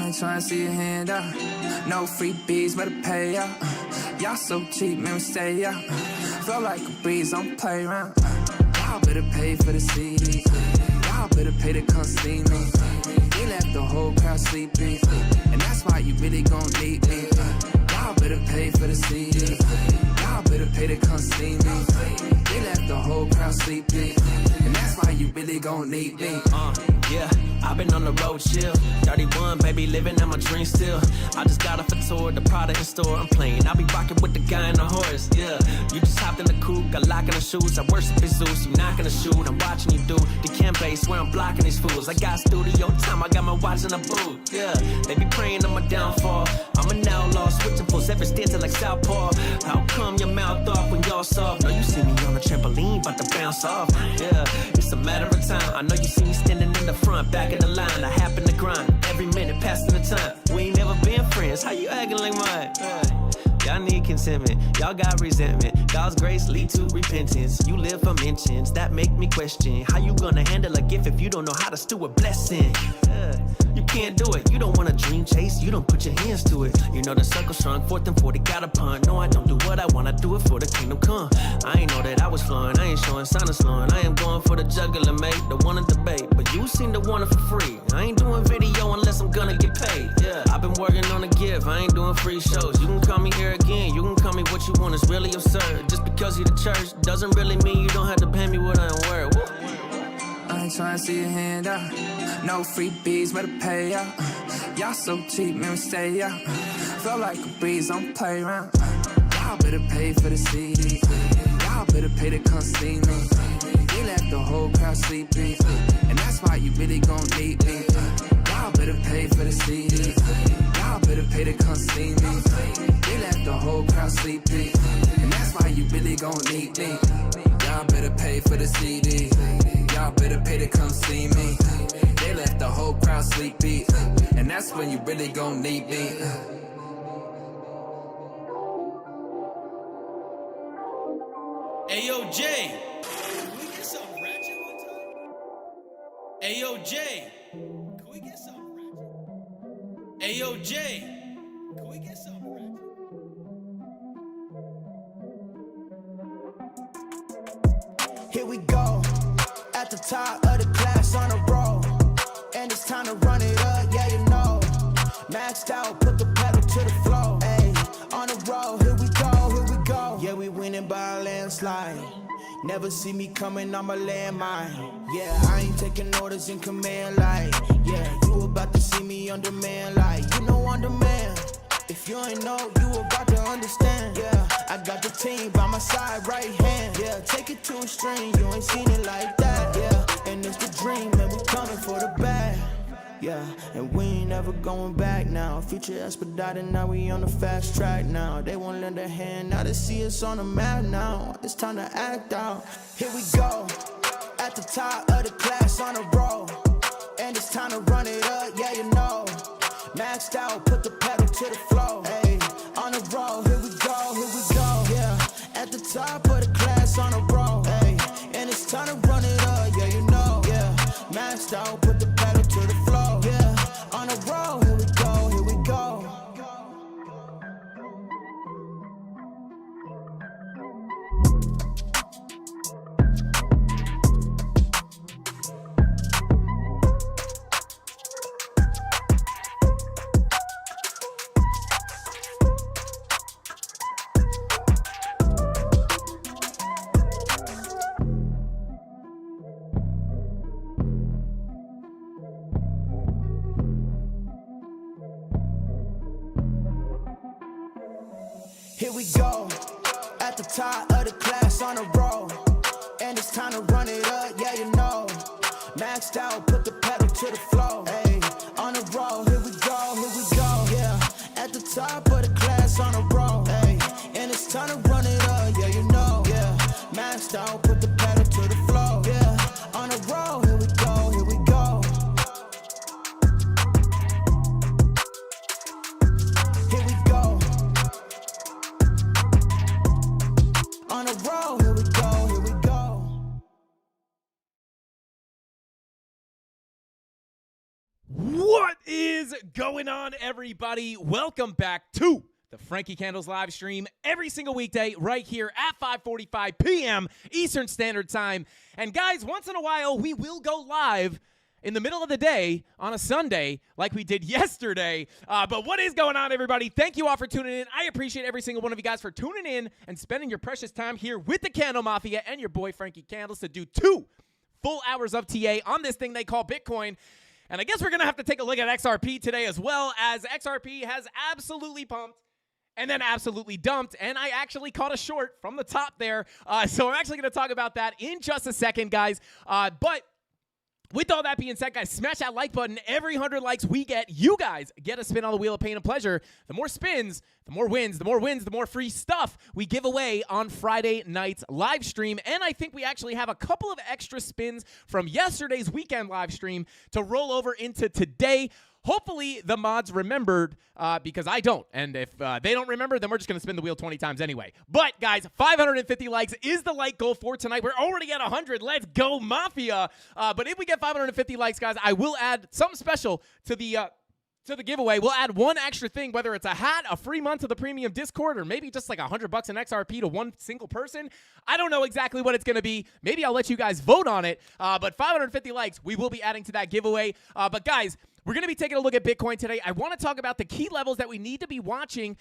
ain't tryna see your hand out. No freebies, better pay out. Y'all so cheap, man, we stay out. Feel like a breeze, don't play around. Y'all better pay for the CD. Y'all better pay to come see me. They left the whole crowd sleeping, and that's why you really gon' need me. Y'all better pay for the CD. Y'all better pay to come see me. They left the whole crowd sleeping, and that's why you really gon' need me. Yeah, I've been on the road chill. 31, baby, living out my dream still. I just got off a tour, the product in store. I'm playing, I'll be rocking with the guy in the horse. Yeah, you just hopped in the coupe, got lock in the shoes. I worship his Zeus, you not gonna shoot. I'm watching you do the camp base where I'm blocking these fools. I got studio time, I got my watch in the booth. Yeah, they be praying on my downfall. I'm an outlaw, switching fools every stance like Southpaw. How come your mouth off when y'all soft? No, you see me on the trampoline, about to bounce off. Yeah, it's a matter of time. I know you see me standing in the front, back of the line. I happen to grind every minute, passing the time. We ain't never been friends. How you acting like mine? Y'all need contentment. Y'all got resentment. God's grace lead to repentance. You live for mentions that make me question how you gonna handle a gift if you don't know how to steward a blessing. You can't do it. You don't want a dream chase. You don't put your hands to it. You know the circle strong. 4th and 40 got a pun. No, I don't do what I want. I do it for the kingdom come. I ain't know that I was flowing. I ain't showing sign of slowing. I am going for the juggler, mate. The one to debate. But you seem to want it for free. I ain't doing video unless I'm gonna get paid. Yeah, I've been working on a gift. I ain't doing free shows. You can call me here again. You can call me what you want. It's really absurd. Just because you're the church doesn't really mean you don't have to pay me what I am worth. I ain't tryna see your hand out. No freebies, better pay out. Y'all so cheap, man, we stay out. Feel like a breeze, don't play around. Y'all better pay for the CD. Y'all better pay to come see me. They left the whole crowd sleeping, and that's why you really gon' need me. Y'all better pay for the CD. Y'all better pay to come see me. They left the whole crowd sleeping, and that's why you really gon' need me. Y'all better pay for the CD. Y'all better pay to come see me. They left the whole crowd sleepy, and that's when you really gon' need me. Hey yo, Jay, can we get something ratchet one time? Hey yo, Jay, can we get something ratchet? Hey yo, Jay, can we get something ratchet? Here we go, at the top of the class on a roll, and it's time to run it up, yeah you know. Maxed out, put the pedal to the floor, ayy, on the road, here we go, yeah we winning by a landslide. Never see me coming on my landmine. Yeah, I ain't taking orders in command like, yeah, you about to see me on demand like, you know on demand. If you ain't know, you about to understand. Yeah, I got the team by my side, right hand. Yeah, take it to a string, you ain't seen it like that. Yeah, and it's the dream, and we coming for the bag. Yeah, and we ain't never going back now. Future expedited, now we on the fast track now. They won't lend a hand, now they see us on the map now. It's time to act out. Here we go, at the top of the class on a roll, and it's time to run it up, yeah you know. Maxed out, put the pedal to the floor, ayy, on the road, here we go, yeah. At the top of the class on a roll, ayy, and it's time to run it up, yeah you know, yeah. Maxed out, put the pedal to the floor, yeah, on the road, here we go, here we go. Here we go, at the top of the class on a roll, and it's time to run it up, yeah you know. Maxed out, put the pedal to the floor, ayy, on the road, here we go, yeah. At the top of the class on a roll, ayy, and it's time to run it up, yeah you know, yeah. Maxed out, put the pedal to the floor, yeah, on the road, here we go, here we go. Here we go. On the road, here we go, here we go. What is going on, everybody? Welcome back to the Frankie Candles live stream every single weekday right here at 5:45 p.m. Eastern Standard Time. And guys, once in a while, we will go live in the middle of the day on a Sunday like we did yesterday. But what is going on, everybody? Thank you all for tuning in. I appreciate every single one of you guys for tuning in and spending your precious time here with the Candle Mafia and your boy Frankie Candles to do 2 full hours of TA on this thing they call Bitcoin. And I guess we're going to have to take a look at XRP today as well, as XRP has absolutely pumped and then absolutely dumped, and I actually caught a short from the top there. So I'm actually going to talk about that in just a second, guys. But with all that being said, guys, smash that like button. Every 100 likes we get, you guys get a spin on the wheel of pain and pleasure. The more spins, the more wins. The more wins, the more free stuff we give away on Friday night's live stream. And I think we actually have a couple of extra spins from yesterday's weekend live stream to roll over into today. Hopefully the mods remembered, because I don't. And if they don't remember, then we're just going to spin the wheel 20 times anyway. But, guys, 550 likes is the like goal for tonight. We're already at 100. Let's go, Mafia. But if we get 550 likes, guys, I will add something special to the giveaway. We'll add one extra thing, whether it's a hat, a free month of the premium Discord, or maybe just like $100 in XRP to one single person. I don't know exactly what it's going to be. Maybe I'll let you guys vote on it. But 550 likes, we will be adding to that giveaway. But, guys, we're going to be taking a look at Bitcoin today. I want to talk about the key levels that we need to be watching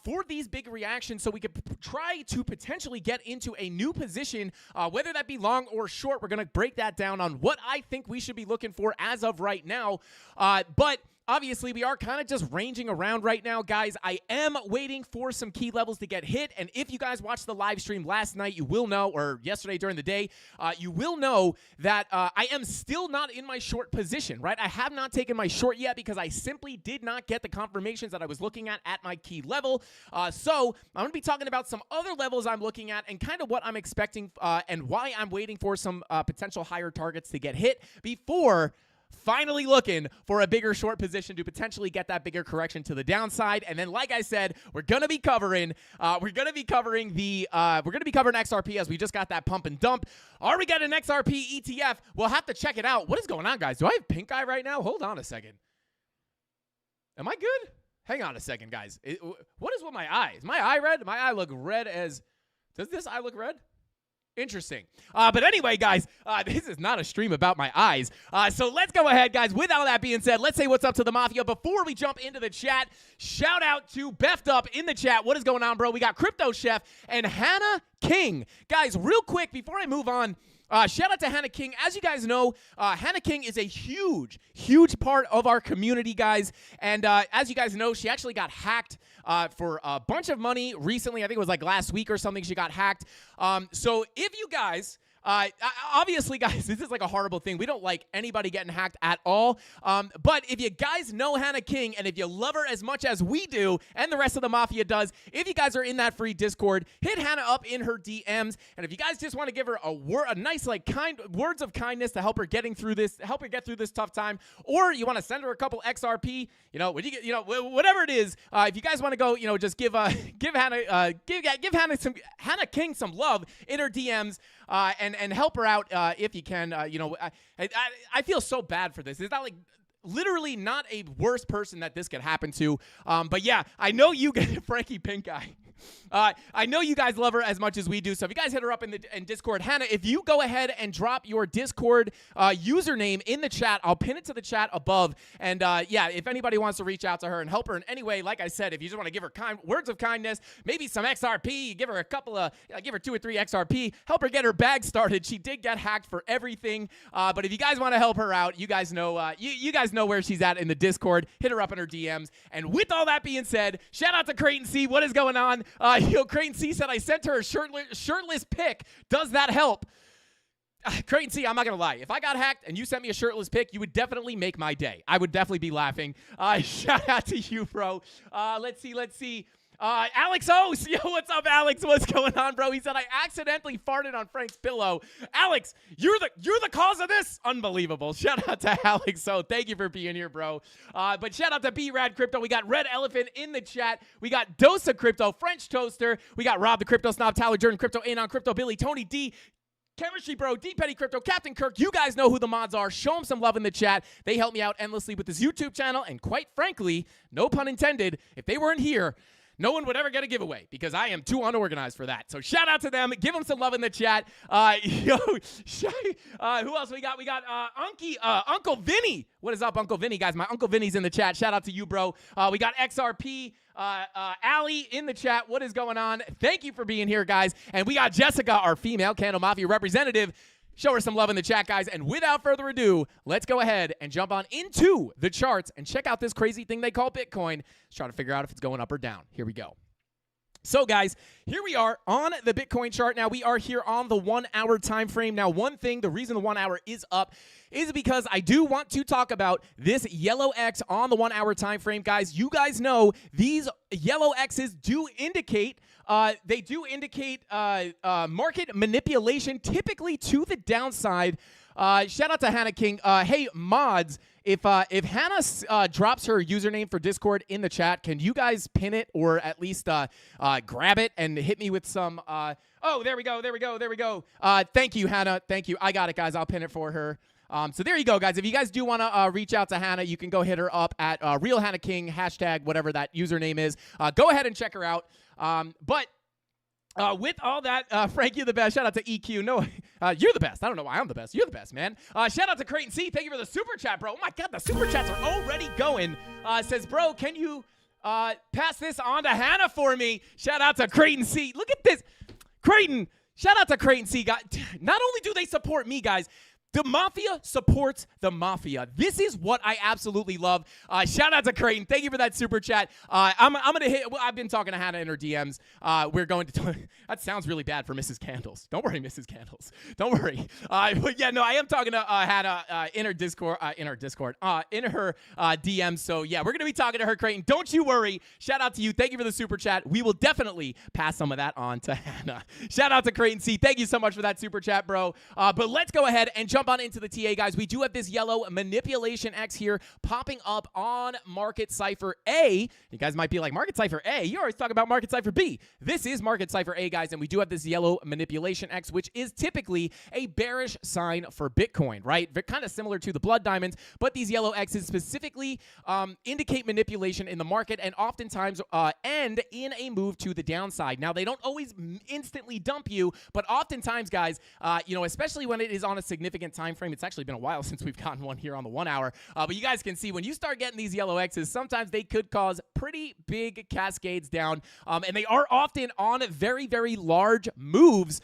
for these big reactions so we could try to potentially get into a new position, whether that be long or short. We're going to break that down on what I think we should be looking for as of right now. But obviously, we are kind of just ranging around right now, guys. I am waiting for some key levels to get hit, and if you guys watched the live stream last night, you will know, or yesterday during the day, you will know that I am still not in my short position, right? I have not taken my short yet because I simply did not get the confirmations that I was looking at my key level. So I'm going to be talking about some other levels I'm looking at and kind of what I'm expecting and why I'm waiting for some potential higher targets to get hit before finally looking for a bigger short position to potentially get that bigger correction to the downside. And then, like I said, we're gonna be covering XRP as we just got that pump and dump. Are we getting an XRP ETF? We'll have to check it out. What is going on, guys? Do I have pink eye right now? Hold on a second. Am I good? Hang on a second, guys. What is with my eye? Is my eye red? My eye look red as... Does this eye look red? Interesting. But anyway, guys, this is not a stream about my eyes. So let's go ahead, guys. With all that being said, let's say what's up to the Mafia. Before we jump into the chat, shout out to Beft Up in the chat. What is going on, bro? We got Crypto Chef and Hannah King. Guys, real quick, before I move on, shout out to Hannah King. As you guys know, Hannah King is a huge part of our community, guys. And as you guys know, she actually got hacked for a bunch of money recently. I think it was like last week or something she got hacked. So if you guys... obviously, guys, this is like a horrible thing. We don't like anybody getting hacked at all. But if you guys know Hannah King and if you love her as much as we do and the rest of the Mafia does, if you guys are in that free Discord, hit Hannah up in her DMs. And if you guys just want to give her a nice, like, kind words of kindness to help her get through this tough time, or you want to send her a couple XRP, when you get, whatever it is, if you guys want to go, just give Hannah King some love in her DMs. And help her out if you can. I feel so bad for this. It's not like literally not a worse person that this could happen to. But yeah, I know you get Frankie Pink Eye. I know you guys love her as much as we do. So if you guys hit her up in Discord, Hannah, if you go ahead and drop your Discord username in the chat, I'll pin it to the chat above. And yeah, if anybody wants to reach out to her and help her in any way, like I said, if you just want to give her words of kindness, maybe some XRP, give her give her 2 or 3 XRP, help her get her bag started. She did get hacked for everything. But if you guys want to help her out, you guys know you guys know where she's at in the Discord. Hit her up in her DMs. And with all that being said, shout out to Creighton C. What is going on? Creighton C said I sent her a shirtless pic. Does that help? Creighton C, I'm not going to lie. If I got hacked and you sent me a shirtless pic, you would definitely make my day. I would definitely be laughing. Shout out to you, bro. Let's see. Alex O's. Yo, what's up, Alex? What's going on, bro? He said, I accidentally farted on Frank's pillow. Alex, you're the cause of this? Unbelievable. Shout out to Alex O. Thank you for being here, bro. But shout out to B-Rad Crypto. We got Red Elephant in the chat. We got Dosa Crypto, French Toaster. We got Rob the Crypto Snob, Tyler Jordan Crypto, Anon Crypto, Billy, Tony D, Chemistry Bro, D Petty Crypto, Captain Kirk, you guys know who the mods are. Show them some love in the chat. They help me out endlessly with this YouTube channel, and quite frankly, no pun intended, if they weren't here, no one would ever get a giveaway because I am too unorganized for that. So shout out to them. Give them some love in the chat. Who else we got? We got Uncle Vinny. What is up, Uncle Vinny, guys? My Uncle Vinny's in the chat. Shout out to you, bro. We got XRP. Allie in the chat. What is going on? Thank you for being here, guys. And we got Jessica, our female CandleMafia representative. Show her some love in the chat, guys. And without further ado, let's go ahead and jump on into the charts and check out this crazy thing they call Bitcoin. Let's try to figure out if it's going up or down. Here we go. So, guys, here we are on the Bitcoin chart. Now, we are here on the 1 hour time frame. Now, one thing, the reason the 1 hour is up is because I do want to talk about this yellow X on the 1 hour time frame, guys. You guys know these yellow X's do indicate market manipulation, typically to the downside. Shout out to Hannah King. Hey, mods, if Hannah drops her username for Discord in the chat, can you guys pin it or at least grab it and hit me with some oh, there we go. Thank you, Hannah. Thank you. I got it, guys. I'll pin it for her. So there you go, guys. If you guys do want to reach out to Hannah, you can go hit her up at Real Hannah King, hashtag whatever that username is. Go ahead and check her out. But with all that, Frank, you're the best. Shout out to EQ. No, you're the best. I don't know why I'm the best. You're the best, man. Shout out to Creighton C. Thank you for the super chat, bro. Oh, my God, the super chats are already going. Says, bro, can you pass this on to Hannah for me? Shout out to Creighton C. Look at this. Creighton. Shout out to Creighton C. Guys. Not only do they support me, guys, the Mafia supports the Mafia. This is what I absolutely love. Shout out to Creighton. Thank you for that super chat. I'm going to hit. Well, I've been talking to Hannah in her DMs. We're going to. That sounds really bad for Mrs. Candles. Don't worry, Mrs. Candles. Don't worry. But yeah, no, I am talking to Hannah in her Discord. In her DMs. So yeah, we're going to be talking to her, Creighton. Don't you worry. Shout out to you. Thank you for the super chat. We will definitely pass some of that on to Hannah. Shout out to Creighton C. Thank you so much for that super chat, bro. But let's go ahead and jump on into the TA, guys. We do have this yellow manipulation X here popping up on Market Cipher A. You guys might be like, Market Cipher A? You always talk about Market Cipher B. This is Market Cipher A, guys, and we do have this yellow manipulation X, which is typically a bearish sign for Bitcoin, right? Kind of similar to the blood diamonds, but these yellow X's specifically indicate manipulation in the market and oftentimes end in a move to the downside. Now, they don't always instantly dump you, but oftentimes, guys, especially when it is on a significant time frame. It's actually been a while since we've gotten one here on the 1 hour, but you guys can see when you start getting these yellow X's, sometimes they could cause pretty big cascades down, and they are often on very, very large moves.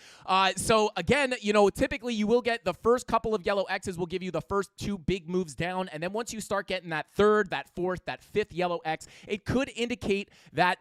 So again, typically you will get the first couple of yellow X's will give you the first two big moves down, and then once you start getting that third, that fourth, that fifth yellow X, it could indicate that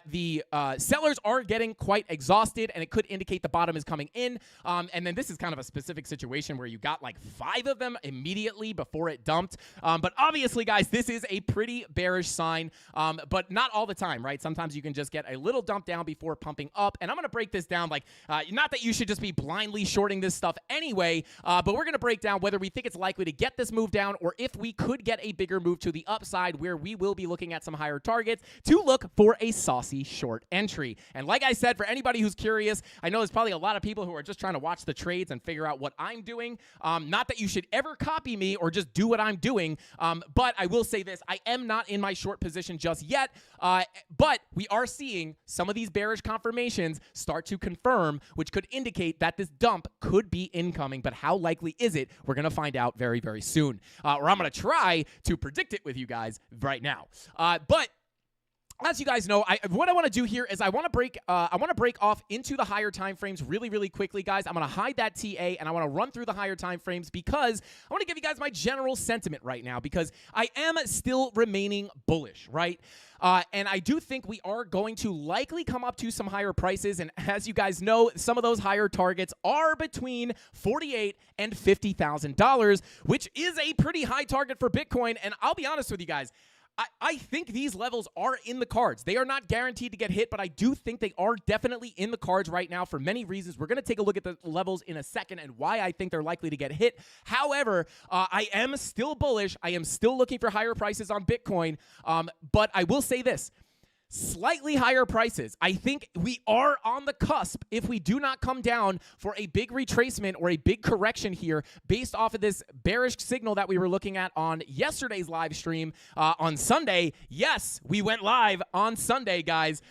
the sellers are getting quite exhausted, and it could indicate the bottom is coming in. And then this is kind of a specific situation where you got like 5 of them immediately before it dumped. But obviously, guys, this is a pretty bearish sign, but not all the time, right? Sometimes you can just get a little dump down before pumping up. And I'm going to break this down, like, not that you should just be blindly shorting this stuff anyway, but we're going to break down whether we think it's likely to get this move down or if we could get a bigger move to the upside where we will be looking at some higher targets to look for a saucy short entry. And like I said, for anybody who's curious, I know there's probably a lot of people who are just trying to watch the trades and figure out what I'm doing. Not that you should ever copy me or just do what I'm doing, but I will say this. I am not in my short position just yet, but we are seeing some of these bearish confirmations start to confirm, which could indicate that this dump could be incoming, but how likely is it? We're going to find out very, very soon, or I'm going to try to predict it with you guys right now. But as you guys know, what I want to do here is I want to break off into the higher time frames really, really quickly, guys. I'm going to hide that TA and I want to run through the higher time frames because I want to give you guys my general sentiment right now because I am still remaining bullish, right? And I do think we are going to likely come up to some higher prices. And as you guys know, some of those higher targets are between $48,000 and $50,000, which is a pretty high target for Bitcoin. And I'll be honest with you guys, I think these levels are in the cards. They are not guaranteed to get hit, but I do think they are definitely in the cards right now for many reasons. We're going to take a look at the levels in a second and why I think they're likely to get hit. However, I am still bullish. I am still looking for higher prices on Bitcoin, but I will say this. slightly higher prices. I think we are on the cusp if we do not come down for a big retracement or a big correction here based off of this bearish signal that we were looking at on yesterday's live stream on Sunday. Yes, we went live on Sunday, guys.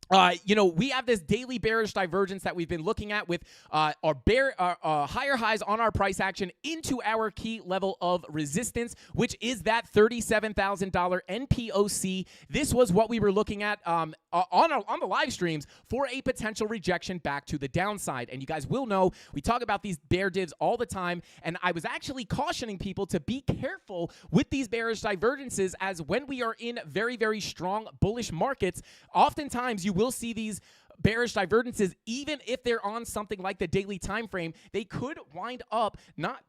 We have this daily bearish divergence that we've been looking at with our higher highs on our price action into our key level of resistance, which is that $37,000 NPOC. This was what we were looking at on the live streams for a potential rejection back to the downside. And you guys will know we talk about these bear divs all the time, and I was actually cautioning people to be careful with these bearish divergences, as when we are in very, very strong bullish markets, oftentimes you will see these bearish divergences. Even if they're on something like the daily time frame, they could wind up not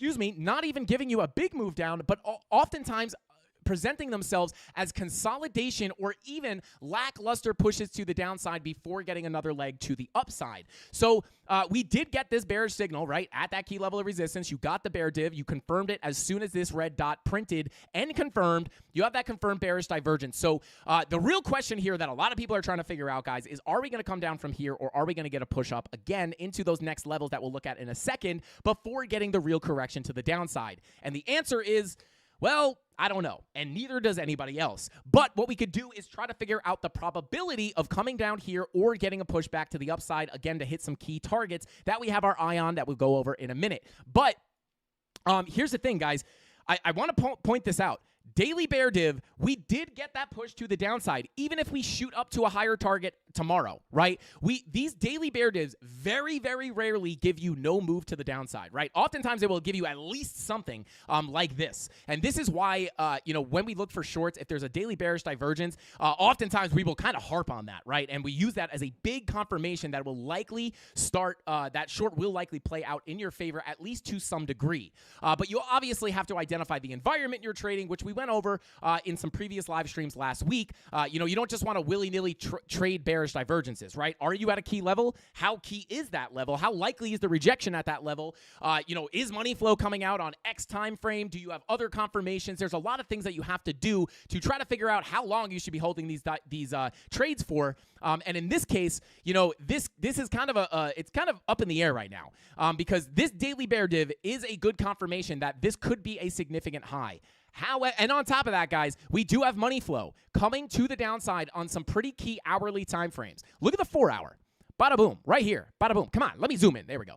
even giving you a big move down, but oftentimes presenting themselves as consolidation or even lackluster pushes to the downside before getting another leg to the upside. So we did get this bearish signal, right, at that key level of resistance. You got the bear div. You confirmed it as soon as this red dot printed and confirmed. You have that confirmed bearish divergence. So the real question here that a lot of people are trying to figure out, guys, is are we going to come down from here, or are we going to get a push up again into those next levels that we'll look at in a second before getting the real correction to the downside? And the answer is, well, I don't know, and neither does anybody else. But what we could do is try to figure out the probability of coming down here or getting a push back to the upside, again, to hit some key targets that we have our eye on that we'll go over in a minute. But here's the thing, guys. I want to point this out. Daily bear div, we did get that push to the downside, even if we shoot up to a higher target tomorrow, right? These daily bear divs very, very rarely give you no move to the downside, right? Oftentimes they will give you at least something like this. And this is why, when we look for shorts, if there's a daily bearish divergence, oftentimes we will kind of harp on that, right? And we use that as a big confirmation that will likely start, that short will likely play out in your favor, at least to some degree. But you obviously have to identify the environment you're trading, which we went over in some previous live streams last week. You don't just want to willy-nilly trade bearish divergences, right? Are you at a key level? How key is that level? How likely is the rejection at that level? Is money flow coming out on X time frame? Do you have other confirmations? There's a lot of things that you have to do to try to figure out how long you should be holding these trades for. And in this case, this is kind of it's kind of up in the air right now, because this daily bear div is a good confirmation that this could be a significant high. And on top of that, guys, we do have money flow coming to the downside on some pretty key hourly time frames. Look at the 4-hour. Bada boom, right here. Bada boom. Come on, let me zoom in. There we go.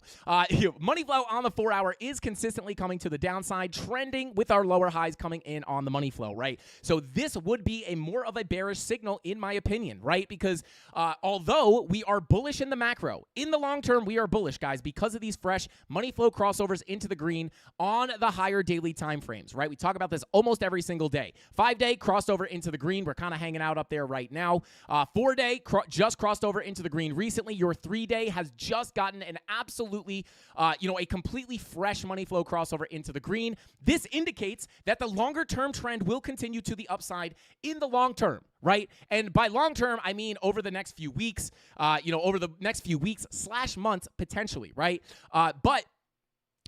Money flow on the 4-hour is consistently coming to the downside, trending with our lower highs coming in on the money flow, right? So this would be a more of a bearish signal, in my opinion, right? Because although we are bullish in the macro, in the long term, we are bullish, guys, because of these fresh money flow crossovers into the green on the higher daily time frames, right? We talk about this almost every single day. 5-day crossover into the green. We're kind of hanging out up there right now. 4-day just crossed over into the green recently. Your 3-day has just gotten an absolutely, a completely fresh money flow crossover into the green. This indicates that the longer term trend will continue to the upside in the long term, right? And by long term, I mean over the next few weeks, over the next few weeks / months potentially, right? But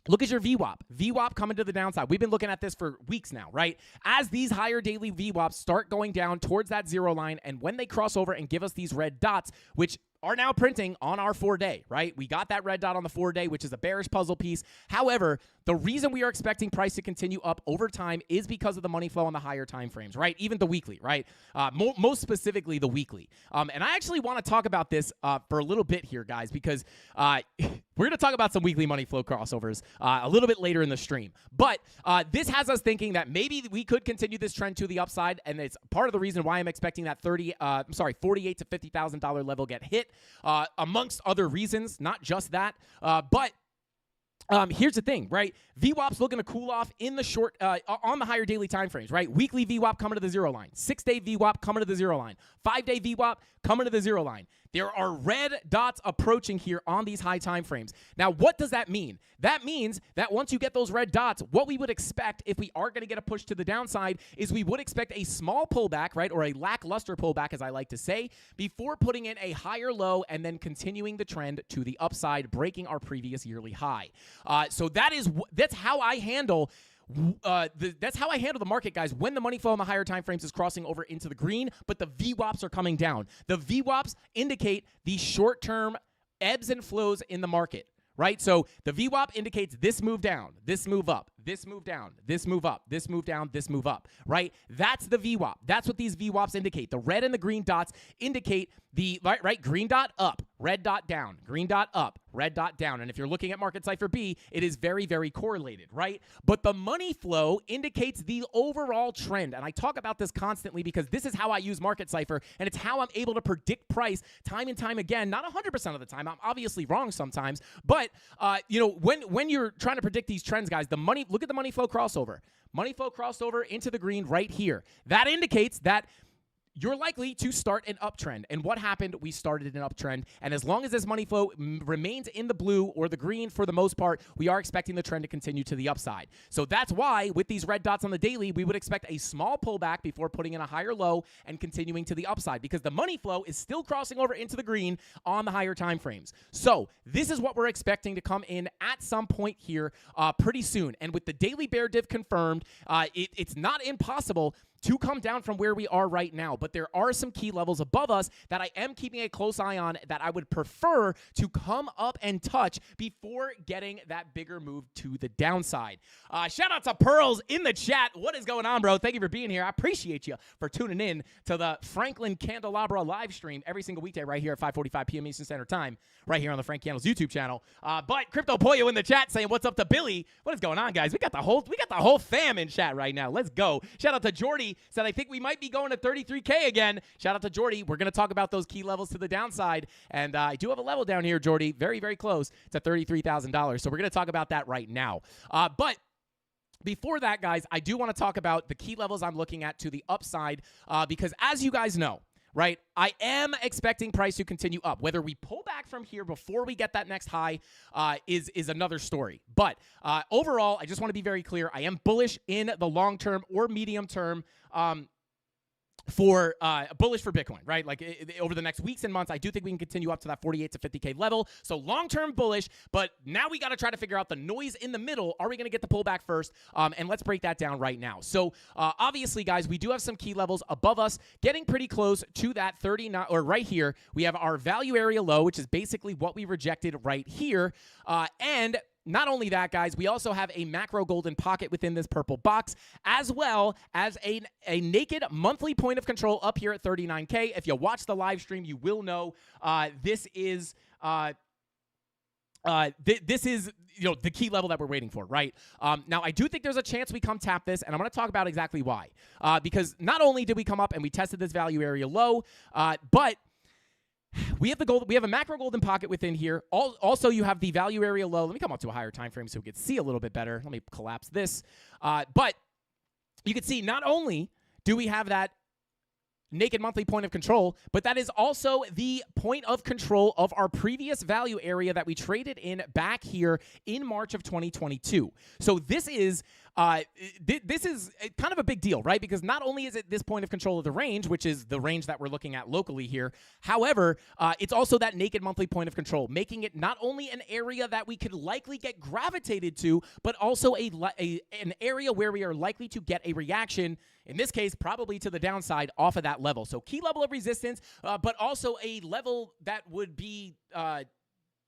look at your VWAP. VWAP coming to the downside. We've been looking at this for weeks now, right? As these higher daily VWAPs start going down towards that 0 line, and when they cross over and give us these red dots, which are now printing on our 4-day, right? We got that red dot on the 4-day, which is a bearish puzzle piece. However, the reason we are expecting price to continue up over time is because of the money flow on the higher time frames, right? Even the weekly, right? Most specifically the weekly. And I actually want to talk about this for a little bit here, guys, because we're going to talk about some weekly money flow crossovers a little bit later in the stream. But this has us thinking that maybe we could continue this trend to the upside, and it's part of the reason why I'm expecting that $48,000 to $50,000 level get hit, amongst other reasons, not just that. But here's the thing, right? VWAP's looking to cool off in the short, on the higher daily time frames, right? Weekly VWAP coming to the 0 line. 6-day VWAP coming to the 0 line. 5-day VWAP coming to the 0 line. There are red dots approaching here on these high time frames. Now, what does that mean? That means that once you get those red dots, what we would expect if we are going to get a push to the downside is we would expect a small pullback, right, or a lackluster pullback, as I like to say, before putting in a higher low and then continuing the trend to the upside, breaking our previous yearly high. So that's how I handle That's how I handle the market, guys, when the money flow in the higher time frames is crossing over into the green, but the VWAPs are coming down. The VWAPs indicate the short-term ebbs and flows in the market, right? So the VWAP indicates this move down, this move up, this move down, this move up, this move down, this move up, right? That's the VWAP. That's what these VWAPs indicate. The red and the green dots indicate the, right? Green dot up, red dot down, green dot up, red dot down. And if you're looking at Market Cipher B, it is very, very correlated, right? But the money flow indicates the overall trend. And I talk about this constantly because this is how I use Market Cipher, and it's how I'm able to predict price time and time again. Not 100% of the time. I'm obviously wrong sometimes. But, you know, when you're trying to predict these trends, guys, look at the money flow crossover. Money flow crossover into the green right here. That indicates that you're likely to start an uptrend. And what happened? We started an uptrend. And as long as this money flow remains in the blue or the green for the most part, we are expecting the trend to continue to the upside. So that's why with these red dots on the daily, we would expect a small pullback before putting in a higher low and continuing to the upside, because the money flow is still crossing over into the green on the higher time frames. So this is what we're expecting to come in at some point here pretty soon. And with the daily bear div confirmed, it's not impossible to come down from where we are right now. But there are some key levels above us that I am keeping a close eye on that I would prefer to come up and touch before getting that bigger move to the downside. Shout out to Pearls in the chat. What is going on, bro? Thank you for being here. I appreciate you for tuning in to the Franklin Candelabra live stream every single weekday right here at 5:45 p.m. Eastern Standard Time, right here on the Frank Candles YouTube channel. But Crypto Pollo in the chat saying, "What's up to Billy?" What is going on, guys? We got the whole fam in chat right now. Let's go. Shout out to Jordy. Said, I think we might be going to 33K again. Shout out to Jordy. We're going to talk about those key levels to the downside. And I do have a level down here, Jordy, very, very close to $33,000. So we're going to talk about that right now. But before that, guys, I do want to talk about the key levels I'm looking at to the upside because as you guys know, right, I am expecting price to continue up. Whether we pull back from here before we get that next high is another story. But overall, I just want to be very clear. I am bullish in the long term or medium term for bullish for Bitcoin, right? Like over the next weeks and months, I do think we can continue up to that 48 to 50K level. So long-term bullish, but now we got to try to figure out the noise in the middle. Are we going to get the pullback first? And let's break that down right now. So obviously, guys, we do have some key levels above us, getting pretty close to that 39, or right here. We have our value area low, which is basically what we rejected right here. And not only that, guys, we also have a macro golden pocket within this purple box, as well as a naked monthly point of control up here at 39K. If you watch the live stream, you will know this is the key level that we're waiting for, right? Now, I do think there's a chance we come tap this, and I'm going to talk about exactly why. Because not only did we come up and we tested this value area low, but we have a macro golden pocket within here. Also, you have the value area low. Let me come up to a higher time frame so we can see a little bit better. Let me collapse this. But you can see not only do we have that naked monthly point of control, but that is also the point of control of our previous value area that we traded in back here in March of 2022. So this is kind of a big deal, right? Because not only is it this point of control of the range, which is the range that we're looking at locally here, however, it's also that naked monthly point of control, making it not only an area that we could likely get gravitated to, but also an area where we are likely to get a reaction, in this case, probably to the downside off of that level. So key level of resistance, but also a level that would be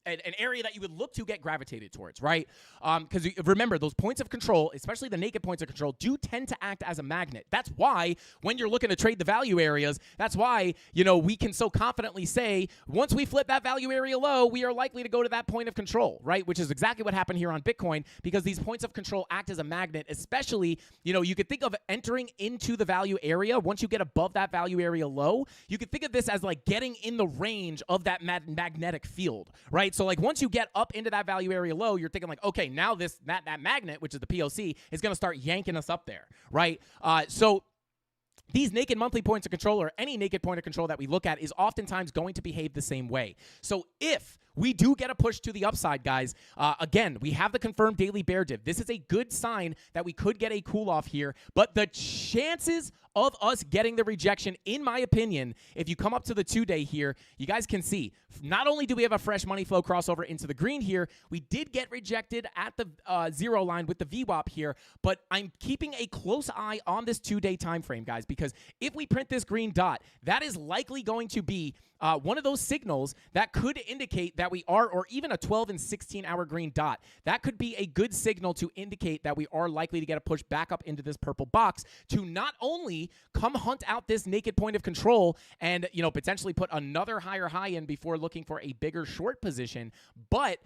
an area that you would look to get gravitated towards, right? Because remember, those points of control, especially the naked points of control, do tend to act as a magnet. That's why when you're looking to trade the value areas, that's why, we can so confidently say, once we flip that value area low, we are likely to go to that point of control, right? Which is exactly what happened here on Bitcoin, because these points of control act as a magnet, especially, you could think of entering into the value area. Once you get above that value area low, you could think of this as like getting in the range of that magnetic field, right? So like once you get up into that value area low, you're thinking like, okay, now that magnet, which is the POC, is going to start yanking us up there, right? So these naked monthly points of control, or any naked point of control that we look at, is oftentimes going to behave the same way. So if we do get a push to the upside, guys, again, we have the confirmed daily bear div. This is a good sign that we could get a cool off here, but the chances of us getting the rejection, in my opinion, if you come up to the 2-day here, you guys can see, not only do we have a fresh money flow crossover into the green here, we did get rejected at the 0 line with the VWAP here, but I'm keeping a close eye on this 2-day time frame, guys, because if we print this green dot, that is likely going to be one of those signals that could indicate that we are, or even a 12 and 16-hour green dot, that could be a good signal to indicate that we are likely to get a push back up into this purple box to not only come hunt out this naked point of control and, you know, potentially put another higher high in before looking for a bigger short position, but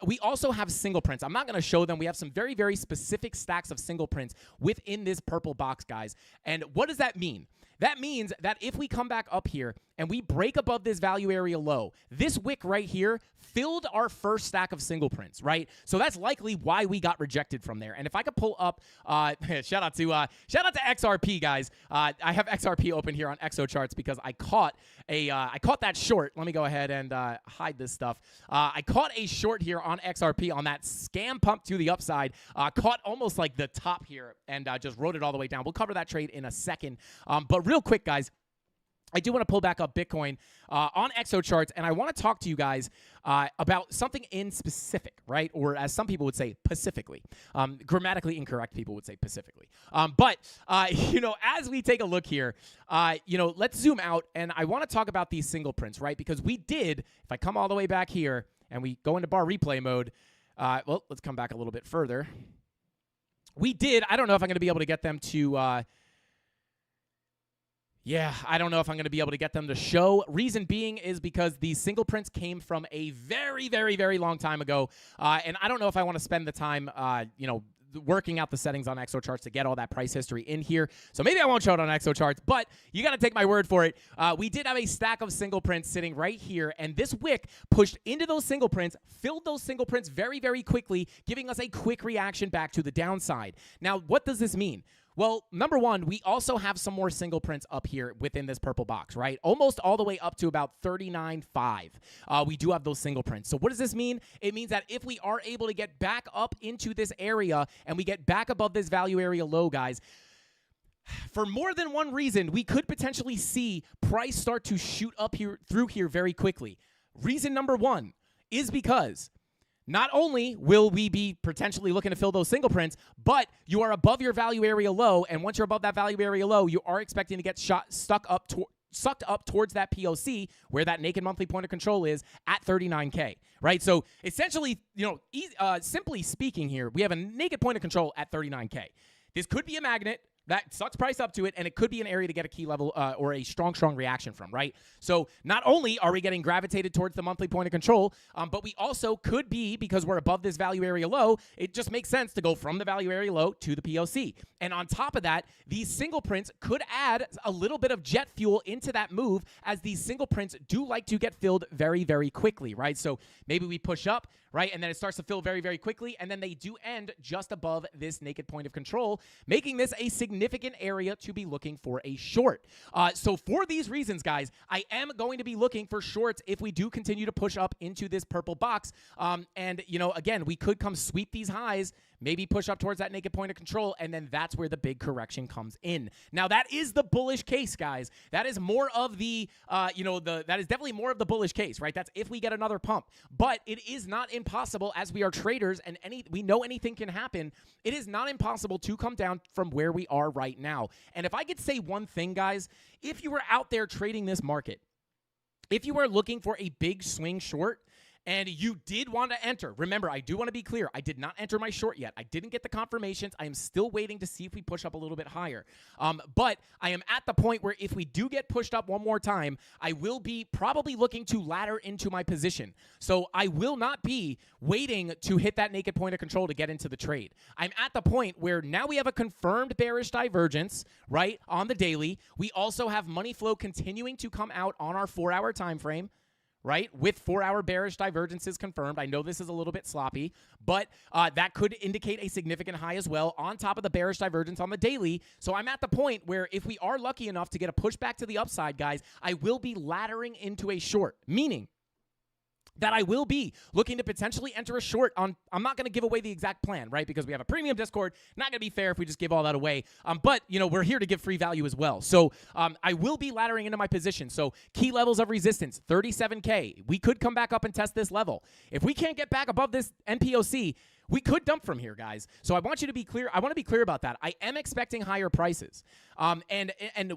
we also have single prints. I'm not going to show them. We have some very, very specific stacks of single prints within this purple box, guys. And what does that mean? That means that if we come back up here and we break above this value area low, this wick right here filled our first stack of single prints, right? So that's likely why we got rejected from there. And if I could pull up, shout out to XRP, guys. I have XRP open here on XO charts because I caught that short. Let me go ahead and hide this stuff. I caught a short here on XRP on that scam pump to the upside. Caught almost like the top here and just rode it all the way down. We'll cover that trade in a second. But real quick, guys, I do want to pull back up Bitcoin on XO charts, and I want to talk to you guys about something in specific, right? Or as some people would say, pacifically. Grammatically incorrect people would say pacifically. But you know, as we take a look here, you know, let's zoom out, and I want to talk about these single prints, right? Because we did, if I come all the way back here and we go into bar replay mode, well, let's come back a little bit further. We did, I don't know if I'm going to be able to get them to... Yeah, I don't know if I'm going to be able to get them to show. Reason being is because these single prints came from a very, very, very long time ago, and I don't know if I want to spend the time, you know, working out the settings on XO charts to get all that price history in here. So maybe I won't show it on XO charts, but you got to take my word for it. We did have a stack of single prints sitting right here, and this wick pushed into those single prints, filled those single prints very, very quickly, giving us a quick reaction back to the downside. Now, what does this mean? Well, number one, we also have some more single prints up here within this purple box, right? Almost all the way up to about 39.5. We do have those single prints. So what does this mean? It means that if we are able to get back up into this area and we get back above this value area low, guys, for more than one reason, we could potentially see price start to shoot up here through here very quickly. Reason number one is because not only will we be potentially looking to fill those single prints, but you are above your value area low, and once you're above that value area low, you are expecting to get sucked up towards that POC where that naked monthly point of control is at 39K, right? So essentially, you know, simply speaking here, we have a naked point of control at 39K. This could be a magnet that sucks price up to it, and it could be an area to get a key level or a strong reaction from, right? So not only are we getting gravitated towards the monthly point of control, but we also could be, because we're above this value area low, it just makes sense to go from the value area low to the POC. And on top of that, these single prints could add a little bit of jet fuel into that move, as these single prints do like to get filled very, very quickly, right? So maybe we push up, right? And then it starts to fill very, very quickly, and then they do end just above this naked point of control, making this a significant area to be looking for a short. So for these reasons, guys, I am going to be looking for shorts if we do continue to push up into this purple box. And, you know, again, we could come sweep these highs, maybe push up towards that naked point of control, and then that's where the big correction comes in. Now, that is the bullish case, guys. That is more of the, you know, that is definitely more of the bullish case, right? That's if we get another pump. But it is not impossible, as we are traders and we know anything can happen. It is not impossible to come down from where we are right now. And if I could say one thing, guys, if you were out there trading this market, if you were looking for a big swing short, and you did want to enter. Remember, I do want to be clear. I did not enter my short yet. I didn't get the confirmations. I am still waiting to see if we push up a little bit higher. But I am at the point where if we do get pushed up one more time, I will be probably looking to ladder into my position. So I will not be waiting to hit that naked point of control to get into the trade. I'm at the point where now we have a confirmed bearish divergence, right, on the daily. We also have money flow continuing to come out on our 4-hour time frame, right, with 4-hour bearish divergences confirmed. I know this is a little bit sloppy, but that could indicate a significant high as well on top of the bearish divergence on the daily. So I'm at the point where if we are lucky enough to get a pushback to the upside, guys, I will be laddering into a short, meaning that I will be looking to potentially enter a short on. I'm not going to give away the exact plan, right? Because we have a premium Discord. Not going to be fair if we just give all that away. But, you know, we're here to give free value as well. So I will be laddering into my position. So key levels of resistance, 37K. We could come back up and test this level. If we can't get back above this NPOC, we could dump from here, guys. So I want you to be clear. I want to be clear about that. I am expecting higher prices. And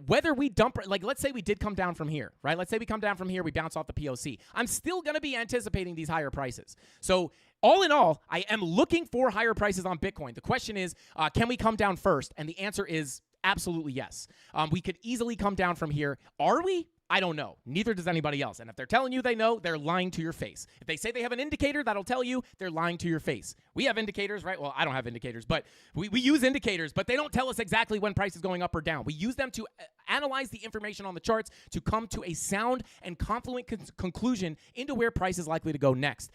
whether we dump, like let's say we did come down from here, right? Let's say we come down from here, we bounce off the POC. I'm still going to be anticipating these higher prices. So all in all, I am looking for higher prices on Bitcoin. The question is, can we come down first? And the answer is absolutely yes. We could easily come down from here. Are we? I don't know. Neither does anybody else. And if they're telling you they know, they're lying to your face. If they say they have an indicator, that'll tell you they're lying to your face. We have indicators, right? Well, I don't have indicators, but we use indicators, but they don't tell us exactly when price is going up or down. We use them to analyze the information on the charts to come to a sound and confluent conclusion into where price is likely to go next.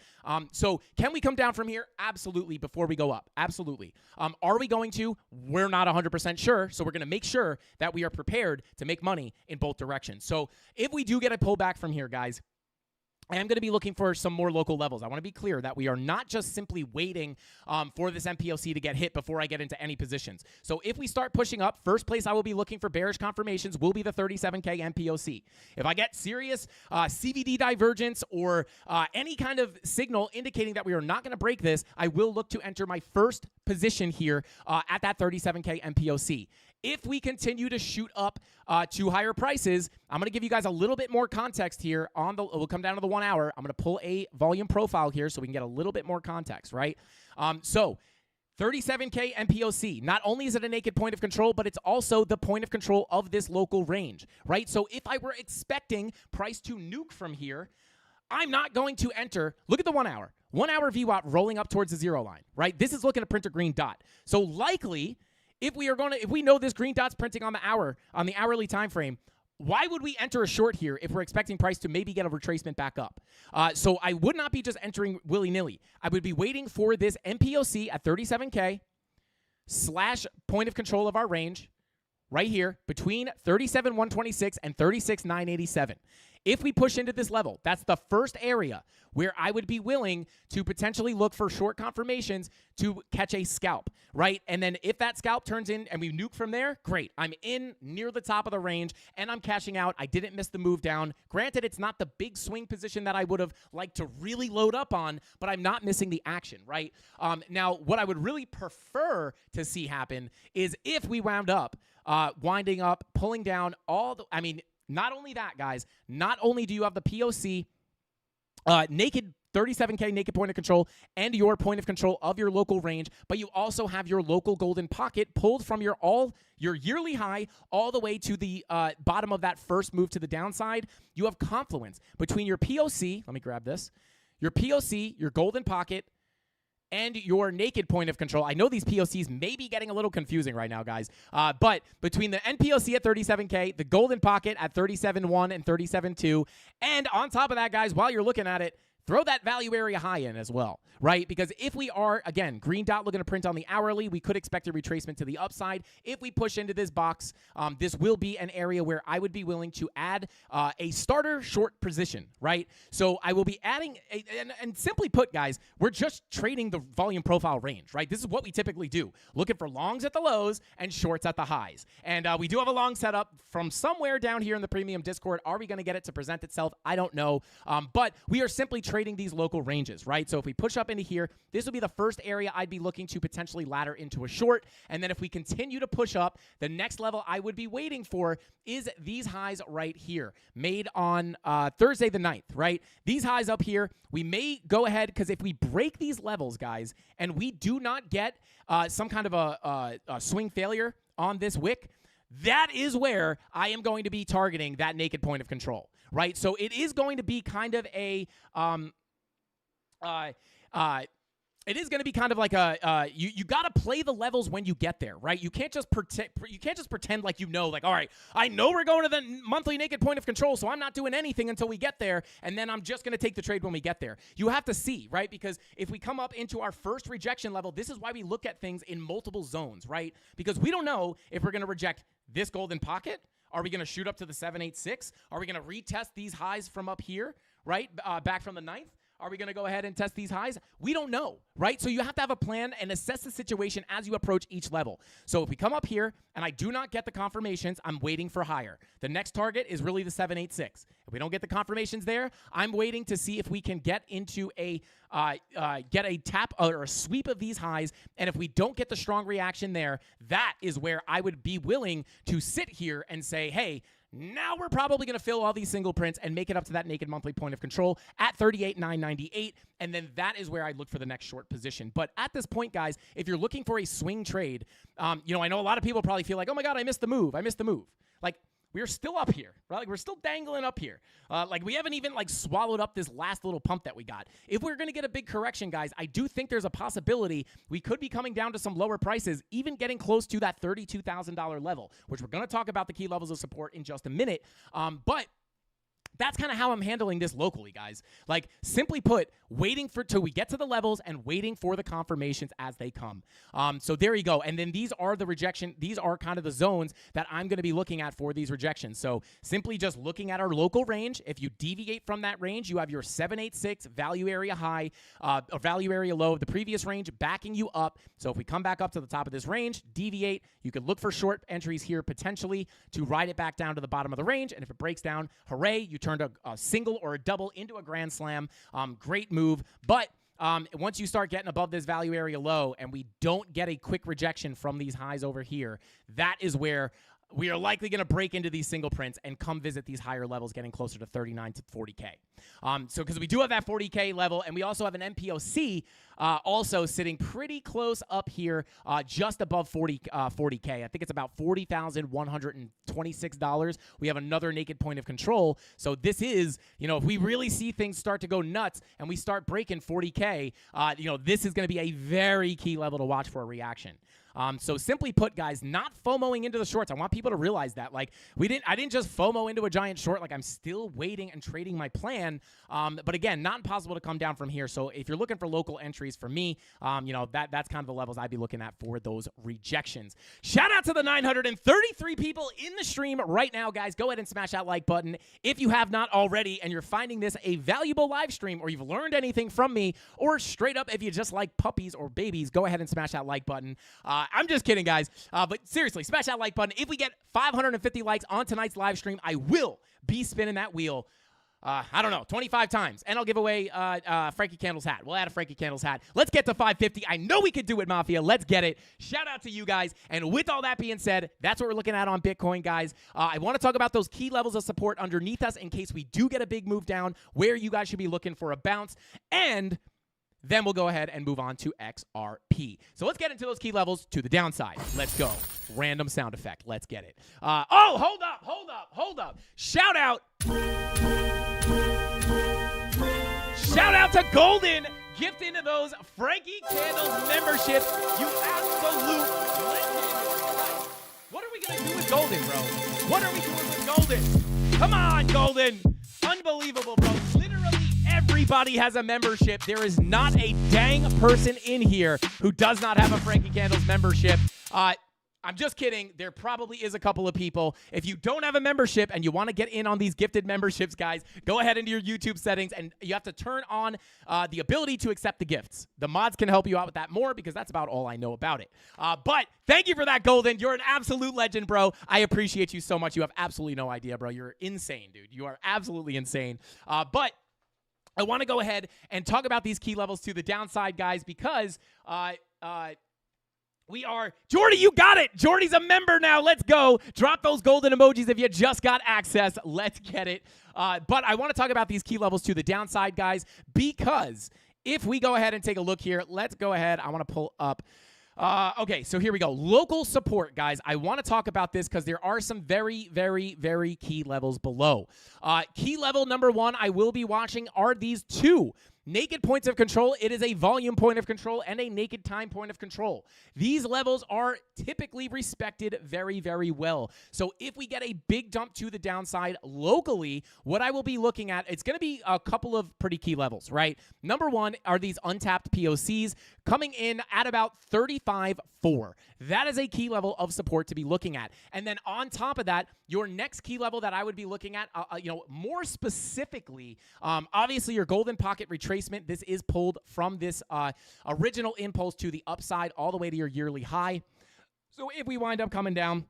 So can we come down from here? Absolutely, before we go up. Absolutely. Are we going to? We're not 100% sure, so we're going to make sure that we are prepared to make money in both directions. So if we do get a pullback from here, guys, I am going to be looking for some more local levels. I want to be clear that we are not just simply waiting for this MPOC to get hit before I get into any positions. So if we start pushing up, first place I will be looking for bearish confirmations will be the 37K MPOC. If I get serious CVD divergence or any kind of signal indicating that we are not going to break this, I will look to enter my first position here at that 37K MPOC. If we continue to shoot up to higher prices, I'm going to give you guys a little bit more context here. We'll come down to the 1 hour. I'm going to pull a volume profile here so we can get a little bit more context, right? So 37K MPOC, not only is it a naked point of control, but it's also the point of control of this local range, right? So if I were expecting price to nuke from here, I'm not going to enter. Look at the 1 hour. 1 hour VWAP rolling up towards the 0 line, right? This is looking to print a green dot. So likely, if we know this green dot's printing on the hourly time frame, why would we enter a short here if we're expecting price to maybe get a retracement back up? So I would not be just entering willy-nilly. I would be waiting for this MPOC at 37K / point of control of our range right here between 37,126 and 36,987. If we push into this level, that's the first area where I would be willing to potentially look for short confirmations to catch a scalp, right? And then if that scalp turns in and we nuke from there, great. I'm in near the top of the range and I'm cashing out. I didn't miss the move down. Granted, it's not the big swing position that I would have liked to really load up on, but I'm not missing the action, right? Now, what I would really prefer to see happen is if we wound up winding up, pulling down not only that, guys, not only do you have the POC, naked 37K naked point of control and your point of control of your local range, but you also have your local golden pocket pulled from your yearly high all the way to the bottom of that first move to the downside. You have confluence between your POC, let me grab this, your POC, your golden pocket, and your naked point of control. I know these POCs may be getting a little confusing right now, guys. But between the NPOC at 37K, the golden pocket at 37.1 and 37.2, and on top of that, guys, while you're looking at it, throw that value area high in as well, right? Because if we are, again, green dot looking to print on the hourly, we could expect a retracement to the upside. If we push into this box, this will be an area where I would be willing to add a starter short position, right? So I will be adding, and simply put, guys, we're just trading the volume profile range, right? This is what we typically do, looking for longs at the lows and shorts at the highs. And we do have a long setup from somewhere down here in the premium Discord. Are we going to get it to present itself? I don't know. But we are simply trading these local ranges, right? So if we push up into here, this will be the first area I'd be looking to potentially ladder into a short. And then if we continue to push up, the next level I would be waiting for is these highs right here, made on Thursday the 9th, right? These highs up here, we may go ahead, because if we break these levels, guys, and we do not get some kind of a swing failure on this wick, that is where I am going to be targeting that naked point of control, right? So it is going to be kind of a, it is going to be kind of like a, you got to play the levels when you get there, right? You can't just pretend like like, all right, I know we're going to the monthly naked point of control, so I'm not doing anything until we get there, and then I'm just going to take the trade when we get there. You have to see, right? Because if we come up into our first rejection level, this is why we look at things in multiple zones, right? Because we don't know if we're going to reject this golden pocket. Are we going to shoot up to the 786? Are we going to retest these highs from up here, right? Back from the 9th? Are we going to go ahead and test these highs? We don't know, right? So you have to have a plan and assess the situation as you approach each level. So if we come up here and I do not get the confirmations, I'm waiting for higher. The next target is really the 786. If we don't get the confirmations there, I'm waiting to see if we can get into a tap or a sweep of these highs. And if we don't get the strong reaction there, that is where I would be willing to sit here and say, hey, now we're probably going to fill all these single prints and make it up to that naked monthly point of control at 38,998, and then that is where I look for the next short position. But at this point, guys, if you're looking for a swing trade, I know a lot of people probably feel like, oh my God, I missed the move. Like, we're still up here, right? Like, we're still dangling up here. We haven't even, swallowed up this last little pump that we got. If we're going to get a big correction, guys, I do think there's a possibility we could be coming down to some lower prices, even getting close to that $32,000 level, which we're going to talk about the key levels of support in just a minute. But that's kind of how I'm handling this locally, guys. Like, simply put, waiting till we get to the levels and waiting for the confirmations as they come. So there you go. And then these are the rejection. These are kind of the zones that I'm going to be looking at for these rejections. So simply just looking at our local range. If you deviate from that range, you have your 786 value area high, or value area low of the previous range backing you up. So if we come back up to the top of this range, deviate, you could look for short entries here potentially to ride it back down to the bottom of the range. And if it breaks down, hooray, you turned a single or a double into a grand slam. Great move. But once you start getting above this value area low and we don't get a quick rejection from these highs over here, that is where we are likely going to break into these single prints and come visit these higher levels, getting closer to 39 to 40K. So because we do have that 40K level, and we also have an MPOC also sitting pretty close up here, just above 40K. I think it's about $40,126. We have another naked point of control. So this is, if we really see things start to go nuts and we start breaking 40K, this is going to be a very key level to watch for a reaction. So simply put, guys, not FOMOing into the shorts. I want people to realize that. I didn't just FOMO into a giant short. I'm still waiting and trading my plan. But again, not impossible to come down from here. So if you're looking for local entries for me, that's kind of the levels I'd be looking at for those rejections. Shout out to the 933 people in the stream right now, guys. Go ahead and smash that like button if you have not already, and you're finding this a valuable live stream, or you've learned anything from me, or straight up, if you just like puppies or babies, go ahead and smash that like button. I'm just kidding, guys. But seriously, smash that like button. If we get 550 likes on tonight's live stream, I will be spinning that wheel, 25 times. And I'll give away Frankie Candle's hat. We'll add a Frankie Candle's hat. Let's get to 550. I know we could do it, Mafia. Let's get it. Shout out to you guys. And with all that being said, that's what we're looking at on Bitcoin, guys. I want to talk about those key levels of support underneath us in case we do get a big move down, where you guys should be looking for a bounce. And then we'll go ahead and move on to XRP. So let's get into those key levels to the downside. Let's go. Random sound effect. Let's get it. Hold up. Shout out to Golden gifting those Frankie Candles memberships. You absolute legend. What are we going to do with Golden, bro? What are we doing with Golden? Come on, Golden. Unbelievable, bro. Literally everybody has a membership. There is not a dang person in here who does not have a Frankie Candles membership. I'm just kidding. There probably is a couple of people. If you don't have a membership and you want to get in on these gifted memberships, guys, go ahead into your YouTube settings and you have to turn on the ability to accept the gifts. The mods can help you out with that more because that's about all I know about it. But thank you for that, Golden. You're an absolute legend, bro. I appreciate you so much. You have absolutely no idea, bro. You're insane, dude. You are absolutely insane. But I want to go ahead and talk about these key levels to the downside, guys, because Jordy, you got it. Jordy's a member now. Let's go. Drop those golden emojis if you just got access. Let's get it. But I want to talk about these key levels to the downside, guys, because if we go ahead and take a look here, let's go ahead. I want to pull up. Okay, so here we go. Local support, guys. I want to talk about this because there are some very, very, very key levels below. Key level number one I will be watching are these two naked points of control. It is a volume point of control and a naked time point of control. These levels are typically respected very, very well. So if we get a big dump to the downside locally, what I will be looking at, it's going to be a couple of pretty key levels, right? Number one are these untapped POCs. coming in at about 35.4. That is a key level of support to be looking at. And then on top of that, your next key level that I would be looking at, more specifically, obviously your golden pocket retracement. This is pulled from this original impulse to the upside all the way to your yearly high. So if we wind up coming down,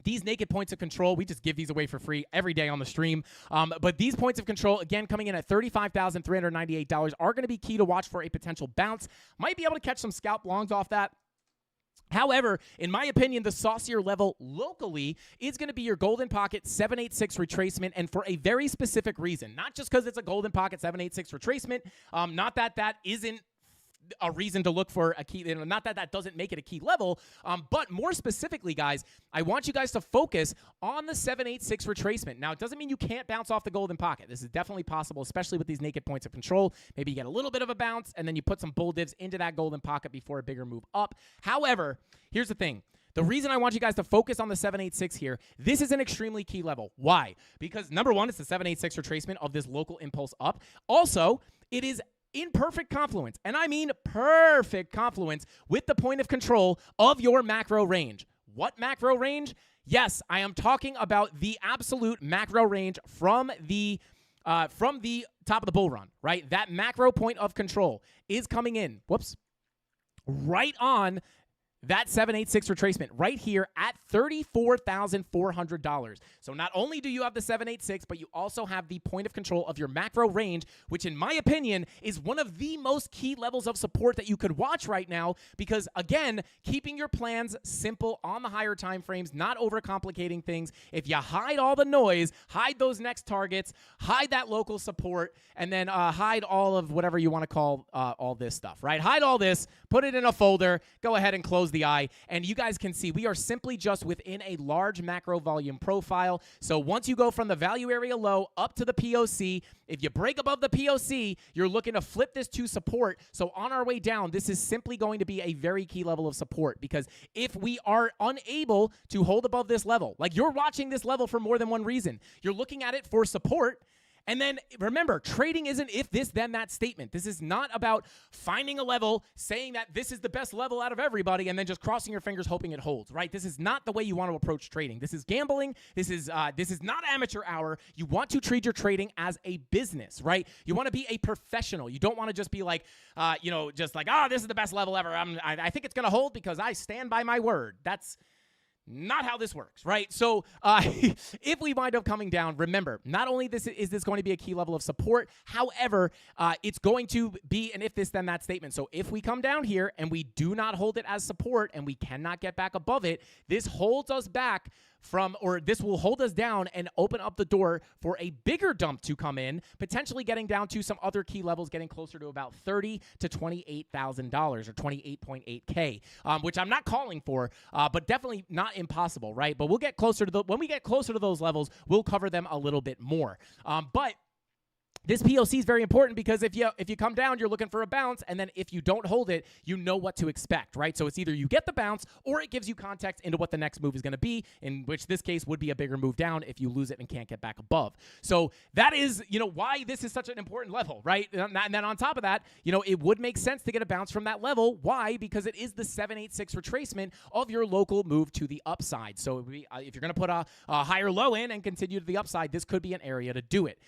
these naked points of control, we just give these away for free every day on the stream. But these points of control, again, coming in at $35,398, are going to be key to watch for a potential bounce. Might be able to catch some scalp longs off that. However, in my opinion, the saucier level locally is going to be your golden pocket 786 retracement, and for a very specific reason. Not just because it's a golden pocket 786 retracement, not that that isn't a reason to look for a key, not that that doesn't make it a key level, but more specifically, guys, I want you guys to focus on the 786 retracement. Now, it doesn't mean you can't bounce off the golden pocket. This is definitely possible, especially with these naked points of control. Maybe you get a little bit of a bounce, and then you put some bull divs into that golden pocket before a bigger move up. However, here's the thing. The reason I want you guys to focus on the 786 here, this is an extremely key level. Why? Because number one, it's the 786 retracement of this local impulse up. Also, it is in perfect confluence, and I mean perfect confluence, with the point of control of your macro range. What macro range? Yes, I am talking about the absolute macro range from the top of the bull run, right? That macro point of control is coming in, right on that 786 retracement right here at $34,400. So not only do you have the 786, but you also have the point of control of your macro range, which in my opinion is one of the most key levels of support that you could watch right now, because again, keeping your plans simple on the higher time frames, not overcomplicating things. If you hide all the noise, hide those next targets, hide that local support, and then hide all of whatever you want to call all this stuff, right? Hide all this, put it in a folder, go ahead and close the eye, and you guys can see we are simply just within a large macro volume profile. So once you go from the value area low up to the POC, if you break above the POC, you're looking to flip this to support. So on our way down, this is simply going to be a very key level of support, because if we are unable to hold above this level, like you're watching this level for more than one reason, you're looking at it for support. And then remember, trading isn't if this, then that statement. This is not about finding a level, saying that this is the best level out of everybody, and then just crossing your fingers hoping it holds, right? This is not the way you want to approach trading. This is gambling. This is not amateur hour. You want to treat your trading as a business, right? You want to be a professional. You don't want to just be like, just like, this is the best level ever. I think it's going to hold because I stand by my word. That's not how this works, right? So if we wind up coming down, remember, not only is this going to be a key level of support, however, it's going to be an if this, then that statement. So if we come down here and we do not hold it as support and we cannot get back above it, this holds us back this will hold us down and open up the door for a bigger dump to come in, potentially getting down to some other key levels, getting closer to about $30,000 to $28,000 or 28.8K, which I'm not calling for, but definitely not impossible, right? But we'll get closer to when we get closer to those levels, we'll cover them a little bit more. But this POC is very important, because if you come down, you're looking for a bounce, and then if you don't hold it, you know what to expect, right? So it's either you get the bounce or it gives you context into what the next move is going to be, in which this case would be a bigger move down if you lose it and can't get back above. So that is, why this is such an important level, right? And then on top of that, it would make sense to get a bounce from that level. Why? Because it is the 786 retracement of your local move to the upside. So if you're going to put a higher low in and continue to the upside, this could be an area to do it.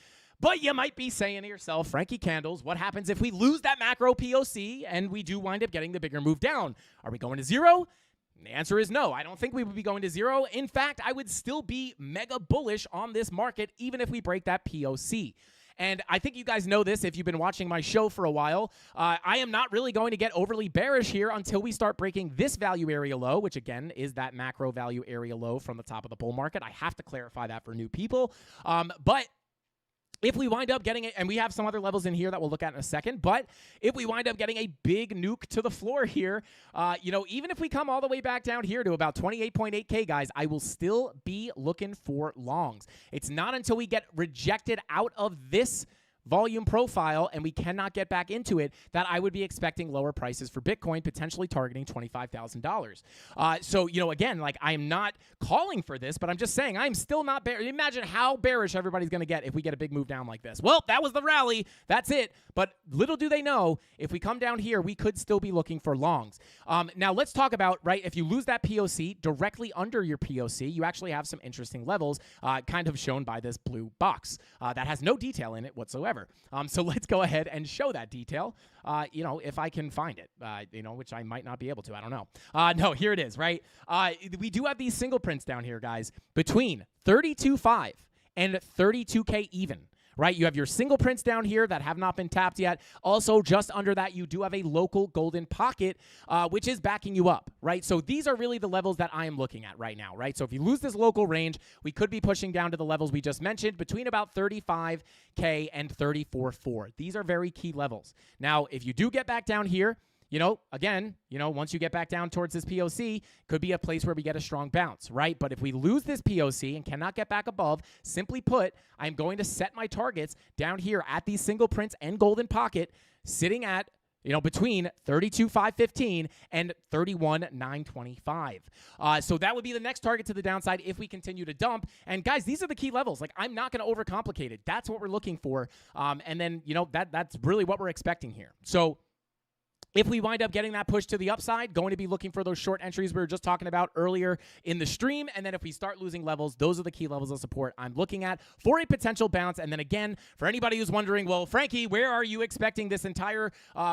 But you might be saying to yourself, Frankie Candles, what happens if we lose that macro POC and we do wind up getting the bigger move down? Are we going to zero? And the answer is no. I don't think we would be going to zero. In fact, I would still be mega bullish on this market, even if we break that POC. And I think you guys know this if you've been watching my show for a while. I am not really going to get overly bearish here until we start breaking this value area low, which again is that macro value area low from the top of the bull market. I have to clarify that for new people. But if we wind up getting it, and we have some other levels in here that we'll look at in a second, but if we wind up getting a big nuke to the floor here, even if we come all the way back down here to about 28.8K, guys, I will still be looking for longs. It's not until we get rejected out of this volume profile and we cannot get back into it, that I would be expecting lower prices for Bitcoin, potentially targeting $25,000. So, again, like I am not calling for this, but I'm just saying I'm still not bearish. Imagine how bearish everybody's going to get if we get a big move down like this. Well, that was the rally. That's it. But little do they know, if we come down here, we could still be looking for longs. Now, let's talk about, right, if you lose that POC directly under your POC, you actually have some interesting levels kind of shown by this blue box that has no detail in it whatsoever. So let's go ahead and show that detail, if I can find it, which I might not be able to. I don't know. No, here it is, right? We do have these single prints down here, guys, between 32.5 and 32K even. Right, you have your single prints down here that have not been tapped yet. Also, just under that, you do have a local golden pocket, which is backing you up, right? So these are really the levels that I am looking at right now, right? So if you lose this local range, we could be pushing down to the levels we just mentioned, between about 35K and 34.4. These are very key levels. Now, if you do get back down here, again, once you get back down towards this POC, could be a place where we get a strong bounce, right? But if we lose this POC and cannot get back above, simply put, I'm going to set my targets down here at these single prints and golden pocket, sitting at, between 32,515 and 31,925. So that would be the next target to the downside if we continue to dump. And guys, these are the key levels. Like, I'm not going to overcomplicate it. That's what we're looking for. And then, that's really what we're expecting here. So if we wind up getting that push to the upside, going to be looking for those short entries we were just talking about earlier in the stream. And then if we start losing levels, those are the key levels of support I'm looking at for a potential bounce. And then again, for anybody who's wondering, well, Frankie, where are you expecting this entire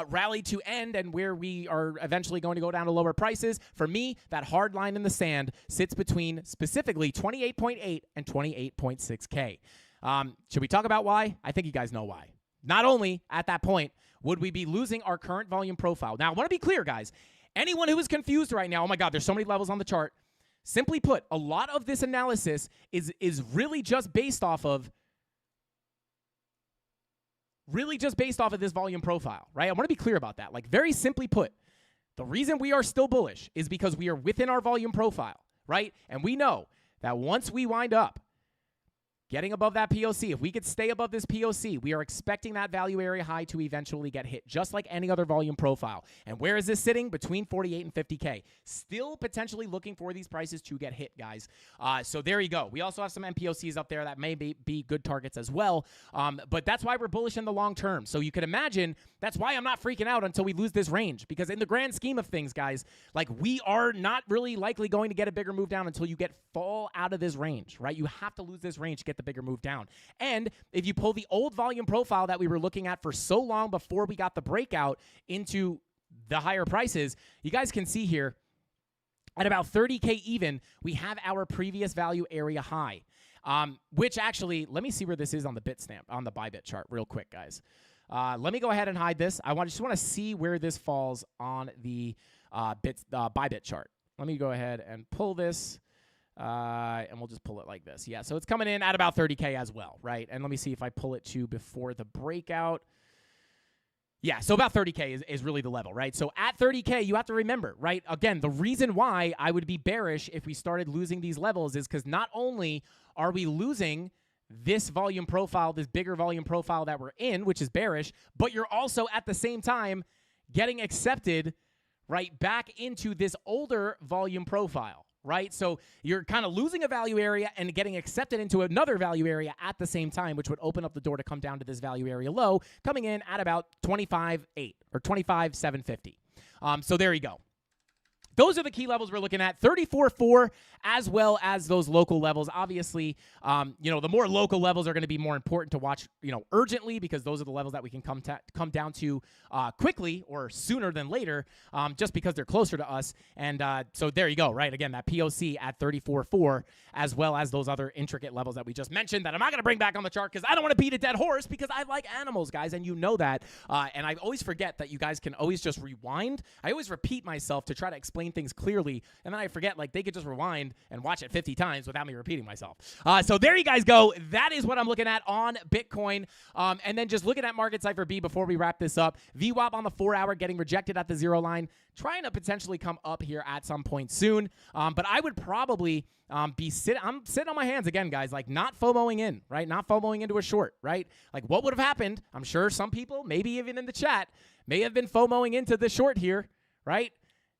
rally to end and where we are eventually going to go down to lower prices? For me, that hard line in the sand sits between specifically 28.8 and 28.6K. Should we talk about why? I think you guys know why. Not only at that point would we be losing our current volume profile. Now, I want to be clear, guys. Anyone who is confused right now, oh my God, there's so many levels on the chart. Simply put, a lot of this analysis is really just based off of this volume profile, right? I want to be clear about that. Like, very simply put, the reason we are still bullish is because we are within our volume profile, right? And we know that once we wind up getting above that POC, if we could stay above this POC, we are expecting that value area high to eventually get hit, just like any other volume profile. And where is this sitting? Between 48 and 50K. Still potentially looking for these prices to get hit, guys. So there you go. We also have some MPOCs up there that may be good targets as well. But that's why we're bullish in the long term. So you could imagine that's why I'm not freaking out until we lose this range. Because in the grand scheme of things, guys, like, we are not really likely going to get a bigger move down until you fall out of this range, right? You have to lose this range to get the bigger move down. And if you pull the old volume profile that we were looking at for so long before we got the breakout into the higher prices, you guys can see here at about 30K even, we have our previous value area high, which actually, let me see where this is on the Bybit chart real quick, guys. Let me go ahead and hide this. I just want to see where this falls on the Bybit chart. Let me go ahead and pull this. And we'll just pull it like this. Yeah, so it's coming in at about 30K as well, right? And let me see if I pull it to before the breakout. Yeah, so about 30K is really the level, right? So at 30K, you have to remember, right? Again, the reason why I would be bearish if we started losing these levels is because not only are we losing this volume profile, this bigger volume profile that we're in, which is bearish, but you're also at the same time getting accepted right back into this older volume profile. Right? So you're kind of losing a value area and getting accepted into another value area at the same time, which would open up the door to come down to this value area low, coming in at about 25.8 or 25,750. So there you go. Those are the key levels we're looking at, 34.4, as well as those local levels. Obviously, the more local levels are going to be more important to watch, urgently, because those are the levels that we can come down to quickly or sooner than later, just because they're closer to us. And so there you go, right? Again, that POC at 34.4, as well as those other intricate levels that we just mentioned that I'm not going to bring back on the chart because I don't want to beat a dead horse, because I like animals, guys, and you know that. And I always forget that you guys can always just rewind. I always repeat myself to try to explain explain things clearly, and then I forget, like, they could just rewind and watch it 50 times without me repeating myself. So there you guys go. That is what I'm looking at on Bitcoin. And then just looking at Market Cypher B before we wrap this up. VWAP on the 4-hour getting rejected at the 0 line, trying to potentially come up here at some point soon. But I would probably I'm sitting on my hands again, guys, like not FOMOing in, right? Not FOMOing into a short, right? Like what would have happened? I'm sure some people, maybe even in the chat, may have been FOMOing into the short here, right?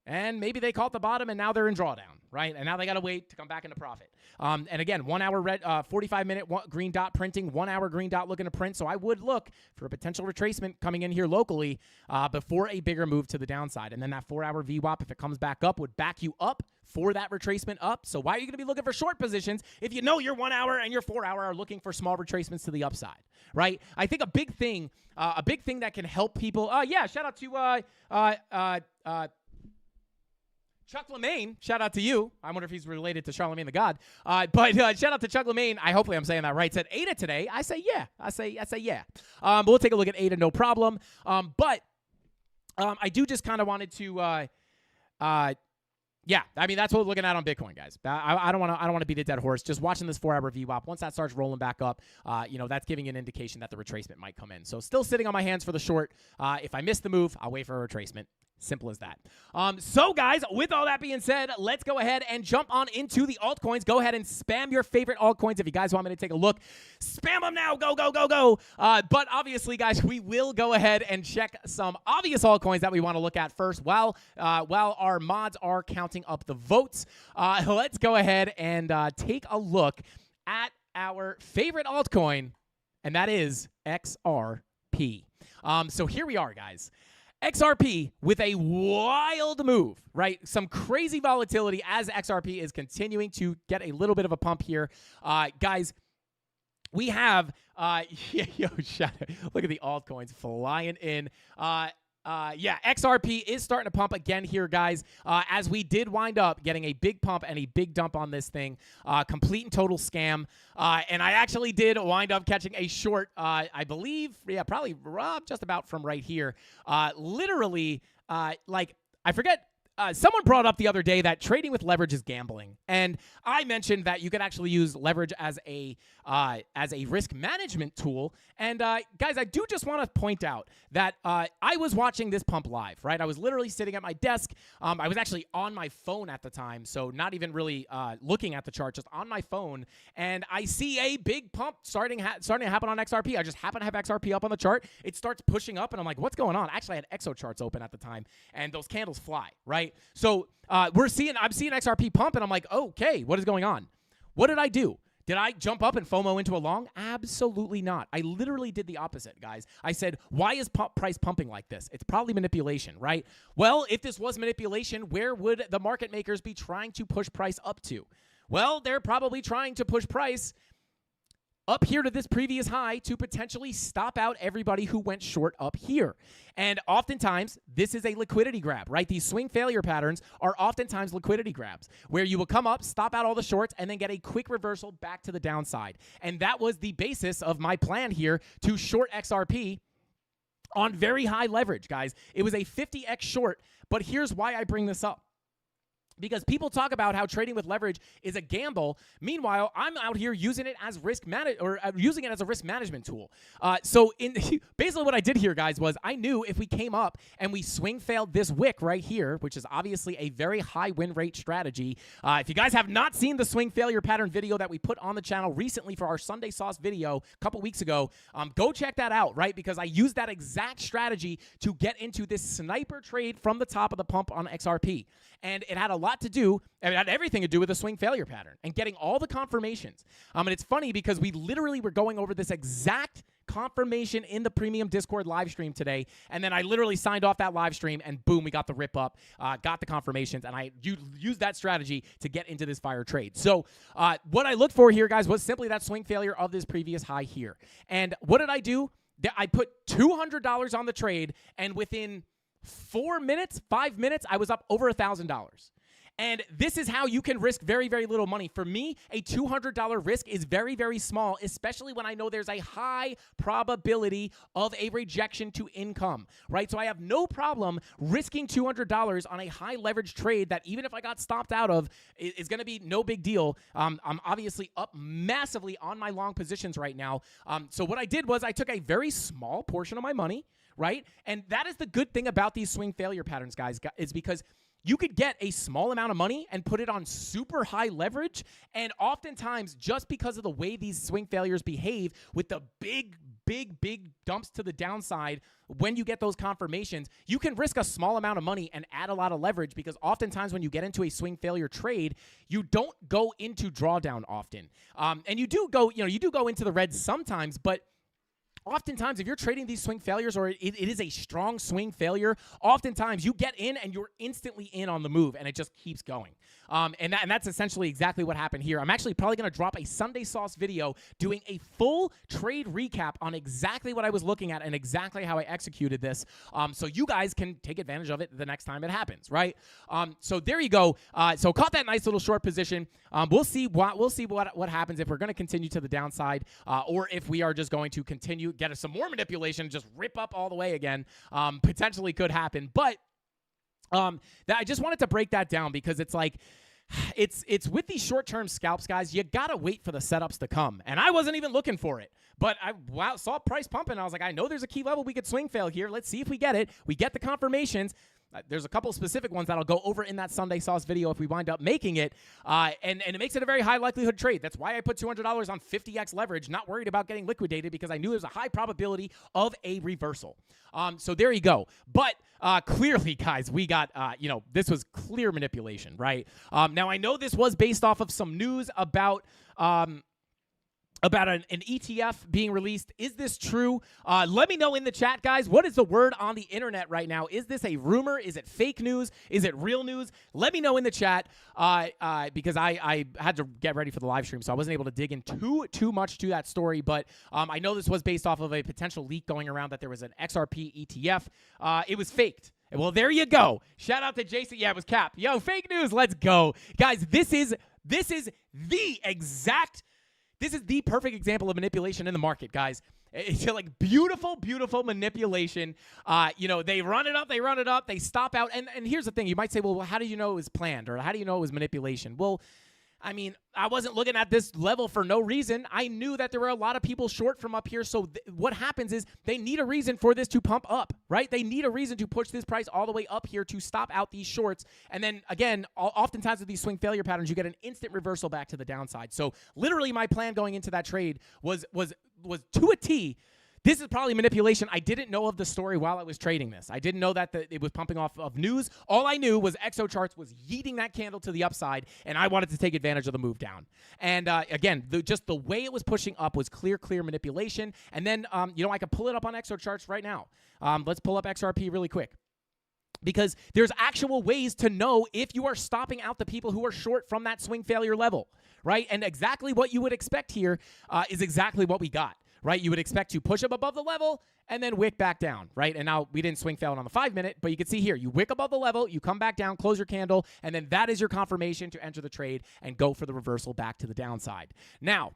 And maybe they caught the bottom and now they're in drawdown, right? And now they got to wait to come back into profit. And again, 1 hour red, 45-minute green dot printing, 1 hour green dot looking to print. So I would look for a potential retracement coming in here locally before a bigger move to the downside. And then that 4-hour VWAP, if it comes back up, would back you up for that retracement up. So why are you going to be looking for short positions if you know your 1 hour and your 4 hour are looking for small retracements to the upside, right? I think a big thing that can help people. Yeah, shout out to Chuck LeMaine, shout out to you. I wonder if he's related to Charlemagne the God. But shout out to Chuck LeMaine. Hopefully I'm saying that right. Said ADA today. I say yeah. I say yeah. But we'll take a look at ADA, no problem. But I do just kind of wanted to yeah, I mean that's what we're looking at on Bitcoin, guys. I don't want to beat a dead horse. Just watching this 4-hour VWAP. Once that starts rolling back up, that's giving an indication that the retracement might come in. So still sitting on my hands for the short. If I miss the move, I'll wait for a retracement. Simple as that. So, guys, with all that being said, let's go ahead and jump on into the altcoins. Go ahead and spam your favorite altcoins. If you guys want me to take a look, spam them now. Go, go, go, go. But obviously, guys, we will go ahead and check some obvious altcoins that we want to look at first while our mods are counting up the votes. Let's go ahead and take a look at our favorite altcoin, and that is XRP. So here we are, guys. XRP with a wild move, right? Some crazy volatility as XRP is continuing to get a little bit of a pump here. Guys, we have, look at the altcoins flying in. Yeah, XRP is starting to pump again here, guys, as we did wind up getting a big pump and a big dump on this thing. Complete and total scam. And I actually did wind up catching a short, I believe, yeah, probably just about from right here. Literally, like, I forget. Someone brought up the other day that trading with leverage is gambling, and I mentioned that you could actually use leverage as a risk management tool. And guys, I do just want to point out that I was watching this pump live, right? I was literally sitting at my desk. I was actually on my phone at the time, so not even really looking at the chart, just on my phone. And I see a big pump starting to happen on XRP. I just happen to have XRP up on the chart. It starts pushing up, and I'm like, what's going on? Actually, I had Exo charts open at the time, and those candles fly, right? So I'm seeing XRP pump, and I'm like, okay, what is going on? What did I do? Did I jump up and FOMO into a long? Absolutely not. I literally did the opposite, guys. I said, why is price pumping like this? It's probably manipulation, right? Well, if this was manipulation, where would the market makers be trying to push price up to? Well, they're probably trying to push price up here to this previous high to potentially stop out everybody who went short up here. And oftentimes, this is a liquidity grab, right? These swing failure patterns are oftentimes liquidity grabs, where you will come up, stop out all the shorts, and then get a quick reversal back to the downside. And that was the basis of my plan here to short XRP on very high leverage, guys. It was a 50x short, but here's why I bring this up. Because people talk about how trading with leverage is a gamble. Meanwhile, I'm out here using it as using it as a risk management tool. So basically what I did here, guys, was I knew if we came up and we swing failed this wick right here, which is obviously a very high win rate strategy. If you guys have not seen the swing failure pattern video that we put on the channel recently for our Sunday Sauce video a couple weeks ago, go check that out, right? Because I used that exact strategy to get into this sniper trade from the top of the pump on XRP. And it had it had everything to do with the swing failure pattern and getting all the confirmations. And it's funny because we literally were going over this exact confirmation in the premium Discord live stream today. And then I literally signed off that live stream and boom, we got the rip up, got the confirmations, and I used that strategy to get into this fire trade. So what I looked for here, guys, was simply that swing failure of this previous high here. And what did I do? I put $200 on the trade, and within 5 minutes, I was up over $1,000. And this is how you can risk very, very little money. For me, a $200 risk is very, very small, especially when I know there's a high probability of a rejection to income, right? So I have no problem risking $200 on a high leverage trade that even if I got stopped out of, is going to be no big deal. I'm obviously up massively on my long positions right now. So what I did was I took a very small portion of my money, right? And that is the good thing about these swing failure patterns, guys, is because you could get a small amount of money and put it on super high leverage. And oftentimes, just because of the way these swing failures behave with the big dumps to the downside, when you get those confirmations, you can risk a small amount of money and add a lot of leverage, because oftentimes when you get into a swing failure trade, you don't go into drawdown often. And you do go into the red sometimes, but oftentimes, if you're trading these swing failures or it is a strong swing failure, oftentimes you get in and you're instantly in on the move, and it just keeps going. And that's essentially exactly what happened here. I'm actually probably going to drop a Sunday Sauce video doing a full trade recap on exactly what I was looking at and exactly how I executed this, so you guys can take advantage of it the next time it happens, right? So there you go. So caught that nice little short position. We'll see what happens if we're going to continue to the downside, or if we are just going to continue, get us some more manipulation, just rip up all the way again. Potentially could happen, but that I just wanted to break that down, because it's like, it's with these short-term scalps, guys, you gotta wait for the setups to come. And I wasn't even looking for it, but I saw price pumping, and I was like, I know there's a key level we could swing fail here. Let's see if we get it. We get the confirmations. There's a couple specific ones that I'll go over in that Sunday Sauce video if we wind up making it, and it makes it a very high likelihood trade. That's why I put $200 on 50x leverage, not worried about getting liquidated, because I knew there's a high probability of a reversal. So there you go. But clearly, guys, we got, this was clear manipulation, right? Now, I know this was based off of some news about an ETF being released. Is this true? Let me know in the chat, guys. What is the word on the internet right now? Is this a rumor? Is it fake news? Is it real news? Let me know in the chat, because I had to get ready for the live stream, so I wasn't able to dig in too much to that story. But I know this was based off of a potential leak going around that there was an XRP ETF. It was faked. Well, there you go. Shout out to Jason. Yeah, it was Cap. Yo, fake news. Let's go, guys. This is the perfect example of manipulation in the market, guys. It's like beautiful, beautiful manipulation. They run it up, they stop out. And here's the thing. You might say, well, how do you know it was planned? Or how do you know it was manipulation? Well, I mean, I wasn't looking at this level for no reason. I knew that there were a lot of people short from up here. So what happens is they need a reason for this to pump up, right? They need a reason to push this price all the way up here to stop out these shorts. And then again, oftentimes with these swing failure patterns, you get an instant reversal back to the downside. So literally my plan going into that trade was to a T. This is probably manipulation. I didn't know of the story while I was trading this. I didn't know that it was pumping off of news. All I knew was XOCharts was yeeting that candle to the upside, and I wanted to take advantage of the move down. And again, just the way it was pushing up was clear manipulation. And then, I could pull it up on XOCharts right now. Let's pull up XRP really quick, because there's actual ways to know if you are stopping out the people who are short from that swing failure level, right? And exactly what you would expect here is exactly what we got. Right, you would expect to push up above the level and then wick back down, right? And now we didn't swing fail it on the 5-minute, but you can see here, you wick above the level, you come back down, close your candle, and then that is your confirmation to enter the trade and go for the reversal back to the downside. Now,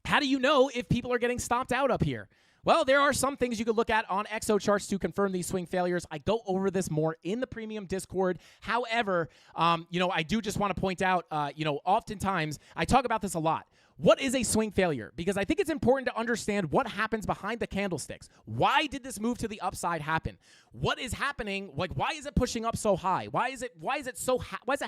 how do you know if people are getting stopped out up here? Well, there are some things you could look at on XOCharts to confirm these swing failures. I go over this more in the premium Discord. However, I do just want to point out, oftentimes I talk about this a lot. What is a swing failure? Because I think it's important to understand what happens behind the candlesticks. Why did this move to the upside happen? What is happening? Like, why is it pushing up so high? Why does it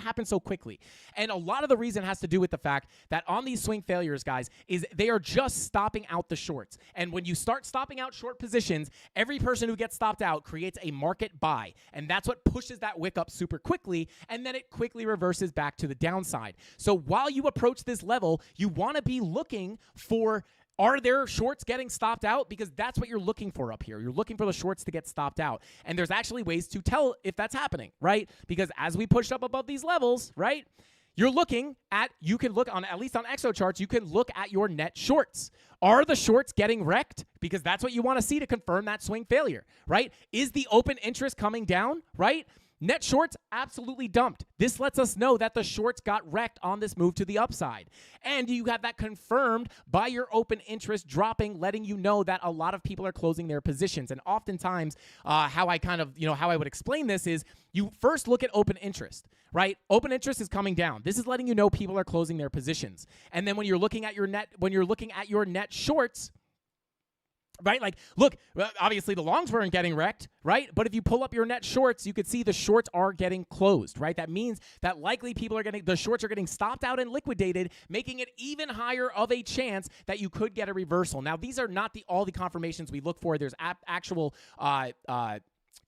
happen so quickly? And a lot of the reason has to do with the fact that on these swing failures, guys, is they are just stopping out the shorts. And when you start stopping out short positions, every person who gets stopped out creates a market buy. And that's what pushes that wick up super quickly. And then it quickly reverses back to the downside. So while you approach this level, you want to be looking for, are there shorts getting stopped out? Because that's what you're looking for up here. You're looking for the shorts to get stopped out. And there's actually ways to tell if that's happening, right? Because as we push up above these levels, right, you can look on, at least on XOCharts, you can look at your net shorts. Are the shorts getting wrecked? Because that's what you want to see to confirm that swing failure, right? Is the open interest coming down, right? Net shorts absolutely dumped. This lets us know that the shorts got wrecked on this move to the upside. And you have that confirmed by your open interest dropping, letting you know that a lot of people are closing their positions. And oftentimes, how I would explain this is you first look at open interest, right? Open interest is coming down. This is letting you know people are closing their positions. And then when you're looking at your net shorts, right? Like, look, obviously the longs weren't getting wrecked, right? But if you pull up your net shorts, you could see the shorts are getting closed, right? That means that likely the shorts are getting stopped out and liquidated, making it even higher of a chance that you could get a reversal. Now, these are not all the confirmations we look for. There's actual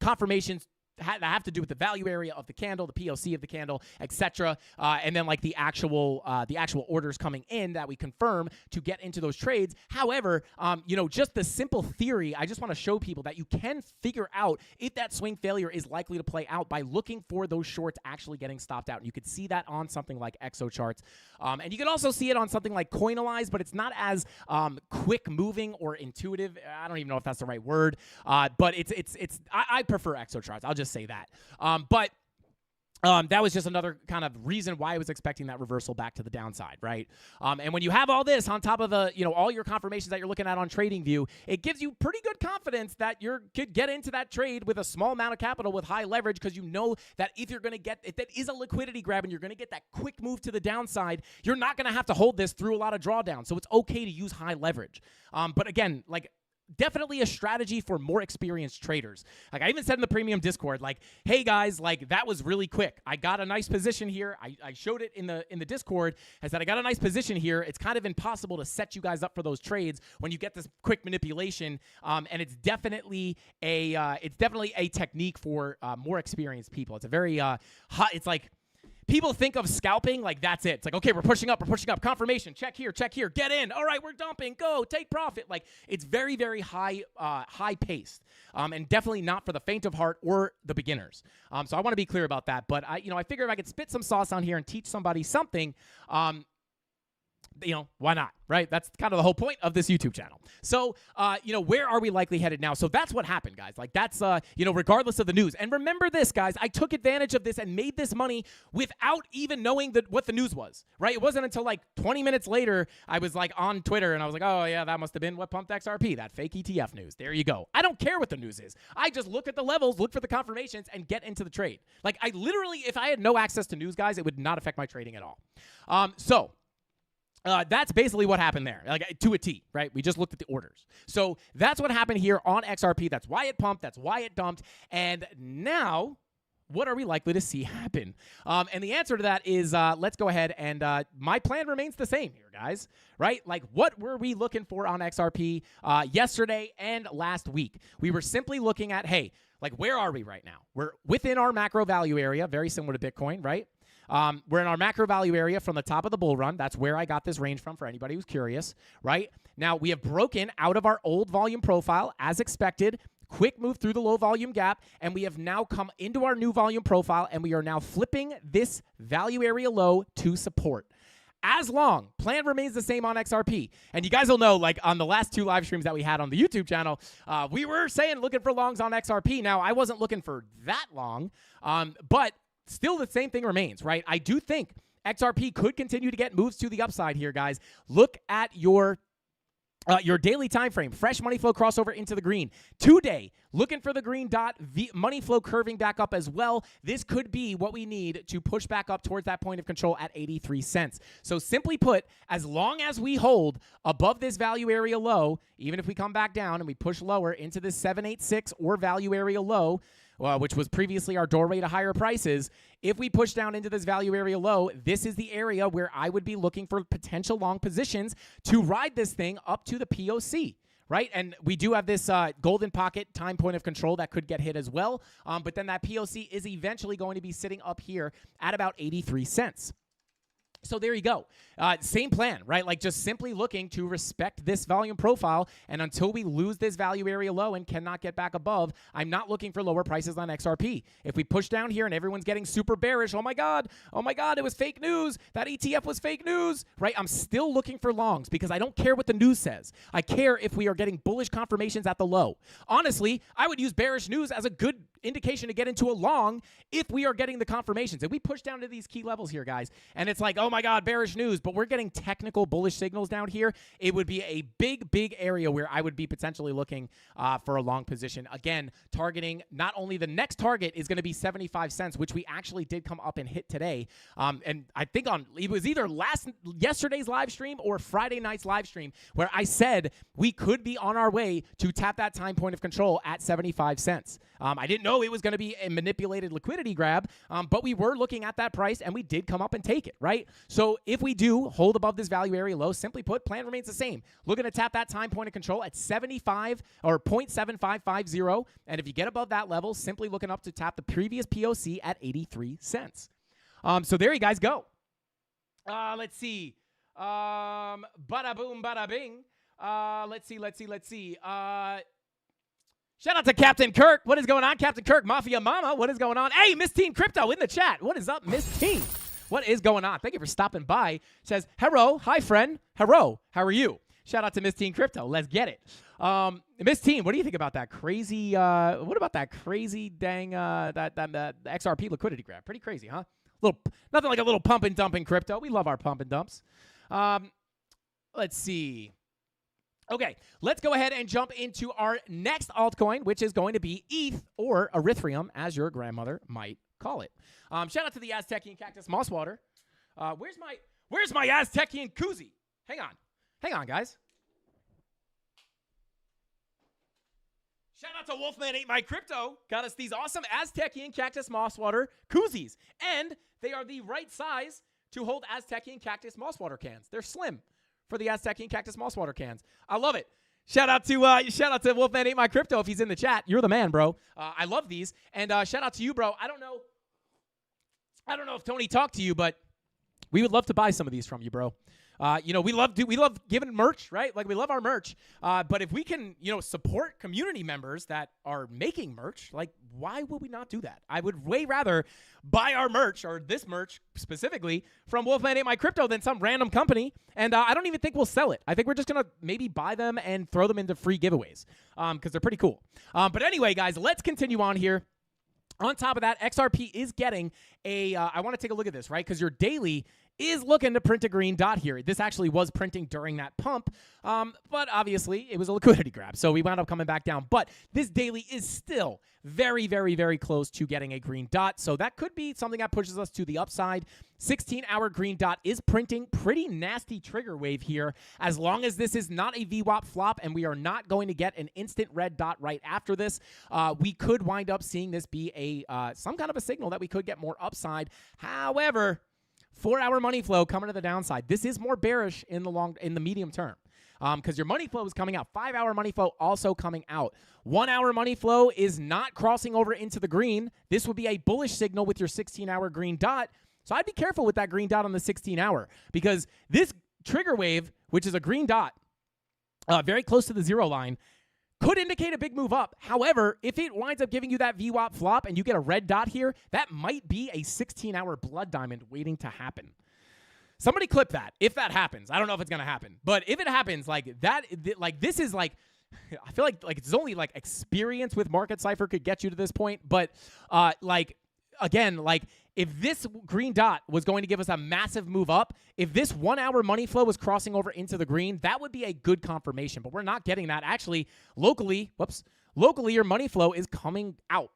confirmations that have to do with the value area of the candle, the POC of the candle, etc., and then like the actual orders coming in that we confirm to get into those trades. However, just the simple theory, I just want to show people that you can figure out if that swing failure is likely to play out by looking for those shorts actually getting stopped out. And you could see that on something like Exo charts, and you can also see it on something like Coinalyze, but it's not as quick moving or intuitive. I don't even know if that's the right word, but I prefer Exo charts. I'll just say that. But that was just another kind of reason why I was expecting that reversal back to the downside, right? And when you have all this on top of all your confirmations that you're looking at on TradingView, it gives you pretty good confidence that you could get into that trade with a small amount of capital with high leverage, because you know that if that is a liquidity grab and you're going to get that quick move to the downside, you're not going to have to hold this through a lot of drawdown. So it's okay to use high leverage. But again, like, definitely a strategy for more experienced traders. Like I even said in the premium Discord, like, hey guys, like that was really quick. I got a nice position here. I showed it in the Discord. I said I got a nice position here. It's kind of impossible to set you guys up for those trades when you get this quick manipulation. And it's definitely a technique for more experienced people. It's a very it's like, people think of scalping like that's it. It's like, okay, we're pushing up. Confirmation, check here, get in. All right, we're dumping, go, take profit. Like, it's very, very high paced, and definitely not for the faint of heart or the beginners. So I want to be clear about that. But I figure if I could spit some sauce on here and teach somebody something, why not, right? That's kind of the whole point of this YouTube channel. So, where are we likely headed now? So that's what happened, guys. Like that's, regardless of the news. And remember this, guys, I took advantage of this and made this money without even knowing what the news was, right? It wasn't until like 20 minutes later, I was like on Twitter and I was like, oh yeah, that must have been what pumped XRP, that fake ETF news. There you go. I don't care what the news is. I just look at the levels, look for the confirmations, and get into the trade. Like I literally, if I had no access to news, guys, it would not affect my trading at all. That's basically what happened there, like to a T, right? We just looked at the orders. So that's what happened here on XRP. That's why it pumped. That's why it dumped. And now, what are we likely to see happen? And the answer to that is let's go ahead and my plan remains the same here, guys, right? Like what were we looking for on XRP yesterday and last week? We were simply looking at, hey, like where are we right now? We're within our macro value area, very similar to Bitcoin, right? We're in our macro value area from the top of the bull run. That's where I got this range from for anybody who's curious, right? Now, we have broken out of our old volume profile as expected, quick move through the low volume gap, and we have now come into our new volume profile, and we are now flipping this value area low to support. As long, plan remains the same on XRP. And you guys will know, like on the last two live streams that we had on the YouTube channel, we were saying looking for longs on XRP. Now, I wasn't looking for that long, but still the same thing remains, right? I do think XRP could continue to get moves to the upside here, guys. Look at your daily time frame, fresh money flow crossover into the green. Today, looking for the green dot, money flow curving back up as well. This could be what we need to push back up towards that point of control at 83 cents. So simply put, as long as we hold above this value area low, even if we come back down and we push lower into this 786 or value area low, which was previously our doorway to higher prices, if we push down into this value area low, this is the area where I would be looking for potential long positions to ride this thing up to the POC, right? And we do have this golden pocket time point of control that could get hit as well, but then that POC is eventually going to be sitting up here at about 83 cents. So there you go. Same plan, right? Like just simply looking to respect this volume profile. And until we lose this value area low and cannot get back above, I'm not looking for lower prices on XRP. If we push down here and everyone's getting super bearish, oh my God, it was fake news. That ETF was fake news, right? I'm still looking for longs because I don't care what the news says. I care if we are getting bullish confirmations at the low. Honestly, I would use bearish news as a good indication to get into a long if we are getting the confirmations. And we push down to these key levels here, guys, and it's like, oh my God, bearish news, but we're getting technical bullish signals down here. It would be a big area where I would be potentially looking for a long position. Again, targeting not only the next target is going to be 75 cents, which we actually did come up and hit today. And I think it was either yesterday's live stream or Friday night's live stream where I said we could be on our way to tap that time point of control at 75 cents. I didn't know it was going to be a manipulated liquidity grab, but we were looking at that price and we did come up and take it, right? So if we do hold above this value area low, simply put, plan remains the same. Looking to tap that time point of control at 75 or 0.7550. And if you get above that level, simply looking up to tap the previous POC at 83 cents. So there you guys go. Let's see. Bada boom, bada bing. Let's see. Shout out to Captain Kirk. What is going on, Captain Kirk? Mafia Mama, what is going on? Hey, Miss Teen Crypto in the chat. What is up, Miss Teen? What is going on? Thank you for stopping by. Says, hello, hi, friend. Hello, how are you? Shout out to Miss Teen Crypto. Let's get it. Miss Teen, what do you think about that crazy, what about that crazy dang, that XRP liquidity grab? Pretty crazy, huh? Nothing like a little pump and dump in crypto. We love our pump and dumps. Let's see. Okay, let's go ahead and jump into our next altcoin, which is going to be ETH or Ethereum, as your grandmother might call it. Shout out to the Aztecian Cactus Mosswater. Where's my Aztecian koozie? Hang on, guys. Shout out to Wolfman Ate My Crypto. Got us these awesome Aztecian Cactus Mosswater koozies, and they are the right size to hold Aztecian Cactus Mosswater cans. They're slim for the Aztecian Cactus Mosswater cans. I love it. Shout out to Wolfman Ate My Crypto if he's in the chat. You're the man, bro. I love these. And shout out to you, bro. I don't know if Tony talked to you, but we would love to buy some of these from you, bro. We love giving merch, right? Like, we love our merch. But if we can, support community members that are making merch, like, why would we not do that? I would way rather buy our merch, or this merch specifically, from Wolfman Ate My Crypto than some random company. And I don't even think we'll sell it. I think we're just going to maybe buy them and throw them into free giveaways because they're pretty cool. But anyway, guys, let's continue on here. On top of that, XRP is getting I want to take a look at this, right? Because your daily is looking to print a green dot here. This actually was printing during that pump, but obviously it was a liquidity grab, so we wound up coming back down. But this daily is still very, very, very close to getting a green dot, so that could be something that pushes us to the upside. 16-hour green dot is printing. Pretty nasty trigger wave here, as long as this is not a VWAP flop and we are not going to get an instant red dot right after this. We could wind up seeing this be some kind of a signal that we could get more upside. However, 4-hour money flow coming to the downside. This is more bearish in the medium term because your money flow is coming out. 5-hour money flow also coming out. 1-hour money flow is not crossing over into the green. This would be a bullish signal with your 16-hour green dot. So I'd be careful with that green dot on the 16-hour because this trigger wave, which is a green dot very close to the zero line, could indicate a big move up. However, if it winds up giving you that VWAP flop and you get a red dot here, that might be a 16-hour blood diamond waiting to happen. Somebody clip that if that happens. I don't know if it's going to happen. But if it happens, this is like, I feel like it's only like experience with Market Cypher could get you to this point. But again, if this green dot was going to give us a massive move up, if this 1-hour money flow was crossing over into the green, that would be a good confirmation. But we're not getting that. Actually, locally, your money flow is coming out,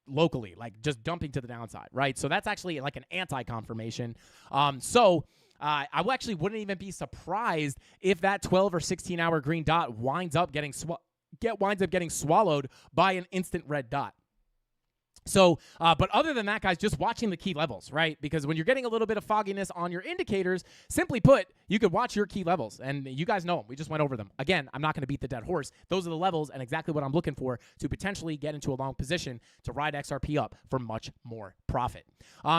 locally, just dumping to the downside, right? So that's actually like an anti-confirmation. I actually wouldn't even be surprised if that 12 or 16-hour green dot winds up getting swallowed by an instant red dot. So, but other than that, guys, just watching the key levels, right? Because when you're getting a little bit of fogginess on your indicators, simply put, you could watch your key levels, and you guys know them. We just went over them. Again, I'm not going to beat the dead horse. Those are the levels and exactly what I'm looking for to potentially get into a long position to ride XRP up for much more profit.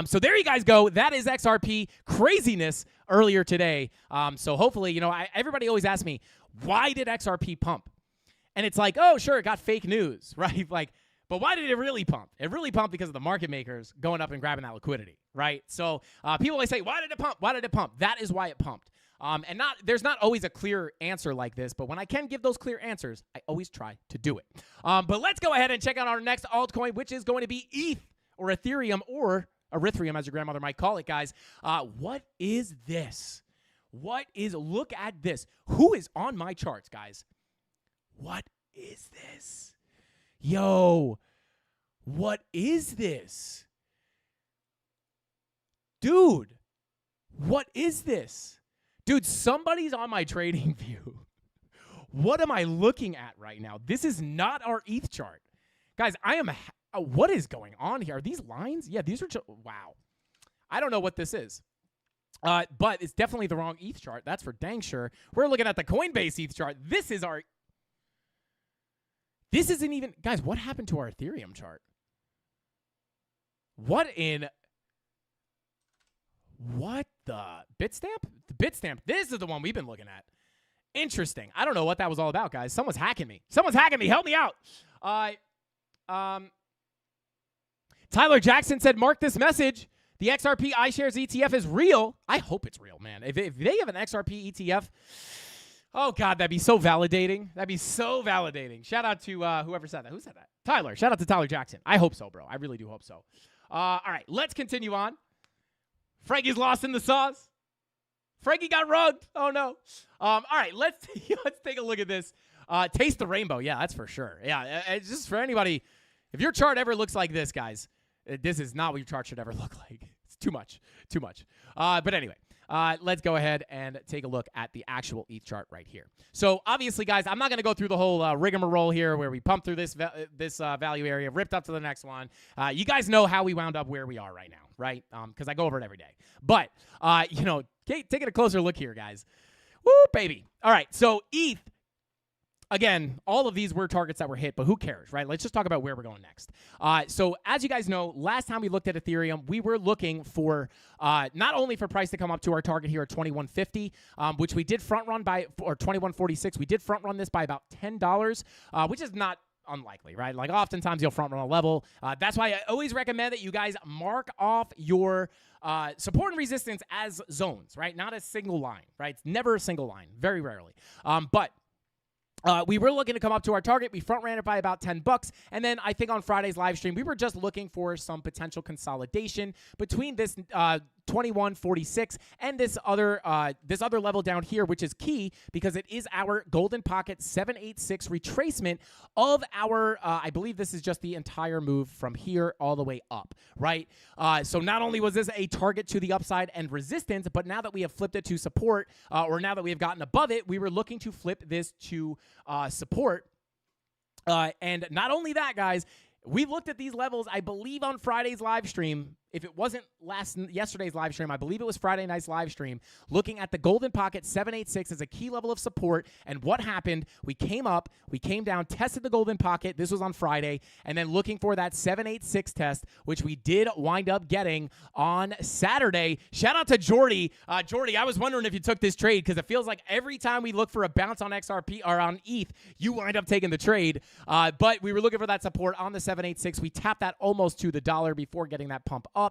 So there you guys go. That is XRP craziness earlier today. So hopefully, everybody always asks me, why did XRP pump? And it's like, oh, sure, it got fake news, right? But why did it really pump? It really pumped because of the market makers going up and grabbing that liquidity, right? So people always say, why did it pump? Why did it pump? That is why it pumped. And there's not always a clear answer like this, but when I can give those clear answers, I always try to do it. But let's go ahead and check out our next altcoin, which is going to be ETH or Ethereum or Erythrium, as your grandmother might call it, guys. What is this? Look at this. Who is on my charts, guys? What is this? Yo, what is this? Dude, what is this? Dude, somebody's on my trading view. What am I looking at right now? This is not our ETH chart. Guys, what is going on here? Are these lines? Yeah, these are wow. I don't know what this is. But it's definitely the wrong ETH chart. That's for dang sure. We're looking at the Coinbase ETH chart. This isn't even, guys, what happened to our Ethereum chart? What the Bitstamp? The Bitstamp. This is the one we've been looking at. Interesting. I don't know what that was all about, guys. Someone's hacking me. Help me out. Tyler Jackson said, mark this message. The XRP iShares ETF is real. I hope it's real, man. If they have an XRP ETF, oh, God, that'd be so validating. Shout out to whoever said that. Who said that? Tyler. Shout out to Tyler Jackson. I hope so, bro. I really do hope so. All right, let's continue on. Frankie's lost in the sauce. Frankie got rugged. Oh, no. All right, let's take a look at this. Taste the rainbow. Yeah, that's for sure. Yeah, it's just for anybody. If your chart ever looks like this, guys, this is not what your chart should ever look like. It's too much. But anyway, let's go ahead and take a look at the actual ETH chart right here. So obviously, guys, I'm not going to go through the whole rigmarole here where we pump through this value area, ripped up to the next one. You guys know how we wound up where we are right now, right? Because I go over it every day. But, taking a closer look here, guys. Woo, baby. All right, so ETH. Again, all of these were targets that were hit, but who cares, right? Let's just talk about where we're going next. So as you guys know, last time we looked at Ethereum, we were looking for not only for price to come up to our target here at 2150, which we did front run by, or 2146. We did front run this by about $10, which is not unlikely, right? Like oftentimes you'll front run a level. That's why I always recommend that you guys mark off your support and resistance as zones, right? Not a single line, right? It's never a single line, very rarely. But we were looking to come up to our target. We front ran it by about $10. And then I think on Friday's live stream, we were just looking for some potential consolidation between this 2146 and this other level down here, which is key because it is our golden pocket 786 retracement of our, I believe this is just the entire move from here all the way up, right? So not only was this a target to the upside and resistance, but now that we have flipped it to support, or now that we have gotten above it, we were looking to flip this to support. And not only that, guys, we looked at these levels, I believe, on Friday's live stream. If it wasn't yesterday's live stream, I believe it was Friday night's live stream, looking at the golden pocket 786 as a key level of support. And what happened? We came up, we came down, tested the golden pocket. This was on Friday. And then looking for that 786 test, which we did wind up getting on Saturday. Shout out to Jordy. Jordy, I was wondering if you took this trade because it feels like every time we look for a bounce on XRP or on ETH, you wind up taking the trade. But we were looking for that support on the 786. We tapped that almost to the dollar before getting that pump up.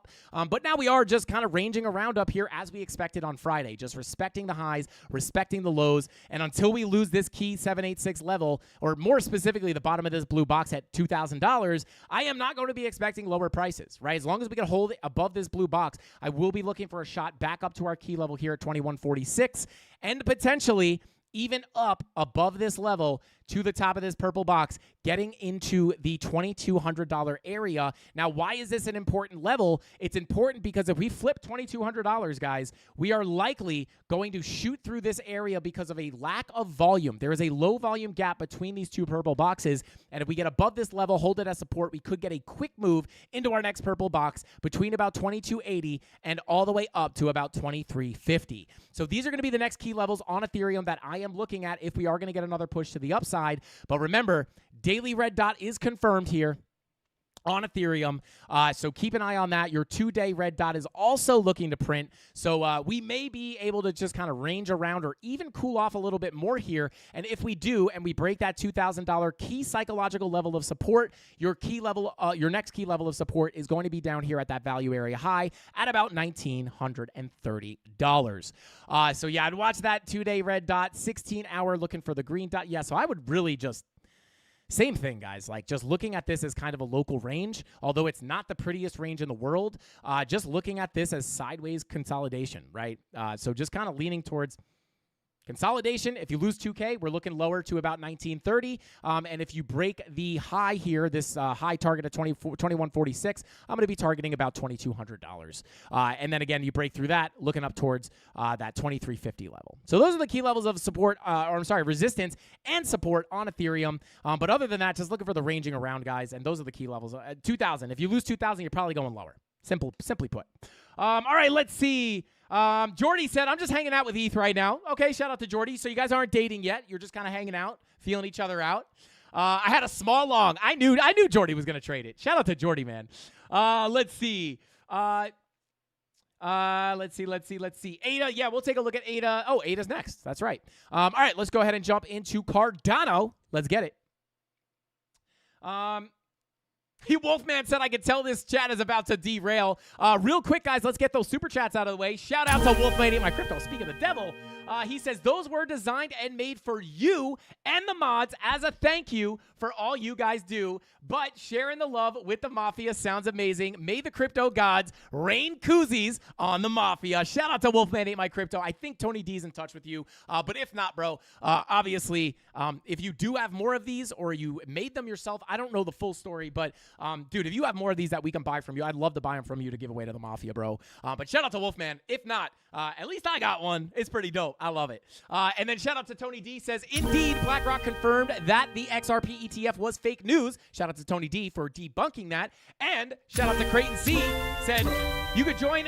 But now we are just kind of ranging around up here as we expected on Friday, just respecting the highs, respecting the lows. And until we lose this key 786 level, or more specifically the bottom of this blue box at $2,000, I am not going to be expecting lower prices, right? As long as we can hold it above this blue box, I will be looking for a shot back up to our key level here at 2146 and potentially even up above this level to the top of this purple box, getting into the $2,200 area. Now, why is this an important level? It's important because if we flip $2,200, guys, we are likely going to shoot through this area because of a lack of volume. There is a low volume gap between these two purple boxes, and if we get above this level, hold it as support, we could get a quick move into our next purple box between about 2280 and all the way up to about 2350. So these are going to be the next key levels on Ethereum that I am looking at if we are going to get another push to the upside. But remember, daily red dot is confirmed here. on Ethereum. So keep an eye on that. Your 2-day red dot is also looking to print. So we may be able to just kind of range around or even cool off a little bit more here. And if we do, and we break that $2,000 key psychological level of support, your next key level of support is going to be down here at that value area high at about $1,930. So yeah, I'd watch that 2-day red dot, 16-hour looking for the green dot. Yeah, so I would really just same thing, guys. Like, just looking at this as kind of a local range, although it's not the prettiest range in the world, just looking at this as sideways consolidation, right? So just kind of leaning towards consolidation. If you lose 2K, we're looking lower to about 1930. And if you break the high here, this high target of 2146, I'm going to be targeting about $2,200. And then again, you break through that, looking up towards that 2350 level. So those are the key levels of support, resistance and support on Ethereum. But other than that, just looking for the ranging around, guys. And those are the key levels. 2000. If you lose 2000, you're probably going lower. Simply put. All right, let's see. Jordy said, I'm just hanging out with ETH right now. Okay, shout out to Jordy. So you guys aren't dating yet. You're just kind of hanging out, feeling each other out. I had a small long. I knew Jordy was going to trade it. Shout out to Jordy, man. Let's see. Let's see. ADA. Yeah, we'll take a look at ADA. Oh, ADA's next. That's right. All right, let's go ahead and jump into Cardano. Let's get it. Wolfman said, I could tell this chat is about to derail. Real quick, guys, let's get those super chats out of the way. Shout out to Wolfman, my crypto. Speak of the devil. He says, those were designed and made for you and the mods as a thank you for all you guys do. But sharing the love with the Mafia sounds amazing. May the crypto gods rain koozies on the Mafia. Shout out to Wolfman, my crypto. I think Tony D's in touch with you. But if not, bro, obviously, if you do have more of these or you made them yourself, I don't know the full story. But, dude, if you have more of these that we can buy from you, I'd love to buy them from you to give away to the Mafia, bro. But shout out to Wolfman. If not, at least I got one. It's pretty dope. I love it. And then shout out to Tony D says, indeed, BlackRock confirmed that the XRP ETF was fake news. Shout out to Tony D for debunking that. And shout out to Creighton C said, you could join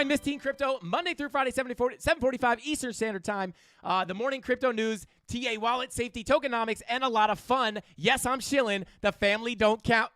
Miss Teen Crypto Monday through Friday, 7:45 Eastern Standard Time. The morning crypto news, TA wallet, safety, tokenomics, and a lot of fun. Yes, I'm shilling. The family don't count.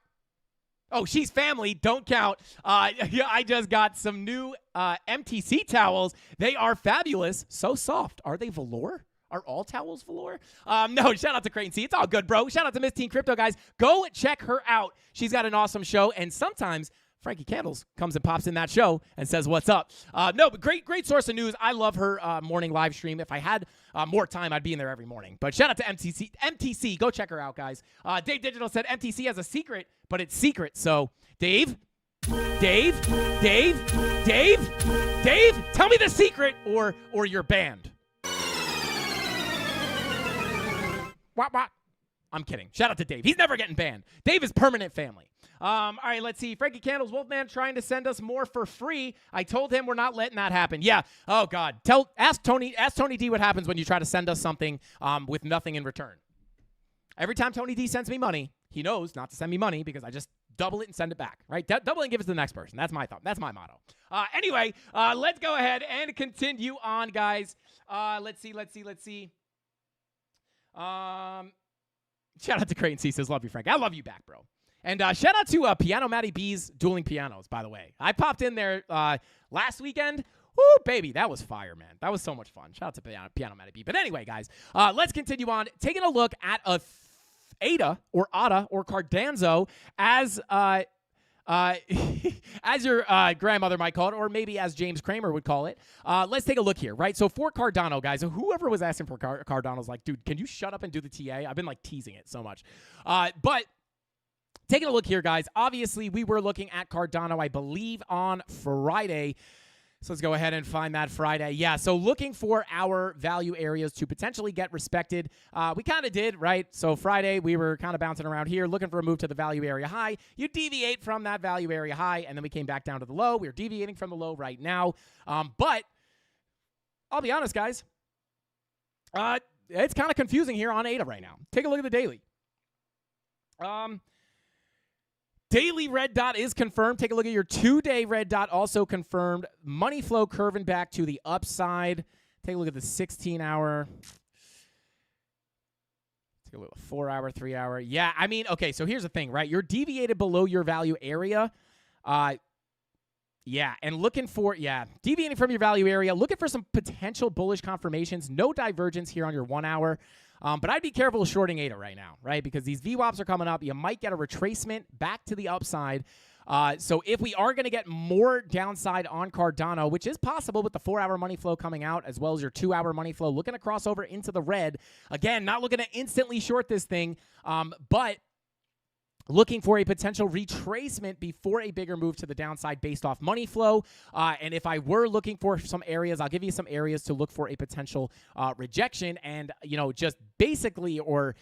Oh, she's family. Don't count. Yeah, I just got some new MTC towels. They are fabulous. So soft. Are they velour? Are all towels velour? No, shout out to Creighton C. It's all good, bro. Shout out to Miss Teen Crypto, guys. Go check her out. She's got an awesome show. And sometimes Frankie Candles comes and pops in that show and says, what's up? No, but great source of news. I love her morning live stream. If I had more time, I'd be in there every morning. But shout out to MTC. Go check her out, guys. Dave Digital said MTC has a secret, but it's secret. So, Dave, tell me the secret or you're banned. What? I'm kidding. Shout out to Dave. He's never getting banned. Dave is permanent family. All right, let's see. Frankie Candles, Wolfman trying to send us more for free. I told him we're not letting that happen. Yeah. Oh God. Ask Tony D what happens when you try to send us something with nothing in return. Every time Tony D sends me money, he knows not to send me money because I just double it and send it back. Right? Double it and give it to the next person. That's my thought. That's my motto. Anyway, let's go ahead and continue on, guys. Let's see. Shout out to Creighton C says, love you, Frank. I love you back, bro. And shout out to Piano Matty B's Dueling Pianos, by the way. I popped in there last weekend. Woo, baby, that was fire, man. That was so much fun. Shout out to Piano Matty B. But anyway, guys, let's continue on. Taking a look at ADA or Cardanzo as as your grandmother might call it, or maybe as James Kramer would call it. Let's take a look here, right? So for Cardano, guys, whoever was asking for Cardano's like, dude, can you shut up and do the TA? I've been like teasing it so much. But taking a look here, guys, obviously we were looking at Cardano, I believe, on Friday. So let's go ahead and find that Friday. Yeah, so looking for our value areas to potentially get respected. We kind of did, right? So Friday, we were kind of bouncing around here, looking for a move to the value area high. You deviate from that value area high, and then we came back down to the low. We're deviating from the low right now. But I'll be honest, guys. It's kind of confusing here on ADA right now. Take a look at the daily. Daily red dot is confirmed. Take a look at your 2-day red dot, also confirmed. Money flow curving back to the upside. Take a look at the 16-hour. Take take a look. 4 hour, 3 hour. Yeah, I mean, okay, so here's the thing, right? You're deviated below your value area. Yeah, and deviating from your value area, looking for some potential bullish confirmations. No divergence here on your 1 hour. But I'd be careful of shorting ADA right now, right? Because these VWAPs are coming up. You might get a retracement back to the upside. So if we are going to get more downside on Cardano, which is possible with the 4 hour money flow coming out, as well as your 2 hour money flow, looking to cross over into the red. Again, not looking to instantly short this thing, but looking for a potential retracement before a bigger move to the downside based off money flow. And if I were looking for some areas, I'll give you some areas to look for a potential rejection. And, just basically or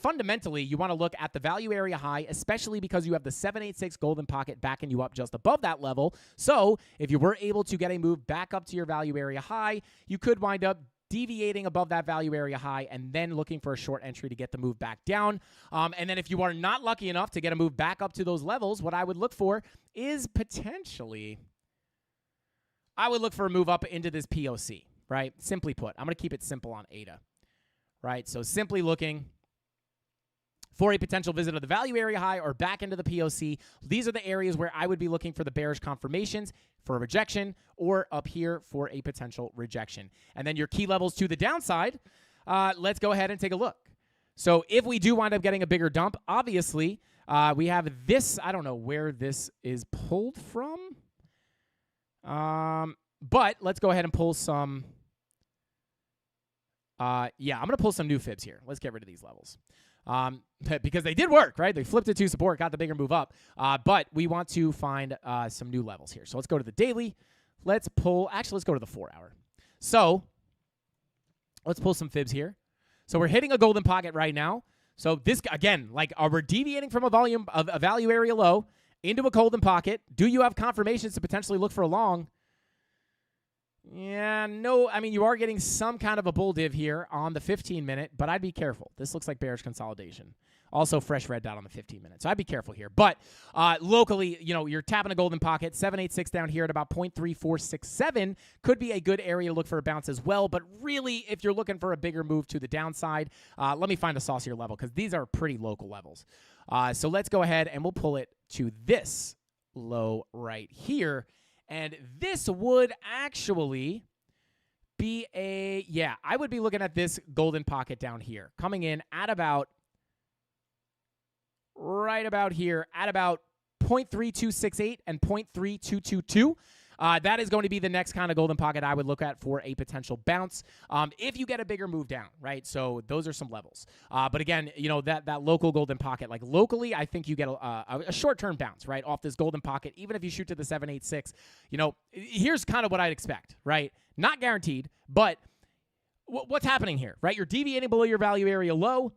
fundamentally, you want to look at the value area high, especially because you have the 786 golden pocket backing you up just above that level. So if you were able to get a move back up to your value area high, you could wind up deviating above that value area high and then looking for a short entry to get the move back down. And then if you are not lucky enough to get a move back up to those levels, what I would look for is potentially, I would look for a move up into this POC, right? Simply put, I'm going to keep it simple on ADA, right? So simply looking for a potential visit of the value area high or back into the POC. These are the areas where I would be looking for the bearish confirmations for a rejection or up here for a potential rejection. And then your key levels to the downside, let's go ahead and take a look. So if we do wind up getting a bigger dump, obviously, we have this. I don't know where this is pulled from, but let's go ahead and pull some. I'm going to pull some new fibs here. Let's get rid of these levels. Because they did work, right? They flipped it to support, got the bigger move up. But we want to find some new levels here. So let's go to the daily. Let's go to the 4 hour. So let's pull some fibs here. So we're hitting a golden pocket right now. So this, again, we're deviating from a value area low into a golden pocket. Do you have confirmations to potentially look for a long? Yeah, no, I mean, you are getting some kind of a bull div here on the 15-minute, but I'd be careful. This looks like bearish consolidation. Also, fresh red dot on the 15-minute, so I'd be careful here. But locally, you're tapping a golden pocket. 786 down here at about 0.3467 could be a good area to look for a bounce as well. But really, if you're looking for a bigger move to the downside, let me find a saucier level because these are pretty local levels. So let's go ahead and we'll pull it to this low right here. And this would actually be I would be looking at this golden pocket down here, coming in at right about here, at about 0.3268 and 0.3222. That is going to be the next kind of golden pocket I would look at for a potential bounce if you get a bigger move down, right? So those are some levels. But again, that local golden pocket, like locally, I think you get a short-term bounce, right, off this golden pocket, even if you shoot to the 786. Here's kind of what I'd expect, right? Not guaranteed, but what's happening here, right? You're deviating below your value area low,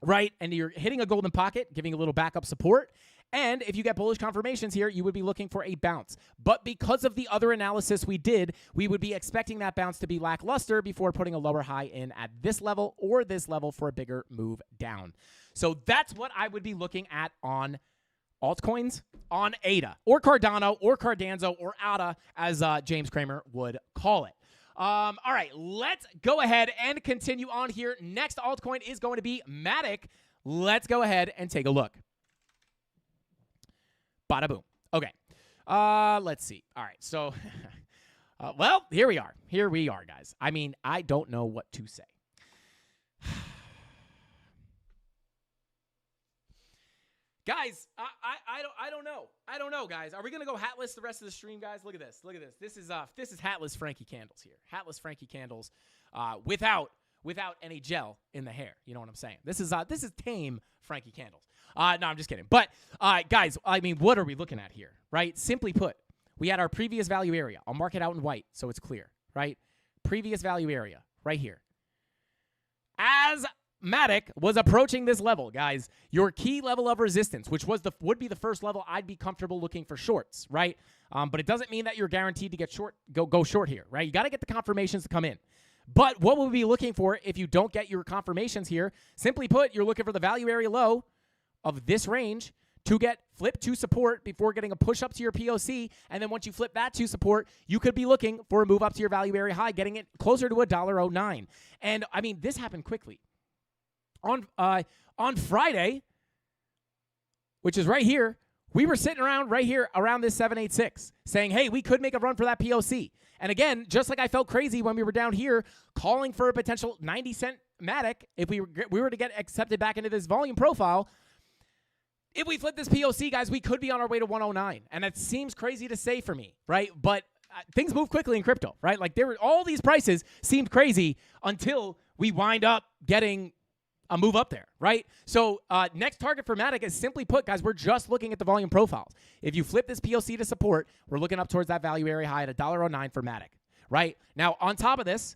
right? And you're hitting a golden pocket, giving a little backup support. And if you get bullish confirmations here, you would be looking for a bounce. But because of the other analysis we did, we would be expecting that bounce to be lackluster before putting a lower high in at this level or this level for a bigger move down. So that's what I would be looking at on altcoins, on ADA, or Cardano, or Cardanzo, or ADA, as James Cramer would call it. All right, let's go ahead and continue on here. Next altcoin is going to be Matic. Let's go ahead and take a look. Bada boom. Okay. Let's see. All right. So, well, here we are. Here we are, guys. I mean, I don't know what to say. Guys, I don't know. I don't know, guys. Are we gonna go hatless the rest of the stream, guys? Look at this. Look at this. This is hatless Frankie Candles here. Hatless Frankie Candles, without any gel in the hair. You know what I'm saying? This is tame Frankie Candles. No, I'm just kidding. But guys, I mean, what are we looking at here, right? Simply put, we had our previous value area. I'll mark it out in white so it's clear, right? Previous value area right here. As Matic was approaching this level, guys, your key level of resistance, which would be the first level I'd be comfortable looking for shorts, right? But it doesn't mean that you're guaranteed to get short, go short here, right? You got to get the confirmations to come in. But what we'll be looking for if you don't get your confirmations here, simply put, you're looking for the value area low of this range to get flipped to support before getting a push up to your POC. And then once you flip that to support, you could be looking for a move up to your value area high, getting it closer to $1.09. And I mean, this happened quickly. On Friday, which is right here, we were sitting around right here around this 786 saying, hey, we could make a run for that POC. And again, just like I felt crazy when we were down here calling for a potential 90-cent Matic, if we were to get accepted back into this volume profile, if we flip this POC, guys, we could be on our way to 109. And that seems crazy to say for me, right? But things move quickly in crypto, right? Like all these prices seemed crazy until we wind up getting a move up there, right? So next target for Matic is simply put, guys, we're just looking at the volume profiles. If you flip this POC to support, we're looking up towards that value area high at $1.09 for Matic, right? Now, on top of this,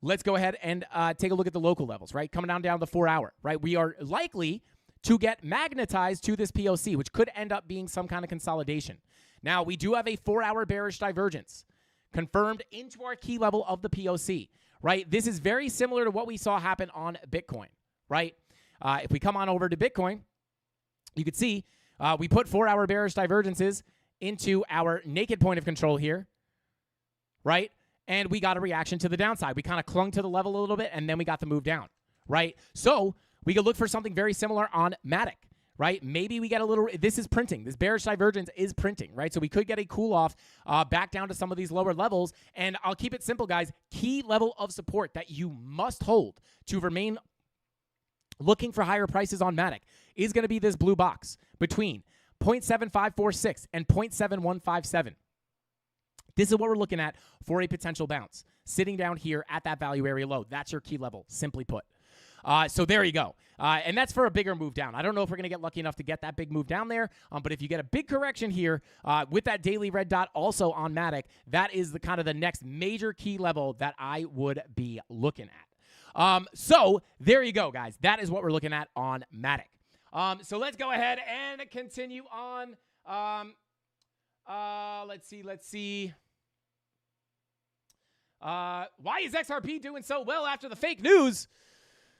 let's go ahead and take a look at the local levels, right? Coming down the 4 hour, right? We are likely to get magnetized to this POC, which could end up being some kind of consolidation. Now, we do have a 4 hour bearish divergence confirmed into our key level of the POC, right? This is very similar to what we saw happen on Bitcoin, right? If we come on over to Bitcoin, you can see we put 4 hour bearish divergences into our naked point of control here, right? And we got a reaction to the downside. We kind of clung to the level a little bit, and then we got the move down, right? So we could look for something very similar on Matic, right? Maybe we get a little, this is printing. This bearish divergence is printing, right? So we could get a cool off back down to some of these lower levels. And I'll keep it simple, guys. Key level of support that you must hold to remain looking for higher prices on Matic is going to be this blue box between 0.7546 and 0.7157. This is what we're looking at for a potential bounce. Sitting down here at that value area low. That's your key level, simply put. So there you go. And that's for a bigger move down. I don't know if we're going to get lucky enough to get that big move down there. But if you get a big correction here with that daily red dot also on Matic, that is the kind of the next major key level that I would be looking at. So there you go, guys. That is what we're looking at on Matic. So let's go ahead and continue on. Let's see. Why is XRP doing so well after the fake news?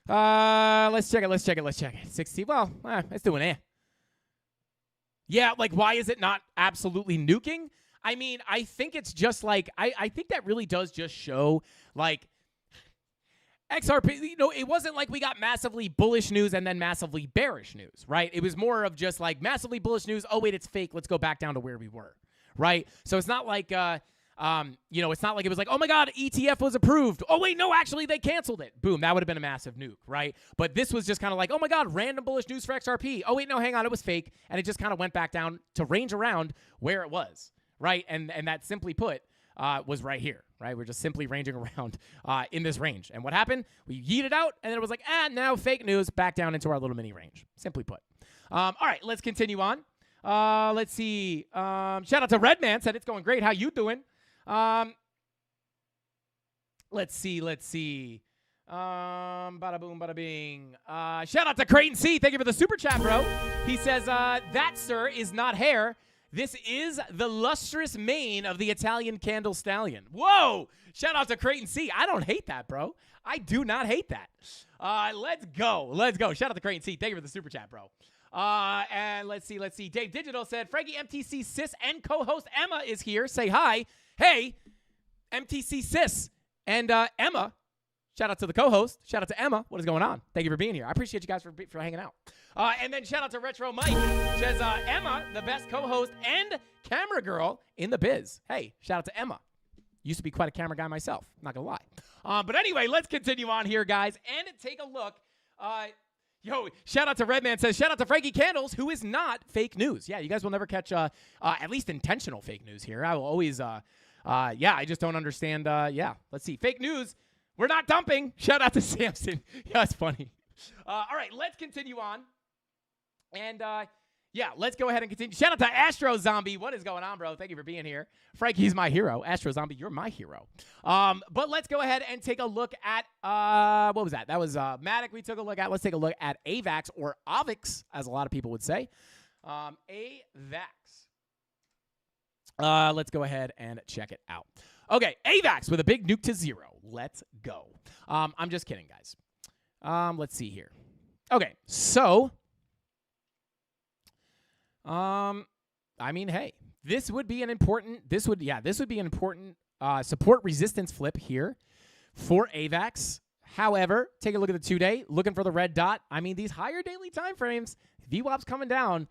Let's check it. 60. Well, it's doing it. Yeah, like, why is it not absolutely nuking? I mean, I think it's just like, I think that really does just show, like, XRP, it wasn't like we got massively bullish news and then massively bearish news, right? It was more of just like massively bullish news. Oh, wait, it's fake. Let's go back down to where we were, right? So it's not like, it's not like it was like, oh my God, ETF was approved. Oh wait, no, actually they canceled it. Boom, that would have been a massive nuke, right? But this was just kind of like, oh my God, random bullish news for XRP. Oh wait, no, hang on, it was fake. And it just kind of went back down to range around where it was, right? And that simply put was right here, right? We're just simply ranging around in this range. And what happened? We yeeted out and then it was like, now fake news, back down into our little mini range, simply put. All right, let's continue on. Let's see. Shout out to Redman, said it's going great. How you doing? Let's see. Bada boom, bada bing. Shout out to Creighton C. Thank you for the super chat, bro. He says, that, sir, is not hair. This is the lustrous mane of the Italian candle stallion. Whoa! Shout out to Creighton C. I don't hate that, bro. I do not hate that. Let's go. Shout out to Creighton C. Thank you for the super chat, bro. And let's see. Dave Digital said, Frankie MTC Sis and co-host Emma is here. Say hi. Hey, MTC Sis and Emma. Shout out to the co-host. Shout out to Emma. What is going on? Thank you for being here. I appreciate you guys for hanging out. And then shout out to Retro Mike. Says Emma, the best co-host and camera girl in the biz. Hey, shout out to Emma. Used to be quite a camera guy myself. Not going to lie. But anyway, let's continue on here, guys, and take a look. Shout out to Redman says, shout out to Frankie Candles, who is not fake news. Yeah, you guys will never catch at least intentional fake news here. I will always, I just don't understand. Let's see. Fake news. We're not dumping. Shout out to Samson. Yeah, it's funny. All right, let's continue on. And, let's go ahead and continue. Shout out to Astro Zombie. What is going on, bro? Thank you for being here. Frankie's my hero. Astro Zombie, you're my hero. But let's go ahead and take a look at, what was that? That was Matic we took a look at. Let's take a look at AVAX or AVIX, as a lot of people would say. AVAX. Let's go ahead and check it out. Okay, AVAX with a big nuke to zero. Let's go. I'm just kidding, guys. Let's see here. Okay, so, hey, this would be an important support resistance flip here for AVAX. However, take a look at the 2-day, looking for the red dot. I mean, these higher daily time frames, VWAP's coming down.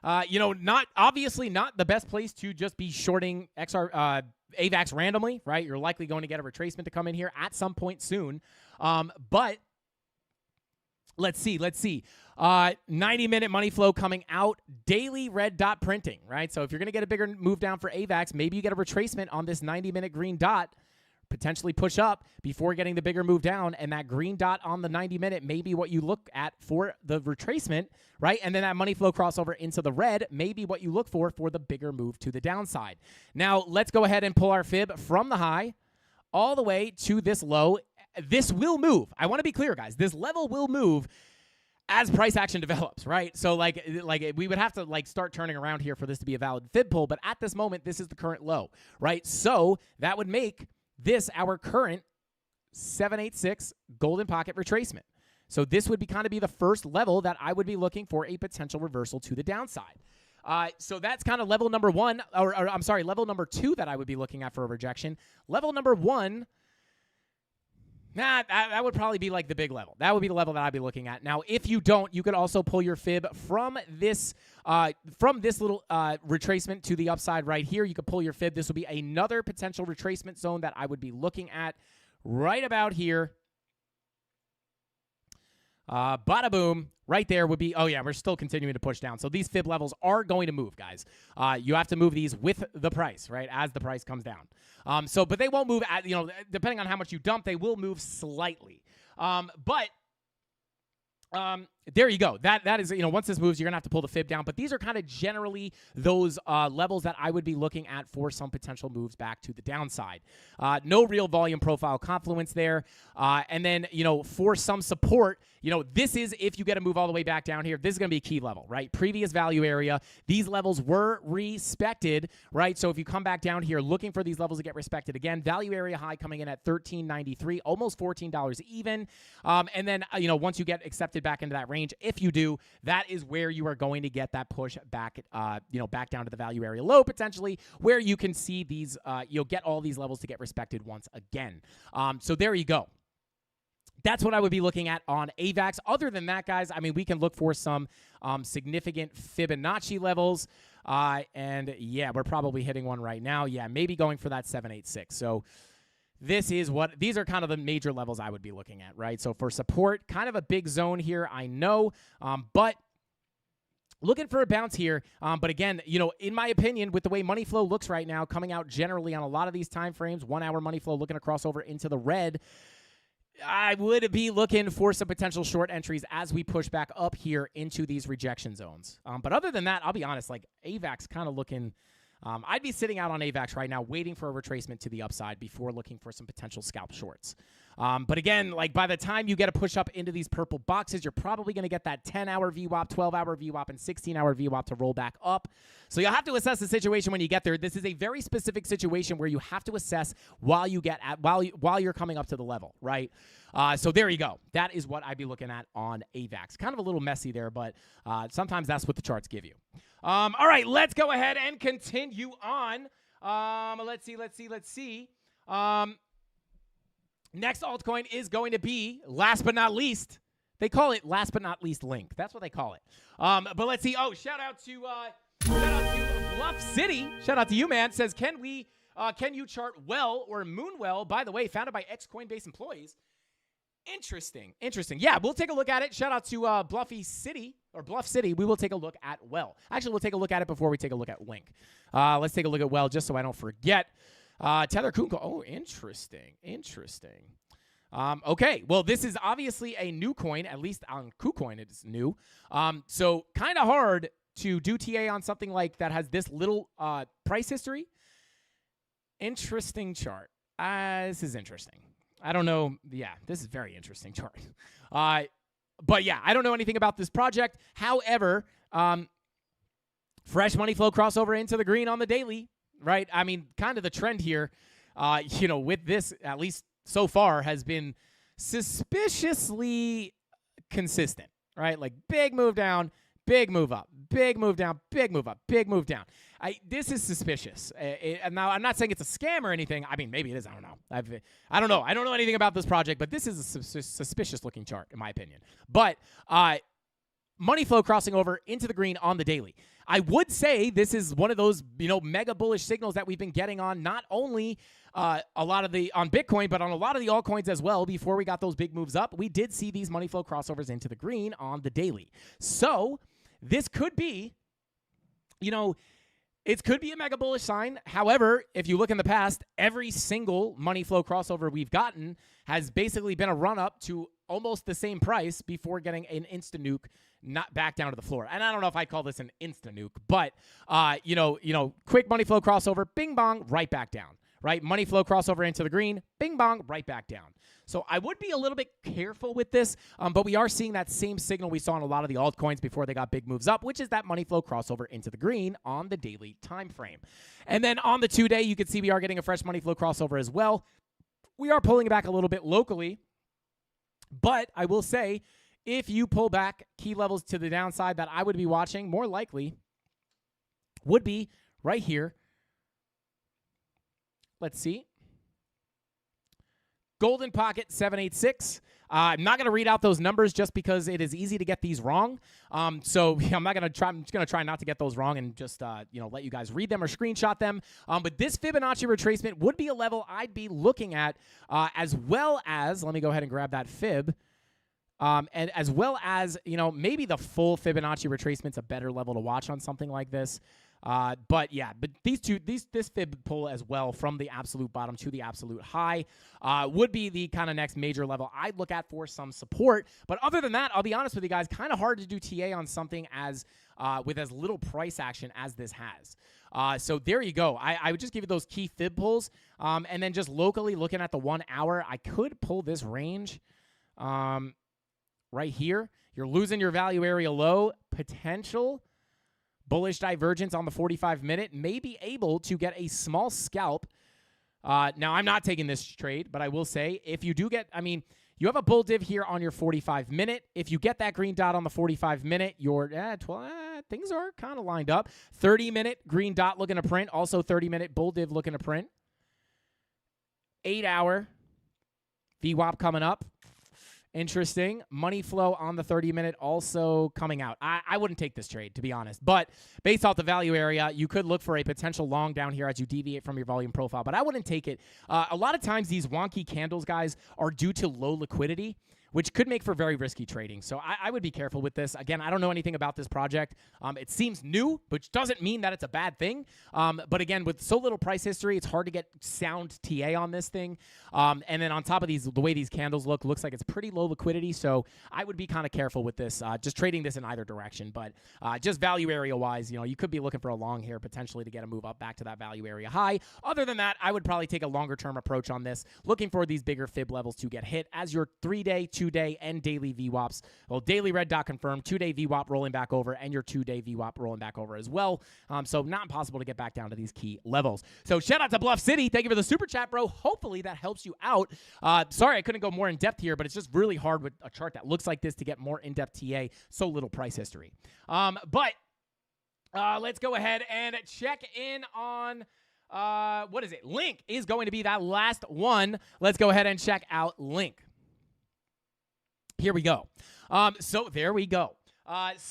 Not obviously not the best place to just be shorting AVAX randomly, right? You're likely going to get a retracement to come in here at some point soon. But let's see. 90-minute money flow coming out, daily red dot printing, right? So if you're going to get a bigger move down for AVAX, maybe you get a retracement on this 90-minute green dot, potentially push up before getting the bigger move down, and that green dot on the 90-minute may be what you look at for the retracement, right? And then that money flow crossover into the red may be what you look for the bigger move to the downside. Now, let's go ahead and pull our fib from the high all the way to this low. This will move. I want to be clear, guys. This level will move as price action develops, right? So like we would have to start turning around here for this to be a valid fib pull, but at this moment, this is the current low, right? So that would make this our current 786 golden pocket retracement. So this would be the first level that I would be looking for a potential reversal to the downside. So that's kind of level number one, or I'm sorry, level number two that I would be looking at for a rejection. Level number one, that would probably be like the big level. That would be the level that I'd be looking at. Now, if you don't, you could also pull your fib from this little retracement to the upside right here. You could pull your fib. This would be another potential retracement zone that I would be looking at right about here. Bada boom. Right there would be, oh yeah, we're still continuing to push down. So these fib levels are going to move, guys. You have to move these with the price, right, as the price comes down. But they won't move, depending on how much you dump, they will move slightly. There you go. That is, once this moves, you're going to have to pull the fib down. But these are kind of generally those levels that I would be looking at for some potential moves back to the downside. No real volume profile confluence there. And then, for some support, this is, if you get a move all the way back down here, this is going to be a key level, right? Previous value area. These levels were respected, right? So if you come back down here looking for these levels to get respected again, value area high coming in at $13.93, almost $14 even. And then, once you get accepted back into that range, if you do, that is where you are going to get that push back, back down to the value area low, potentially, where you can see these, you'll get all these levels to get respected once again. So there you go. That's what I would be looking at on AVAX. Other than that, guys, I mean, we can look for some significant Fibonacci levels. And yeah, we're probably hitting one right now. Yeah, maybe going for that 786. So these are kind of the major levels I would be looking at, right? So for support, kind of a big zone here, I know, but looking for a bounce here. But again, in my opinion, with the way money flow looks right now, coming out generally on a lot of these time frames, 1 hour money flow looking to cross over into the red, I would be looking for some potential short entries as we push back up here into these rejection zones. But other than that, I'll be honest, like AVAX kind of looking, I'd be sitting out on AVAX right now waiting for a retracement to the upside before looking for some potential scalp shorts. But again, like by the time you get a push up into these purple boxes, you're probably going to get that 10-hour VWAP, 12-hour VWAP, and 16-hour VWAP to roll back up. So you'll have to assess the situation when you get there. This is a very specific situation where you have to assess while you're coming up to the level, right? So there you go. That is what I'd be looking at on AVAX. Kind of a little messy there, but sometimes that's what the charts give you. All right, let's go ahead and continue on. Let's see. Next altcoin is going to be, last but not least, they call it last but not least Link. That's what they call it. But let's see. Oh, shout out to Bluff City. Shout out to you, man. Says, can you chart well or Moonwell? By the way, founded by ex-Coinbase employees. Interesting. Yeah, we'll take a look at it. Shout out to Bluff City. We will take a look at well. Actually, we'll take a look at it before we take a look at Link. Let's take a look at well just so I don't forget. Tether Kunko. Oh, interesting. Okay, well, this is obviously a new coin. At least on KuCoin, it is new. So kind of hard to do TA on something like that has this little price history. Interesting chart. This is interesting. I don't know. Yeah, this is very interesting chart. But yeah, I don't know anything about this project. However, fresh money flow crossover into the green on the daily, right? I mean, kind of the trend here, with this, at least so far, has been suspiciously consistent, right? Like big move down, big move up, big move down, big move up, big move down. This is suspicious. And now I'm not saying it's a scam or anything. I mean, maybe it is. I don't know. I don't know. I don't know anything about this project, but this is a suspicious looking chart in my opinion. But money flow crossing over into the green on the daily. I would say this is one of those, mega bullish signals that we've been getting on not only on Bitcoin, but on a lot of the altcoins as well. Before we got those big moves up, we did see these money flow crossovers into the green on the daily. So this could be, it could be a mega bullish sign. However, if you look in the past, every single money flow crossover we've gotten has basically been a run up to almost the same price before getting an insta nuke, not back down to the floor. And I don't know if I call this an insta nuke, but quick money flow crossover, bing bong, right back down. Right, money flow crossover into the green, bing bong, right back down. So I would be a little bit careful with this, but we are seeing that same signal we saw in a lot of the altcoins before they got big moves up, which is that money flow crossover into the green on the daily time frame. And then on the 2-day, you can see we are getting a fresh money flow crossover as well. We are pulling back a little bit locally, but I will say, if you pull back key levels to the downside that I would be watching, more likely would be right here. Let's see. Golden Pocket 786. I'm not going to read out those numbers just because it is easy to get these wrong. So I'm not going to try. I'm just going to try not to get those wrong and just let you guys read them or screenshot them. But this Fibonacci retracement would be a level I'd be looking at, as well as, let me go ahead and grab that fib. And as well as, maybe the full Fibonacci retracement's a better level to watch on something like this. But this fib pull as well from the absolute bottom to the absolute high would be the kind of next major level I'd look at for some support. But other than that, I'll be honest with you guys, kind of hard to do TA on something with as little price action as this has. So there you go. I would just give you those key fib pulls. And then just locally looking at the 1 hour, I could pull this range right here. You're losing your value area low, potential bullish divergence on the 45-minute, may be able to get a small scalp. Now, I'm not taking this trade, but I will say if you do get, you have a bull div here on your 45-minute. If you get that green dot on the 45-minute, your things are kind of lined up. 30-minute green dot looking to print, also 30-minute bull div looking to print. 8-hour VWAP coming up. Interesting. Money flow on the 30-minute also coming out. I wouldn't take this trade, to be honest. But based off the value area, you could look for a potential long down here as you deviate from your volume profile. But I wouldn't take it. A lot of times these wonky candles, guys, are due to low liquidity, which could make for very risky trading. So I would be careful with this. Again, I don't know anything about this project. It seems new, which doesn't mean that it's a bad thing. But again, with so little price history, it's hard to get sound TA on this thing. And then on top of these, the way these candles looks like it's pretty low liquidity. So I would be kind of careful with this, just trading this in either direction. But just value area wise, you could be looking for a long here potentially to get a move up back to that value area high. Other than that, I would probably take a longer term approach on this, looking for these bigger fib levels to get hit as your 3-day, 2-day, and daily VWAPs. Well, daily red dot confirmed, 2-day VWAP rolling back over, and your 2-day VWAP rolling back over as well. So not impossible to get back down to these key levels. So shout out to Bluff City. Thank you for the super chat, bro. Hopefully that helps you out. Sorry I couldn't go more in depth here, but it's just really hard with a chart that looks like this to get more in-depth TA, so little price history. But let's go ahead and check in on what is it? Link is going to be that last one. Let's go ahead and check out Link. Here we go. So there we go. Shout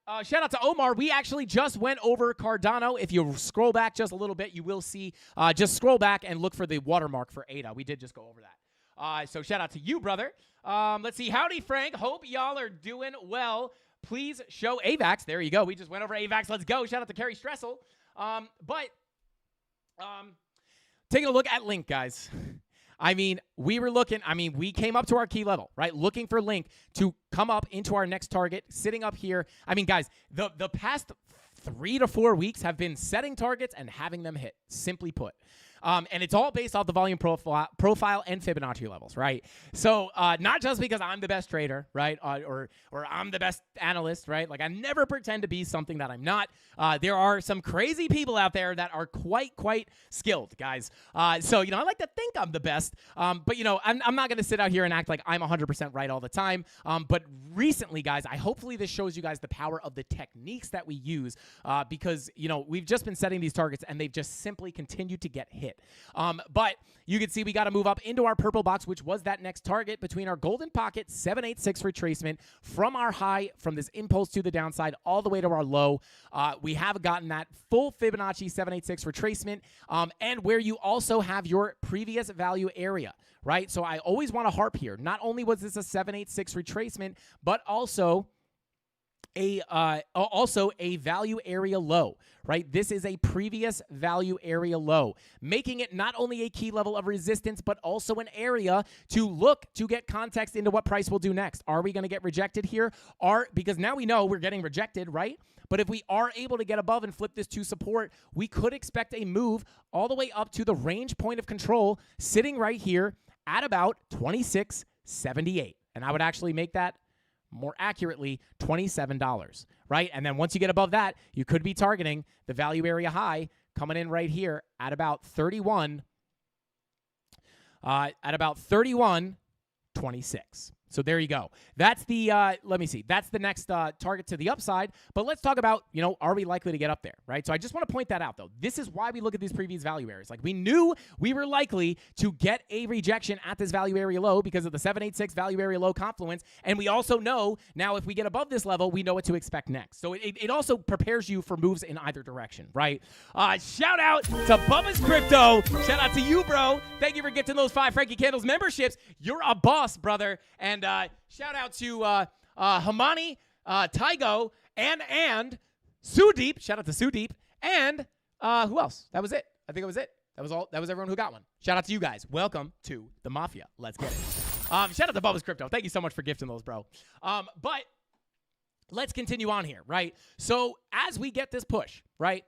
out to Omar. We actually just went over Cardano. If you scroll back just a little bit, you will see, just scroll back and look for the watermark for ADA. We did just go over that. So shout out to you, brother. Let's see. Howdy, Frank. Hope y'all are doing well. Please show AVAX. There you go. We just went over AVAX. Let's go. Shout out to Kerry Stressel. Taking a look at Link, guys. We came up to our key level, right? Looking for Link to come up into our next target, sitting up here. Guys, the past 3 to 4 weeks have been setting targets and having them hit, simply put. And it's all based off the volume profile and Fibonacci levels, right? So not just because I'm the best trader, right, or I'm the best analyst, right? Like I never pretend to be something that I'm not. There are some crazy people out there that are quite skilled, guys. So I like to think I'm the best, but I'm not going to sit out here and act like I'm 100% right all the time. But recently, guys, hopefully this shows you guys the power of the techniques that we use, because we've just been setting these targets and they've just simply continued to get hit. But you can see we got to move up into our purple box, which was that next target between our golden pocket 786 retracement from our high, from this impulse to the downside all the way to our low. We have gotten that full Fibonacci 786 retracement, and where you also have your previous value area, right? So I always want to harp here. Not only was this a 786 retracement, but also a value area low, right? This is a previous value area low, making it not only a key level of resistance, but also an area to look to get context into what price will do next. Are we going to get rejected here? Because now we know we're getting rejected, right? But if we are able to get above and flip this to support, we could expect a move all the way up to the range point of control sitting right here at about 26.78. And I would actually make that more accurately, $27, right? And then once you get above that, you could be targeting the value area high coming in right here at about 31.26. So there you go. That's the, let me see. That's the next target to the upside. But let's talk about, are we likely to get up there, right? So I just want to point that out, though. This is why we look at these previous value areas. Like we knew we were likely to get a rejection at this value area low because of the 786 value area low confluence. And we also know now if we get above this level, we know what to expect next. So it also prepares you for moves in either direction, right? Shout out to Bubba's Crypto. Shout out to you, bro. Thank you for getting those 5 Frankie Candles memberships. You're a boss, brother. And shout out to Hamani, Tygo, and Sudeep. Shout out to Sudeep. And who else? That was it. I think it was it. That was all. That was everyone who got one. Shout out to you guys. Welcome to the Mafia. Let's get it. Shout out to Bubba's Crypto. Thank you so much for gifting those, bro. But let's continue on here, right? So as we get this push, right,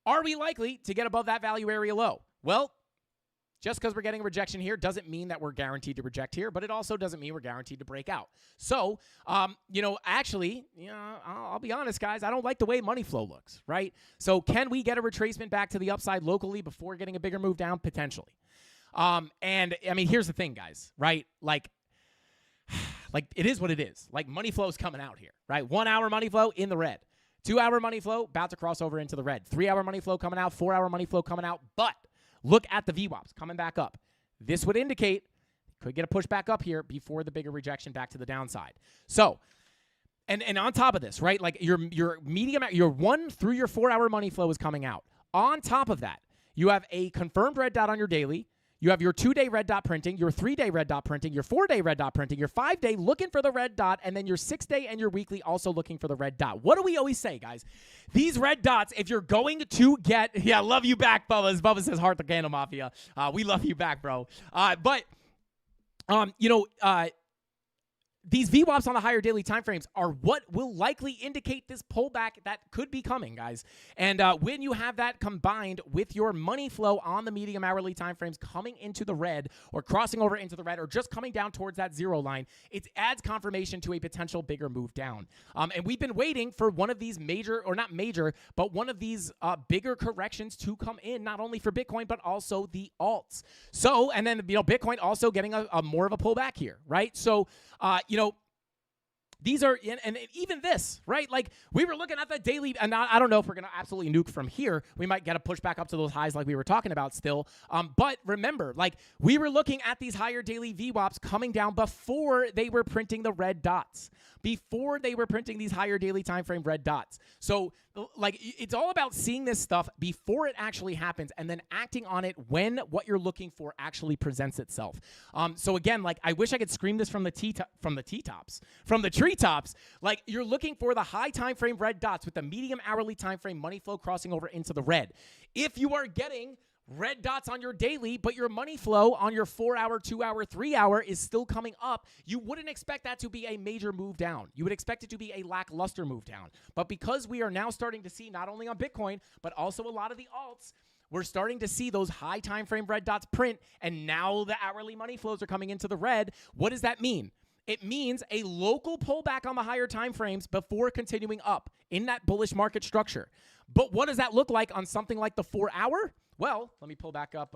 are we likely to get above that value area low? Well, just because we're getting a rejection here doesn't mean that we're guaranteed to reject here, but it also doesn't mean we're guaranteed to break out. So, actually, I'll be honest, guys, I don't like the way money flow looks, right? So can we get a retracement back to the upside locally before getting a bigger move down? Potentially. And, I mean, here's the thing, guys, right? Like it is what it is. Like, money flow is coming out here, right? 1 hour money flow in the red. 2 hour money flow about to cross over into the red. 3 hour money flow coming out. 4 hour money flow coming out. But look at the VWAPs coming back up. This would indicate could get a push back up here before the bigger rejection back to the downside. So, and on top of this, right, like your medium, your 1 through your 4 hour money flow is coming out. On top of that, you have a confirmed red dot on your daily. You have your 2-day red dot printing, your 3-day red dot printing, your 4-day red dot printing, your 5-day looking for the red dot, and then your 6-day and your weekly also looking for the red dot. What do we always say, guys? These red dots, if you're going to get, yeah, love you back, Bubba. Bubba says heart the CandleMafia. We love you back, bro. These VWAPs on the higher daily timeframes are what will likely indicate this pullback that could be coming, guys. And when you have that combined with your money flow on the medium hourly timeframes coming into the red or crossing over into the red or just coming down towards that zero line, it adds confirmation to a potential bigger move down. And we've been waiting for one of these major, or not major, but one of these bigger corrections to come in, not only for Bitcoin, but also the alts. So, and then, Bitcoin also getting a more of a pullback here, right? So, these are, and even this, right? Like, we were looking at the daily, and I don't know if we're going to absolutely nuke from here. We might get a push back up to those highs like we were talking about still. But remember, like, we were looking at these higher daily VWAPs coming down before they were printing the red dots, before they were printing these higher daily time frame red dots. So, like, it's all about seeing this stuff before it actually happens and then acting on it when what you're looking for actually presents itself. So again, like, I wish I could scream this from the treetops. Like, you're looking for the high time frame red dots with the medium hourly time frame money flow crossing over into the red. If you are getting red dots on your daily, but your money flow on your 4 hour, 2 hour, 3 hour is still coming up, you wouldn't expect that to be a major move down. You would expect it to be a lackluster move down. But because we are now starting to see, not only on Bitcoin, but also a lot of the alts, we're starting to see those high time frame red dots print, and now the hourly money flows are coming into the red. What does that mean? It means a local pullback on the higher time frames before continuing up in that bullish market structure. But what does that look like on something like the 4 hour? Well, let me pull back up.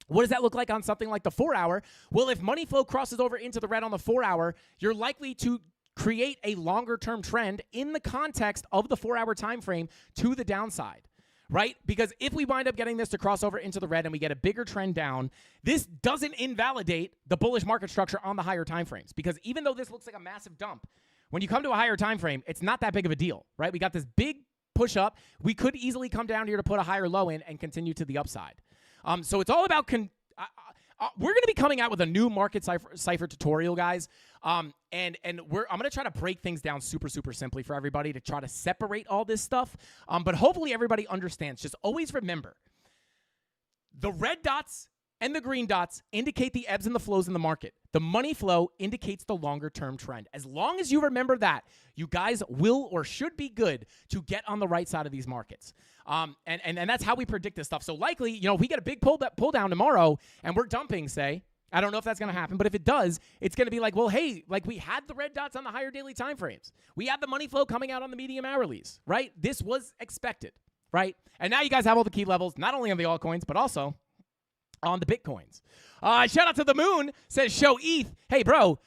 What does that look like on something like the 4 hour? Well, if money flow crosses over into the red on the 4 hour, you're likely to create a longer term trend in the context of the 4 hour time frame to the downside. Right? Because if we wind up getting this to cross over into the red and we get a bigger trend down, this doesn't invalidate the bullish market structure on the higher time frames. Because even though this looks like a massive dump, when you come to a higher time frame, it's not that big of a deal, right? We got this big push up. We could easily come down here to put a higher low in and continue to the upside. So it's all about we're going to be coming out with a new market cipher tutorial, guys. And I'm going to try to break things down super, super simply for everybody to try to separate all this stuff. But hopefully everybody understands. Just always remember, the red dots and the green dots indicate the ebbs and the flows in the market. The money flow indicates the longer term trend. As long as you remember that, you guys will or should be good to get on the right side of these markets. And that's how we predict this stuff. So likely, if we get a big pull down tomorrow and we're dumping, say, I don't know if that's going to happen, but if it does, it's going to be like, well, hey, like we had the red dots on the higher daily time frames. We had the money flow coming out on the medium hourlies, right? This was expected, right? And now you guys have all the key levels, not only on the altcoins, but also on the Bitcoins. Shout out to the Moon, says show ETH. Hey, bro,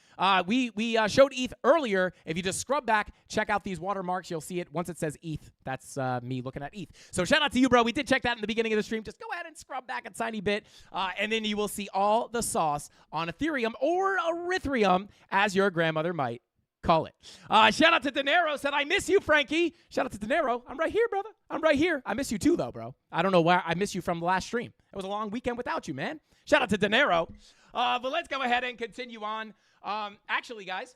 we showed ETH earlier. If you just scrub back, check out these watermarks. You'll see it once it says ETH. That's me looking at ETH. So shout out to you, bro. We did check that in the beginning of the stream. Just go ahead and scrub back a tiny bit, and then you will see all the sauce on Ethereum or Erythrium, as your grandmother might call it. Shout out to Dinero, said, I miss you, Frankie. Shout out to Dinero. I'm right here, brother. I'm right here. I miss you too, though, bro. I don't know why I miss you from the last stream. It was a long weekend without you, man. Shout out to Dinero. But let's go ahead and continue on. Actually, guys,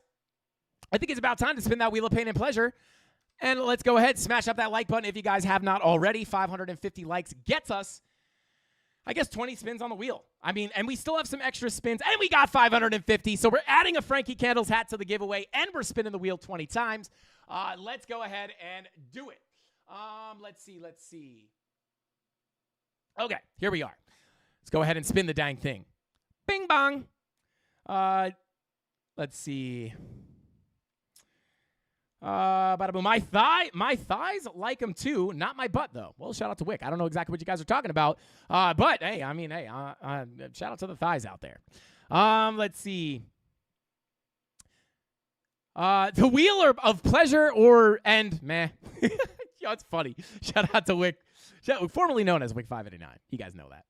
I think it's about time to spin that wheel of pain and pleasure. And let's go ahead, smash up that like button if you guys have not already. 550 likes gets us, I guess, 20 spins on the wheel. I mean, and we still have some extra spins, and we got 550. So we're adding a Frankie Candles hat to the giveaway, and we're spinning the wheel 20 times. Let's go ahead and do it. Let's see. Okay, here we are. Let's go ahead and spin the dang thing. Bing bong. Let's see. Bada boom. My thighs like them too. Not my butt though. Well, shout out to Wick. I don't know exactly what you guys are talking about. But hey, shout out to the thighs out there. Let's see. The wheel of pleasure and meh. Yo, it's funny. Shout out to Wick, formerly known as Wick 589. You guys know that.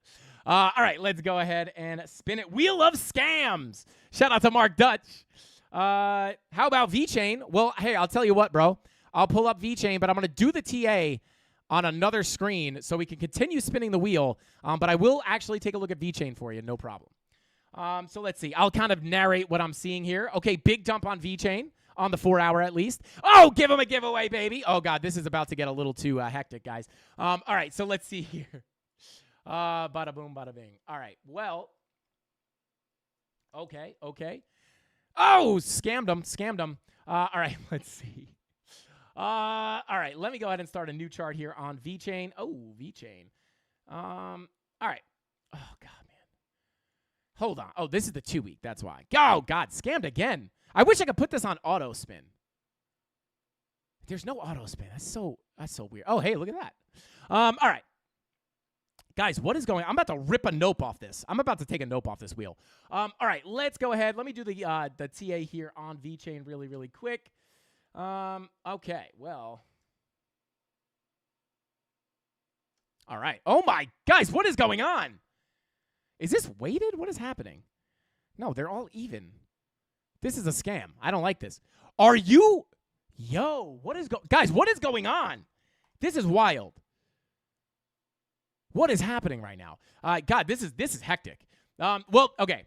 All right, let's go ahead and spin it. Wheel of scams. Shout out to Mark Dutch. How about VeChain? Well, hey, I'll tell you what, bro. I'll pull up VeChain, but I'm going to do the TA on another screen so we can continue spinning the wheel. But I will actually take a look at VeChain for you, no problem. So let's see. I'll kind of narrate what I'm seeing here. Okay, big dump on VeChain on the 4 hour at least. Oh, give him a giveaway, baby. Oh, God, this is about to get a little too hectic, guys. All right, so let's see here. Bada boom, bada bing. All right, well. Okay. Oh, scammed them. All right, let's see. All right, let me go ahead and start a new chart here on VeChain. Oh, VeChain. All right. Oh, God, man. Hold on. Oh, this is the 2 week. That's why. Oh, God, scammed again. I wish I could put this on auto spin. There's no auto spin. That's so weird. Oh, hey, look at that. All right. Guys, what is going on? I'm about to rip a nope off this. I'm about to take a nope off this wheel. All right, let's go ahead. Let me do the TA here on VeChain really, really quick. Okay, well. All right. Oh, my. Guys, what is going on? Is this weighted? What is happening? No, they're all even. This is a scam. I don't like this. Are you? Yo, guys, what is going on? This is wild. What is happening right now? God, this is hectic. Well, okay.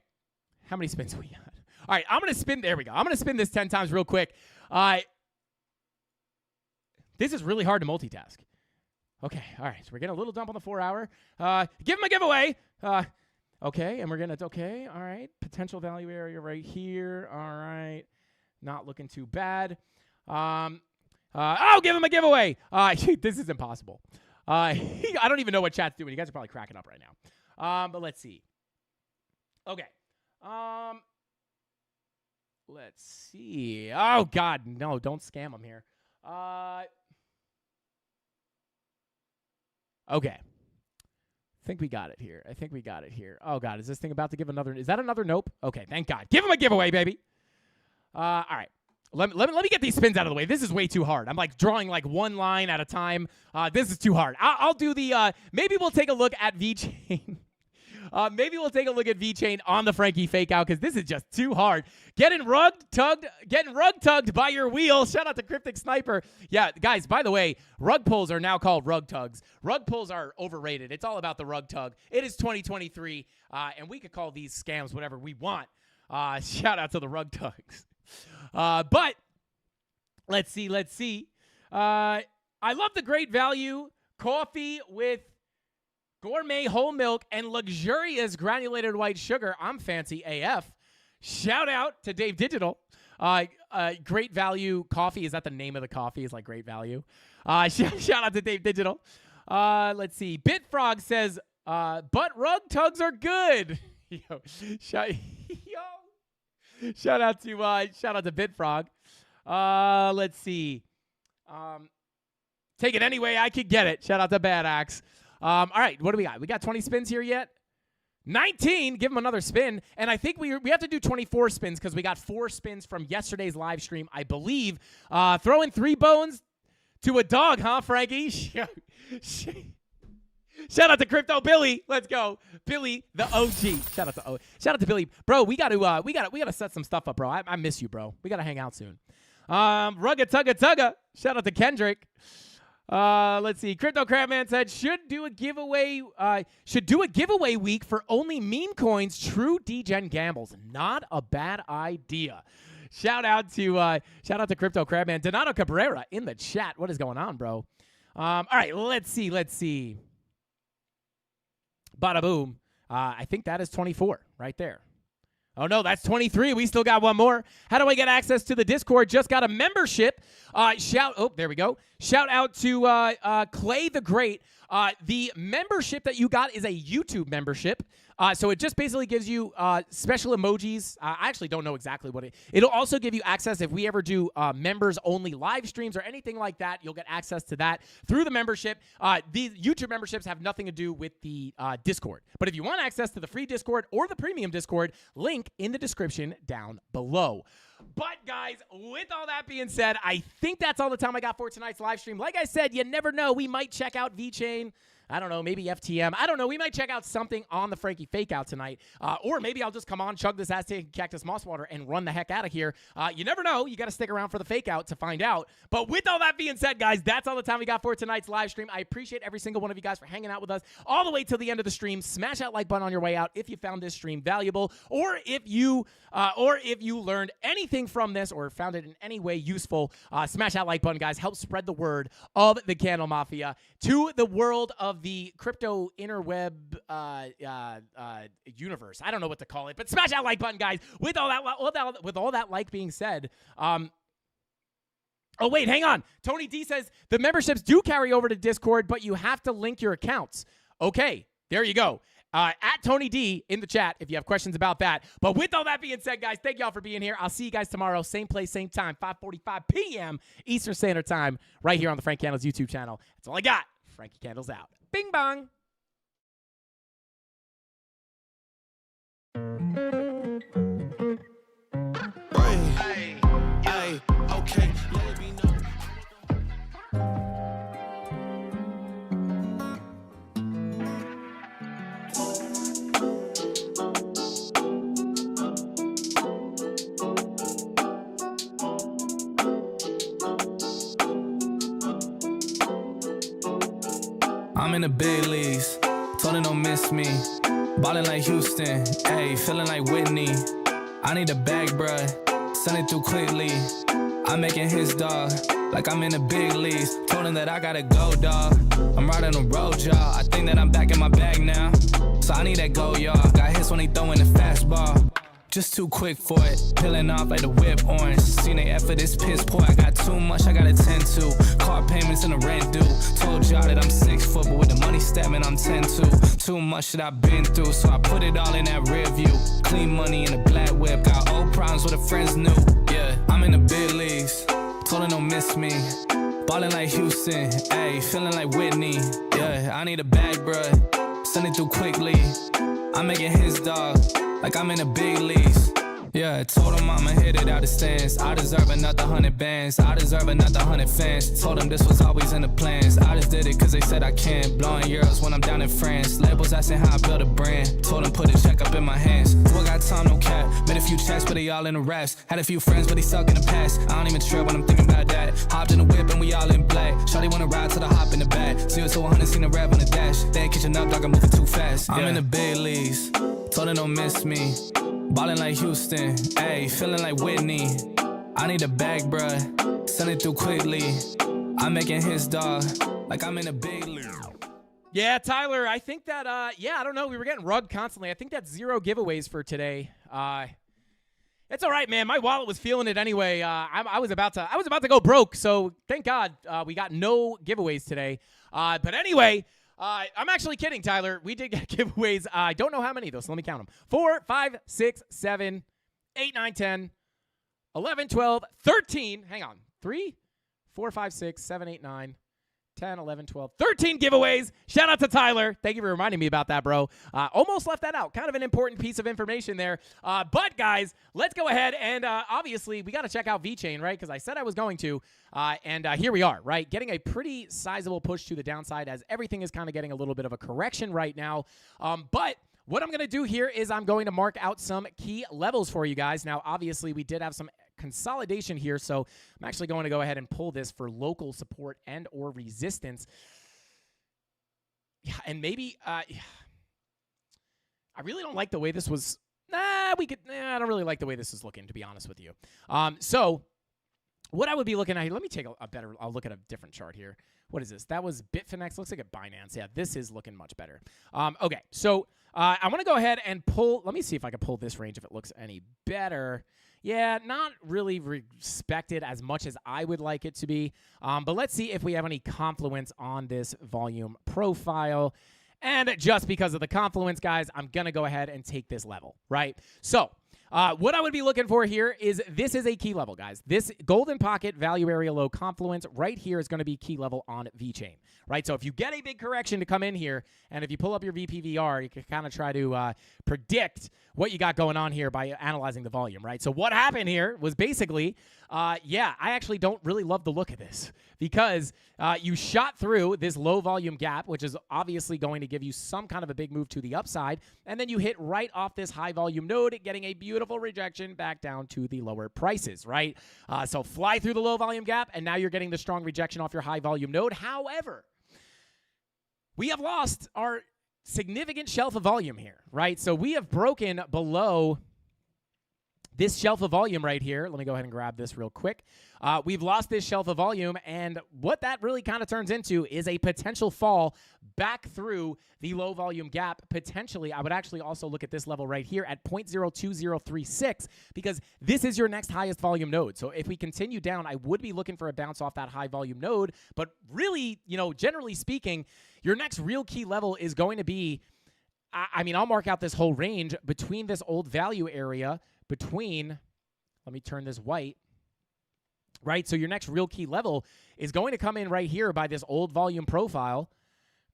How many spins we got? All right, I'm going to spin. There we go. I'm going to spin this 10 times real quick. This is really hard to multitask. Okay, all right. So we're getting a little dump on the 4 hour. Give him a giveaway. Okay, and we're going to, okay, all right. Potential value area right here. All right. Not looking too bad. Give him a giveaway. This is impossible. I don't even know what chat's doing. You guys are probably cracking up right now. But let's see. Okay. Let's see. Oh, God. No, don't scam them here. Okay. I think we got it here. Oh, God. Is this thing about to give another? Is that another nope? Okay. Thank God. Give him a giveaway, baby. All right. Let me get these spins out of the way. This is way too hard. I'm like drawing like one line at a time. This is too hard. I'll do the, maybe we'll take a look at VeChain. Maybe we'll take a look at VeChain on the Frankie fake out because this is just too hard. Getting rug tugged by your wheel. Shout out to Cryptic Sniper. Yeah, guys, by the way, rug pulls are now called rug tugs. Rug pulls are overrated. It's all about the rug tug. It is 2023, and we could call these scams whatever we want. Shout out to the rug tugs. But let's see. I love the great value coffee with gourmet whole milk and luxurious granulated white sugar. I'm fancy AF. Shout out to Dave Digital. Great value coffee. Is that the name of the coffee? Is like great value. Shout out to Dave Digital. Let's see. Bitfrog says, but rug tugs are good. Shout out to Bitfrog. Let's see. Take it any way I could get it. Shout out to Bad Axe. All right, what do we got? We got 20 spins here yet? 19. Give them another spin. And I think we have to do 24 spins because we got 4 spins from yesterday's live stream, I believe. Throwing 3 bones to a dog, huh, Frankie? Shout out to Crypto Billy. Let's go, Billy, the OG. Shout out to Billy, bro. We gotta set some stuff up, bro. I miss you, bro. We gotta hang out soon. Rugga Tugga. Shout out to Kendrick. Let's see. Crypto Crabman said should do a giveaway week for only meme coins. True degen gambles. Not a bad idea. Shout out to Crypto Crabman. Donato Cabrera in the chat. What is going on, bro? All right, let's see. Bada boom. I think that is 24 right there. Oh, no, that's 23. We still got one more. How do I get access to the Discord? Just got a membership. There we go. Shout out to Clay the Great. The membership that you got is a YouTube membership. So it just basically gives you special emojis. I actually don't know exactly what it'll also give you access if we ever do members-only live streams or anything like that. You'll get access to that through the membership. These YouTube memberships have nothing to do with the Discord. But if you want access to the free Discord or the premium Discord, link in the description down below. But, guys, with all that being said, I think that's all the time I got for tonight's live stream. Like I said, you never know. We might check out VeChain. I don't know, maybe FTM. I don't know. We might check out something on the Frankie fake out tonight. Or maybe I'll just come on, chug this Aztec Cactus Moss Water, and run the heck out of here. You never know. You got to stick around for the fake out to find out. But with all that being said, guys, that's all the time we got for tonight's live stream. I appreciate every single one of you guys for hanging out with us all the way till the end of the stream. Smash that like button on your way out if you found this stream valuable, or if you learned anything from this or found it in any way useful. Smash that like button, guys. Help spread the word of the CandleMafia to the world of the crypto interweb universe. I don't know what to call it, but smash that like button, guys. With all that like being said, oh wait, hang on. Tony D says the memberships do carry over to Discord, but you have to link your accounts. Okay, there you go. At Tony D in the chat if you have questions about that. But with all that being said, guys, thank y'all for being here. I'll see you guys tomorrow, same place, same time, 5:45 p.m. Eastern Standard Time, right here on the Frank Candles YouTube channel. That's all I got. Frankie Candles out. Bing bong. Hey, okay, let me know. I'm in the big leagues, told her don't miss me. Ballin' like Houston, ayy, feeling like Whitney. I need a bag, bruh, send it through quickly. I'm making his dog, like I'm in the big leagues. Told him that I gotta go, dog. I'm riding the road, y'all. I think that I'm back in my bag now. So I need that go, y'all. Got hits when he throwing the fastball. Just too quick for it, peeling off like the whip orange. Seen they for this piss poor. I got too much I gotta tend to. Car payments and the rent due. Told y'all that I'm 6 foot, but with the money statement I'm 10-2. Too much that I've been through, so I put it all in that rear view. Clean money in a black whip. Got old problems with the friends new. Yeah, I'm in the big leagues. Told her don't miss me. Ballin' like Houston, ayy, feeling like Whitney. Yeah, I need a bag, bruh. Send it through quickly. I'm making his dog, like I'm in the big leagues. Yeah, told him I'ma hit it out of stands. I deserve another 100 bands. I deserve another 100 fans. Told them this was always in the plans. I just did it cause they said I can. Blowing euros when I'm down in France. Labels asking how I build a brand. Told them put a check up in my hands. Boy got time, no cap. Made a few checks, but they all in the raps. Had a few friends, but they suck in the past. I don't even trip when I'm thinking about that. Hopped in the whip and we all in black. Shawty wanna ride till the hop in the back. 0 to 100, seen the rev on the dash. They ain't catching up, dog, I'm moving too fast. I'm in the big leagues. Told her don't miss me. Ballin' like Houston, ayy, feeling like Whitney. I need a bag, bruh. Send it through quickly. I'm making his dog, like I'm in a big league. Yeah, Tyler, I think that, I don't know. We were getting rugged constantly. I think that's 0 giveaways for today. It's all right, man. My wallet was feeling it anyway. I was about to go broke, so thank God we got no giveaways today. But anyway, I'm actually kidding, Tyler. We did get giveaways. I don't know how many, though, so let me count them. 4, 5, 6, 7, 8, 9, 10, 11, 12, 13. Hang on. 3, 4, 5, 6, 7, 8, 9, 10, 11, 12, 13 giveaways. Shout out to Tyler. Thank you for reminding me about that, bro. Almost left that out. Kind of an important piece of information there. But, guys, let's go ahead and obviously we got to check out VeChain, right? Because I said I was going to. And here we are, right? Getting a pretty sizable push to the downside as everything is kind of getting a little bit of a correction right now. But what I'm going to do here is I'm going to mark out some key levels for you guys. Now, obviously, we did have some consolidation here, so I'm actually going to go ahead and pull this for local support and or resistance. Yeah, and maybe I really don't like the way this was. I don't really like the way this is looking, to be honest with you. So what I would be looking at here, let me take I'll look at a different chart here. What is this? That was Bitfinex. Looks like a Binance. Yeah, this is looking much better. Okay, so I want to go ahead and pull. Let me see if I can pull this range if it looks any better. Yeah, not really respected as much as I would like it to be. But let's see if we have any confluence on this volume profile. And just because of the confluence, guys, I'm going to go ahead and take this level, right? So what I would be looking for here is this is a key level, guys. This golden pocket value area low confluence right here is going to be key level on VeChain, right? So if you get a big correction to come in here, and if you pull up your VPVR, you can kind of try to predict what you got going on here by analyzing the volume, right? So what happened here was basically, I actually don't really love the look of this because you shot through this low volume gap, which is obviously going to give you some kind of a big move to the upside, and then you hit right off this high volume node, getting a beautiful rejection back down to the lower prices, right? So fly through the low volume gap, and now you're getting the strong rejection off your high volume node. However, we have lost our significant shelf of volume here, right? So we have broken below this shelf of volume right here. Let me go ahead and grab this real quick. We've lost this shelf of volume, and what that really kind of turns into is a potential fall back through the low volume gap. Potentially, I would actually also look at this level right here at 0.02036 because this is your next highest volume node. So if we continue down, I would be looking for a bounce off that high volume node. But really, generally speaking, your next real key level is going to be, I'll mark out this whole range between this old value area between, let me turn this white, right? So your next real key level is going to come in right here by this old volume profile,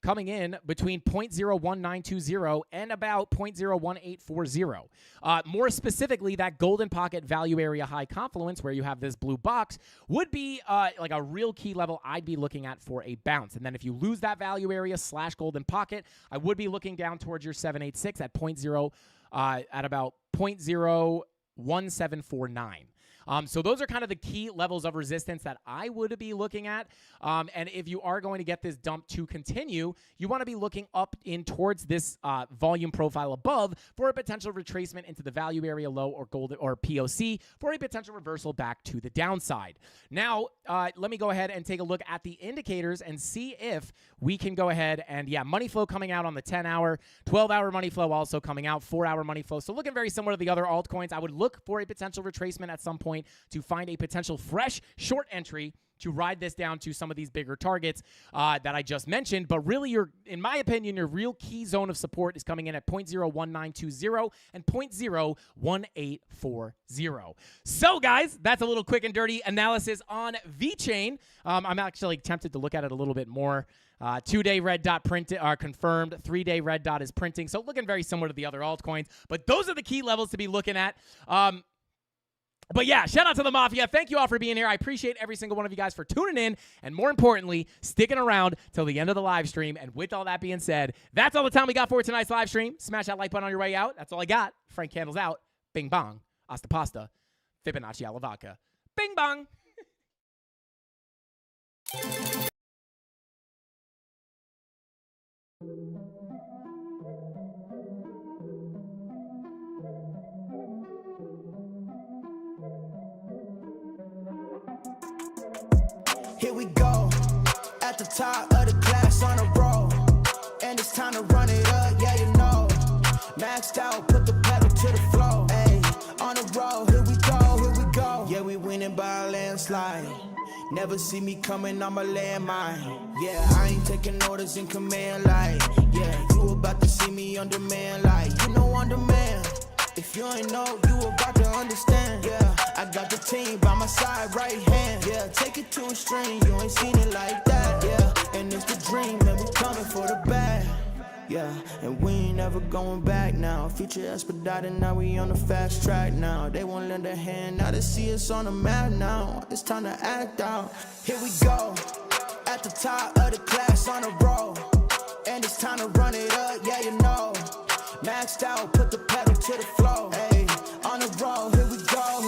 coming in between 0.01920 and about 0.01840. More specifically, that golden pocket value area high confluence where you have this blue box would be like a real key level I'd be looking at for a bounce. And then if you lose that value area / golden pocket, I would be looking down towards your 786 at at about 0.01749. So those are kind of the key levels of resistance that I would be looking at. And if you are going to get this dump to continue, you want to be looking up in towards this volume profile above for a potential retracement into the value area low or golden or POC for a potential reversal back to the downside. Now, let me go ahead and take a look at the indicators and see if we can go ahead and, money flow coming out on the 10-hour, 12-hour money flow also coming out, 4-hour money flow. So looking very similar to the other altcoins. I would look for a potential retracement at some point point to find a potential fresh short entry to ride this down to some of these bigger targets that I just mentioned. But really, in my opinion, your real key zone of support is coming in at 0.01920 and 0.01840. So, guys, that's a little quick and dirty analysis on VeChain. I'm actually tempted to look at it a little bit more. 2-day red dot printed are confirmed. 3-day red dot is printing. So looking very similar to the other altcoins. But those are the key levels to be looking at. But yeah, shout out to the Mafia. Thank you all for being here. I appreciate every single one of you guys for tuning in and, more importantly, sticking around till the end of the live stream. And with all that being said, that's all the time we got for tonight's live stream. Smash that like button on your way out. That's all I got. Frank Candles out. Bing bong. Hasta pasta. Fibonacci alla vodka. Bing bong. Here we go, at the top of the class on a roll, and it's time to run it up, yeah you know. Maxed out, put the pedal to the floor, ayy, on the roll, here we go, yeah we winning by a landslide. Never see me coming, I'm a landmine. Yeah, I ain't taking orders in command like, yeah, you about to see me on demand like, you know on demand. If you ain't know, you about to understand. Yeah, I got the team by my side, right hand. Yeah, take it to a string, you ain't seen it like that. Yeah, and it's the dream, and we coming for the bag. Yeah, and we ain't never going back now. Future expedited, now we on the fast track now. They won't lend a hand, now they see us on the map now. It's time to act out. Here we go, at the top of the class on a roll, and it's time to run it up, yeah you know. Maxed out, put the pedal to the floor, ayy, on the roll, here we go,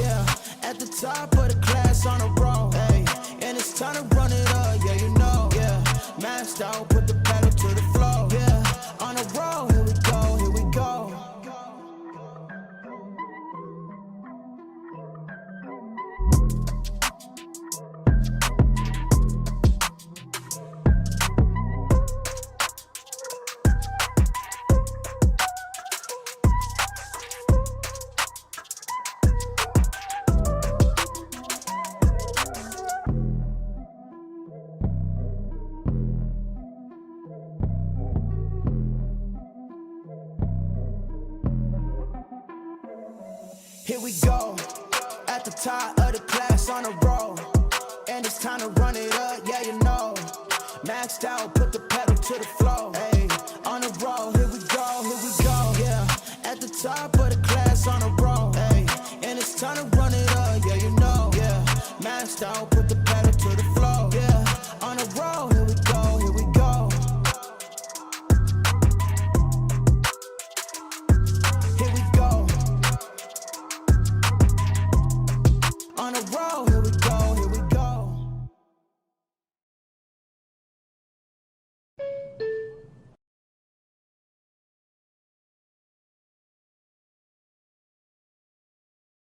yeah, at the top of the class on a roll, ayy, and it's time to run it up, yeah you know, yeah, maxed out, put the pedal to the floor, yeah, on the roll, here we go, here we go. Here we go, at the top of the class on a roll, and it's time to run it up, yeah you know. Maxed out, put the pedal to the floor, ayy, on the roll, here we go, yeah. At the top of the class on a roll, ayy, and it's time to run it up, yeah you know, yeah. Maxed out, put the pedal